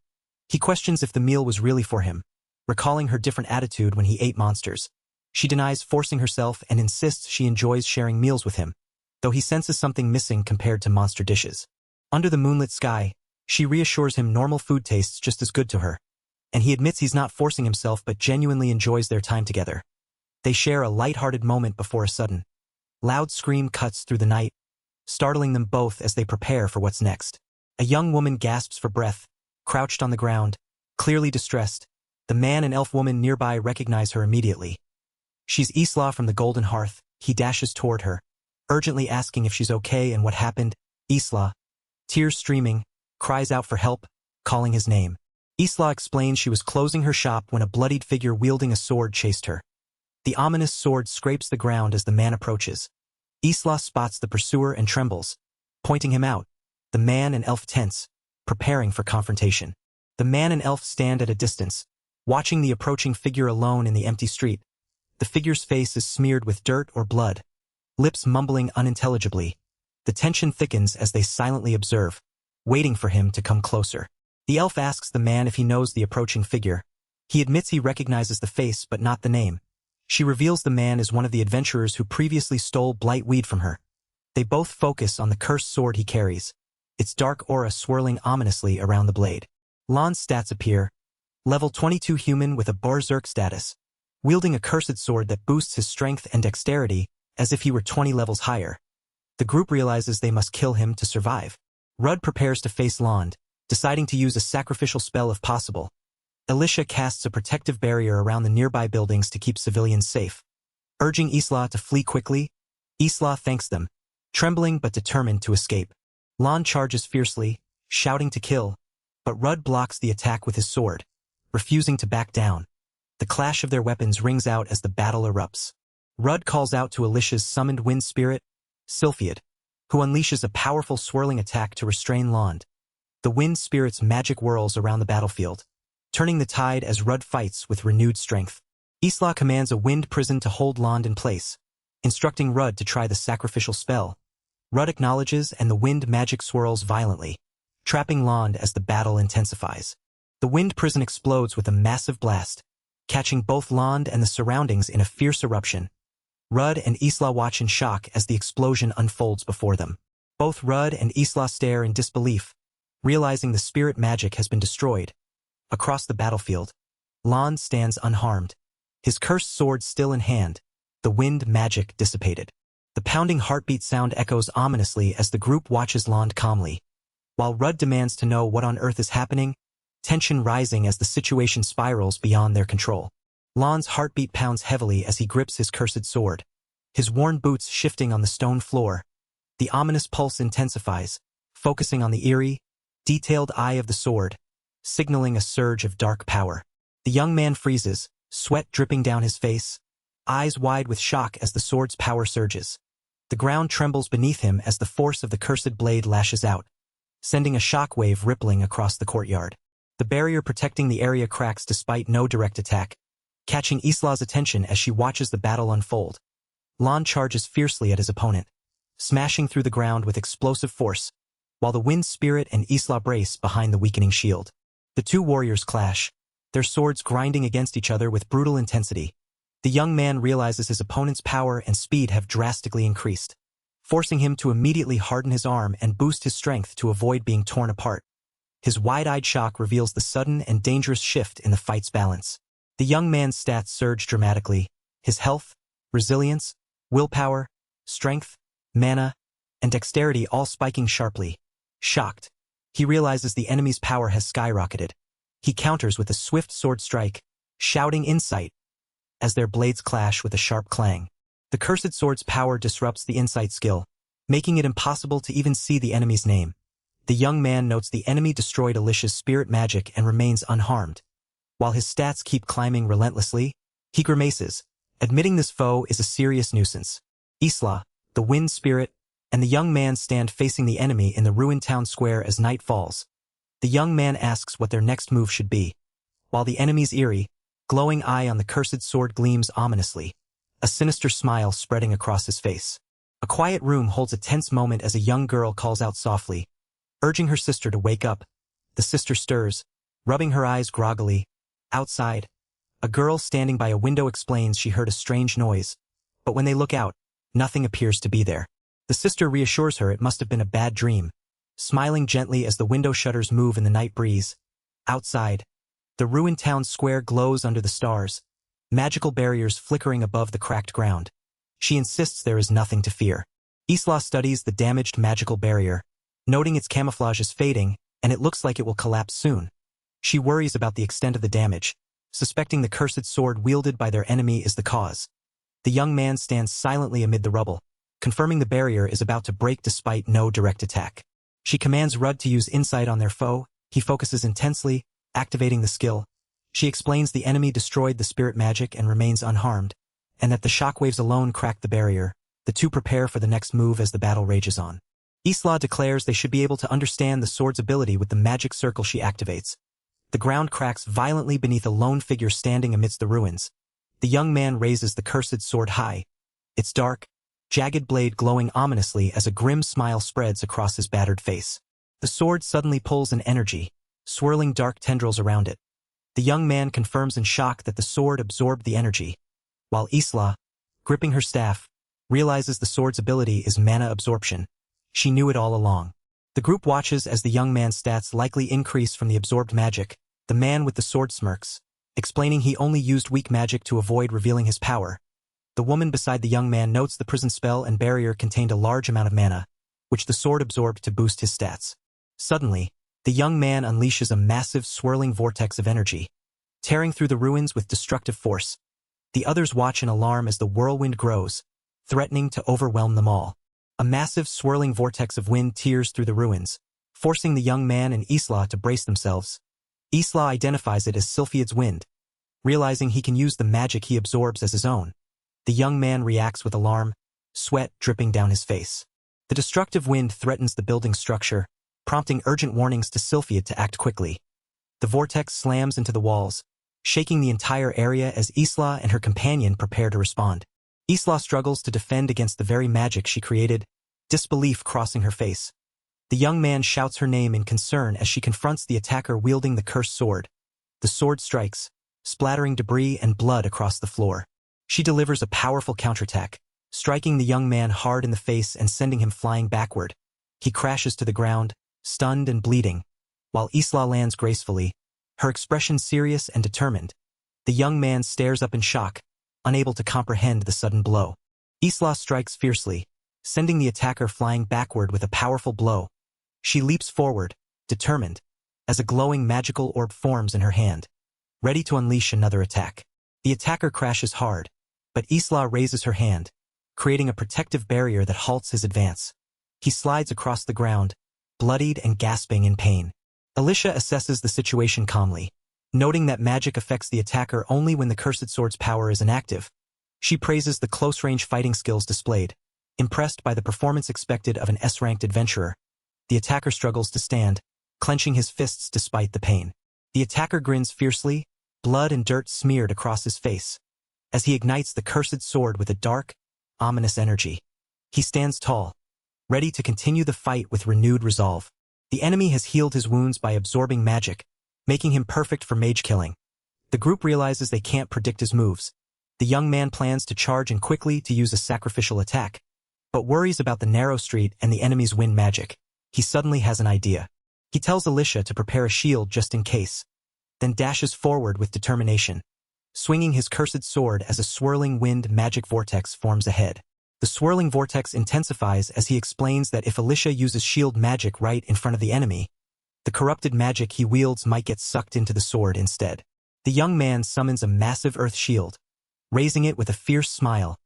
He questions if the meal was really for him, recalling her different attitude when he ate monsters. She denies forcing herself and insists she enjoys sharing meals with him, though he senses something missing compared to monster dishes. Under the moonlit sky, she reassures him normal food tastes just as good to her, and he admits he's not forcing himself but genuinely enjoys their time together. They share a light-hearted moment before a sudden, loud scream cuts through the night, startling them both as they prepare for what's next. A young woman gasps for breath, crouched on the ground, clearly distressed. The man and elf woman nearby recognize her immediately. She's Isla from the Golden Hearth. He dashes toward her, urgently asking if she's okay and what happened. Isla, tears streaming, cries out for help, calling his name. Isla explains she was closing her shop when a bloodied figure wielding a sword chased her. The ominous sword scrapes the ground as the man approaches. Isla spots the pursuer and trembles, pointing him out. The man and elf tense, preparing for confrontation. The man and elf stand at a distance, watching the approaching figure alone in the empty street. The figure's face is smeared with dirt or blood, lips mumbling unintelligibly. The tension thickens as they silently observe, waiting for him to come closer. The elf asks the man if he knows the approaching figure. He admits he recognizes the face but not the name. She reveals the man is one of the adventurers who previously stole blight weed from her. They both focus on the cursed sword he carries, its dark aura swirling ominously around the blade. Lan's stats appear. Level 22 human with a berserk status, wielding a cursed sword that boosts his strength and dexterity as if he were 20 levels higher. The group realizes they must kill him to survive. Rudd prepares to face Lan, deciding to use a sacrificial spell if possible. Alicia casts a protective barrier around the nearby buildings to keep civilians safe. Urging Isla to flee quickly, Isla thanks them, trembling but determined to escape. Lan charges fiercely, shouting to kill, but Rudd blocks the attack with his sword, refusing to back down. The clash of their weapons rings out as the battle erupts. Rudd calls out to Alicia's summoned wind spirit, Sylphiad, who unleashes a powerful swirling attack to restrain Lan. The wind spirit's magic whirls around the battlefield, turning the tide as Rudd fights with renewed strength. Isla commands a wind prison to hold Lan in place, instructing Rudd to try the sacrificial spell. Rudd acknowledges and the wind magic swirls violently, trapping Lan as the battle intensifies. The wind prison explodes with a massive blast, catching both Lan and the surroundings in a fierce eruption. Rudd and Isla watch in shock as the explosion unfolds before them. Both Rudd and Isla stare in disbelief, realizing the spirit magic has been destroyed. Across the battlefield, Lan stands unharmed, his cursed sword still in hand, the wind magic dissipated. The pounding heartbeat sound echoes ominously as the group watches Lan calmly. While Rudd demands to know what on earth is happening, tension rising as the situation spirals beyond their control. Lan's heartbeat pounds heavily as he grips his cursed sword, his worn boots shifting on the stone floor. The ominous pulse intensifies, focusing on the eerie, detailed eye of the sword, signaling a surge of dark power. The young man freezes, sweat dripping down his face, eyes wide with shock as the sword's power surges. The ground trembles beneath him as the force of the cursed blade lashes out, sending a shockwave rippling across the courtyard. The barrier protecting the area cracks despite no direct attack, catching Isla's attention as she watches the battle unfold. Lan charges fiercely at his opponent, smashing through the ground with explosive force, while the wind spirit and Isla brace behind the weakening shield. The two warriors clash, their swords grinding against each other with brutal intensity. The young man realizes his opponent's power and speed have drastically increased, forcing him to immediately harden his arm and boost his strength to avoid being torn apart. His wide-eyed shock reveals the sudden and dangerous shift in the fight's balance. The young man's stats surge dramatically, his health, resilience, willpower, strength, mana, and dexterity all spiking sharply. Shocked, he realizes the enemy's power has skyrocketed. He counters with a swift sword strike, shouting insight, as their blades clash with a sharp clang. The cursed sword's power disrupts the insight skill, making it impossible to even see the enemy's name. The young man notes the enemy destroyed Alicia's spirit magic and remains unharmed. While his stats keep climbing relentlessly, he grimaces, admitting this foe is a serious nuisance. Isla, the wind spirit, and the young man stand facing the enemy in the ruined town square as night falls. The young man asks what their next move should be, while the enemy's eerie, glowing eye on the cursed sword gleams ominously, a sinister smile spreading across his face. A quiet room holds a tense moment as a young girl calls out softly, urging her sister to wake up. The sister stirs, rubbing her eyes groggily. Outside, a girl standing by a window explains she heard a strange noise, but when they look out, nothing appears to be there. The sister reassures her it must have been a bad dream, smiling gently as the window shutters move in the night breeze. Outside, the ruined town square glows under the stars, magical barriers flickering above the cracked ground. She insists there is nothing to fear. Isla studies the damaged magical barrier, noting its camouflage is fading, and it looks like it will collapse soon. She worries about the extent of the damage, suspecting the cursed sword wielded by their enemy is the cause. The young man stands silently amid the rubble, confirming the barrier is about to break despite no direct attack. She commands Rudd to use insight on their foe. He focuses intensely, activating the skill. She explains the enemy destroyed the spirit magic and remains unharmed, and that the shockwaves alone cracked the barrier. The two prepare for the next move as the battle rages on. Isla declares they should be able to understand the sword's ability with the magic circle she activates. The ground cracks violently beneath a lone figure standing amidst the ruins. The young man raises the cursed sword high, its dark, jagged blade glowing ominously as a grim smile spreads across his battered face. The sword suddenly pulls an energy, swirling dark tendrils around it. The young man confirms in shock that the sword absorbed the energy, while Isla, gripping her staff, realizes the sword's ability is mana absorption. She knew it all along. The group watches as the young man's stats likely increase from the absorbed magic. The man with the sword smirks, explaining he only used weak magic to avoid revealing his power. The woman beside the young man notes the prison spell and barrier contained a large amount of mana, which the sword absorbed to boost his stats. Suddenly, the young man unleashes a massive swirling vortex of energy, tearing through the ruins with destructive force. The others watch in alarm as the whirlwind grows, threatening to overwhelm them all. A massive swirling vortex of wind tears through the ruins, forcing the young man and Isla to brace themselves. Isla identifies it as Sylphiad's wind, realizing he can use the magic he absorbs as his own. The young man reacts with alarm, sweat dripping down his face. The destructive wind threatens the building structure, prompting urgent warnings to Sylphiad to act quickly. The vortex slams into the walls, shaking the entire area as Isla and her companion prepare to respond. Isla struggles to defend against the very magic she created, disbelief crossing her face. The young man shouts her name in concern as she confronts the attacker wielding the cursed sword. The sword strikes, splattering debris and blood across the floor. She delivers a powerful counterattack, striking the young man hard in the face and sending him flying backward. He crashes to the ground, stunned and bleeding, while Isla lands gracefully, her expression serious and determined. The young man stares up in shock, unable to comprehend the sudden blow. Isla strikes fiercely, sending the attacker flying backward with a powerful blow. She leaps forward, determined, as a glowing magical orb forms in her hand, ready to unleash another attack. The attacker crashes hard, but Isla raises her hand, creating a protective barrier that halts his advance. He slides across the ground, bloodied and gasping in pain. Alicia assesses the situation calmly, noting that magic affects the attacker only when the cursed sword's power is inactive. She praises the close-range fighting skills displayed, impressed by the performance expected of an S-ranked adventurer. The attacker struggles to stand, clenching his fists despite the pain. The attacker grins fiercely, blood and dirt smeared across his face, as he ignites the cursed sword with a dark, ominous energy. He stands tall, ready to continue the fight with renewed resolve. The enemy has healed his wounds by absorbing magic, making him perfect for mage killing. The group realizes they can't predict his moves. The young man plans to charge in quickly to use a sacrificial attack, but worries about the narrow street and the enemy's wind magic. He suddenly has an idea. He tells Alicia to prepare a shield just in case, then dashes forward with determination, swinging his cursed sword as a swirling wind magic vortex forms ahead. The swirling vortex intensifies as he explains that if Alicia uses shield magic right in front of the enemy, the corrupted magic he wields might get sucked into the sword instead. The young man summons a massive earth shield, raising it with a fierce smile.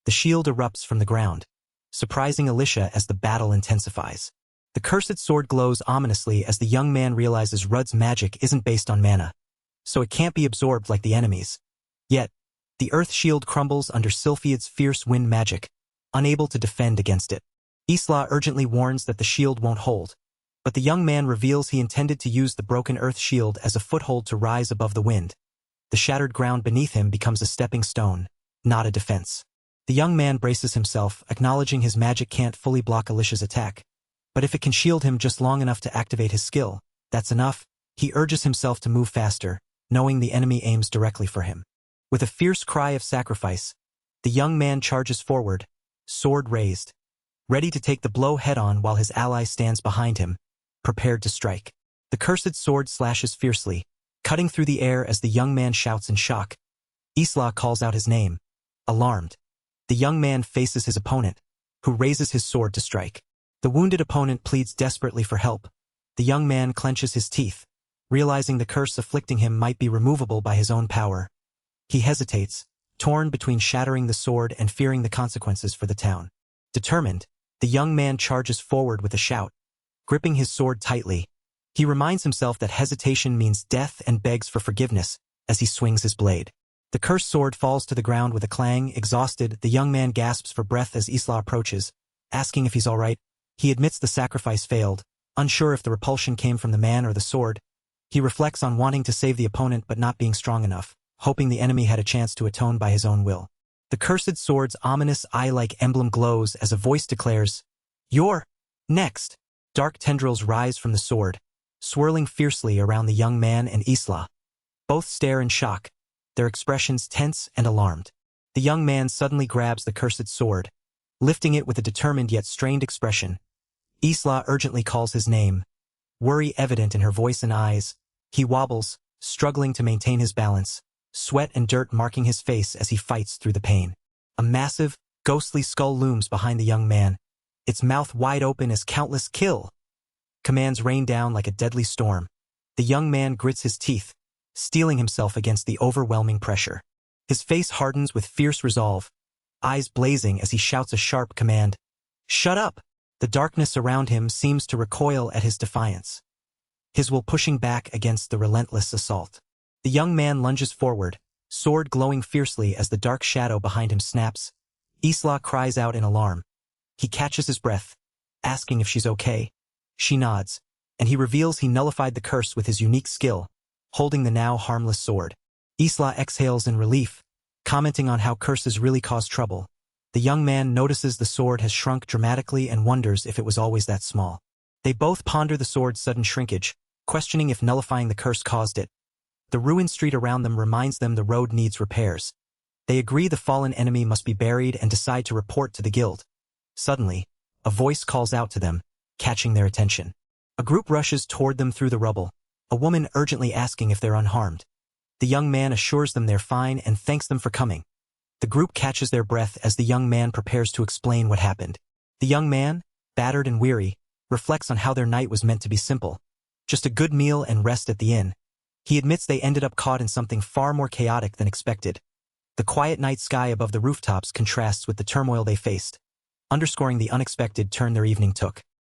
The shield erupts from the ground, surprising Alicia as the battle intensifies. The cursed sword glows ominously as the young man realizes Rudd's magic isn't based on mana, so it can't be absorbed like the enemy's. Yet, the earth shield crumbles under Sylphiad's fierce wind magic, unable to defend against it. Isla urgently warns that the shield won't hold, but the young man reveals he intended to use the broken earth shield as a foothold to rise above the wind. The shattered ground beneath him becomes a stepping stone, not a defense. The young man braces himself, acknowledging his magic can't fully block Alicia's attack. But if it can shield him just long enough to activate his skill, that's enough. He urges himself to move faster, knowing the enemy aims directly for him. With a fierce cry of sacrifice, the young man charges forward, sword raised, ready to take the blow head-on while his ally stands behind him, prepared to strike. The cursed sword slashes fiercely, cutting through the air as the young man shouts in shock. Isla calls out his name. Alarmed, the young man faces his opponent, who raises his sword to strike. The wounded opponent pleads desperately for help. The young man clenches his teeth, realizing the curse afflicting him might be removable by his own power. He hesitates, torn between shattering the sword and fearing the consequences for the town. Determined, the young man charges forward with a shout, gripping his sword tightly. He reminds himself that hesitation means death and begs for forgiveness as he swings his blade. The cursed sword falls to the ground with a clang. Exhausted, the young man gasps for breath as Isla approaches, asking if he's all right. He admits the sacrifice failed, unsure if the repulsion came from the man or the sword. He reflects on wanting to save the opponent but not being strong enough, hoping the enemy had a chance to atone by his own will. The cursed sword's ominous eye-like emblem glows as a voice declares, "You're next!" Dark tendrils rise from the sword, swirling fiercely around the young man and Isla. Both stare in shock, their expressions tense and alarmed. The young man suddenly grabs the cursed sword, lifting it with a determined yet strained expression. Isla urgently calls his name, worry evident in her voice and eyes. He wobbles, struggling to maintain his balance, sweat and dirt marking his face as he fights through the pain. A massive, ghostly skull looms behind the young man, its mouth wide open as countless kill commands rain down like a deadly storm. The young man grits his teeth, steeling himself against the overwhelming pressure. His face hardens with fierce resolve, eyes blazing as he shouts a sharp command. "Shut up!" The darkness around him seems to recoil at his defiance, his will pushing back against the relentless assault. The young man lunges forward, sword glowing fiercely as the dark shadow behind him snaps. Isla cries out in alarm. He catches his breath, asking if she's okay. She nods, and he reveals he nullified the curse with his unique skill, holding the now harmless sword. Isla exhales in relief, commenting on how curses really cause trouble. The young man notices the sword has shrunk dramatically and wonders if it was always that small. They both ponder the sword's sudden shrinkage, questioning if nullifying the curse caused it. The ruined street around them reminds them the road needs repairs. They agree the fallen enemy must be buried and decide to report to the guild. Suddenly, a voice calls out to them, catching their attention. A group rushes toward them through the rubble, a woman urgently asking if they're unharmed. The young man assures them they're fine and thanks them for coming. The group catches their breath as the young man prepares to explain what happened. The young man, battered and weary, reflects on how their night was meant to be simple. Just a good meal and rest at the inn. He admits they ended up caught in something far more chaotic than expected. The quiet night sky above the rooftops contrasts with the turmoil they faced, underscoring the unexpected turn their evening took.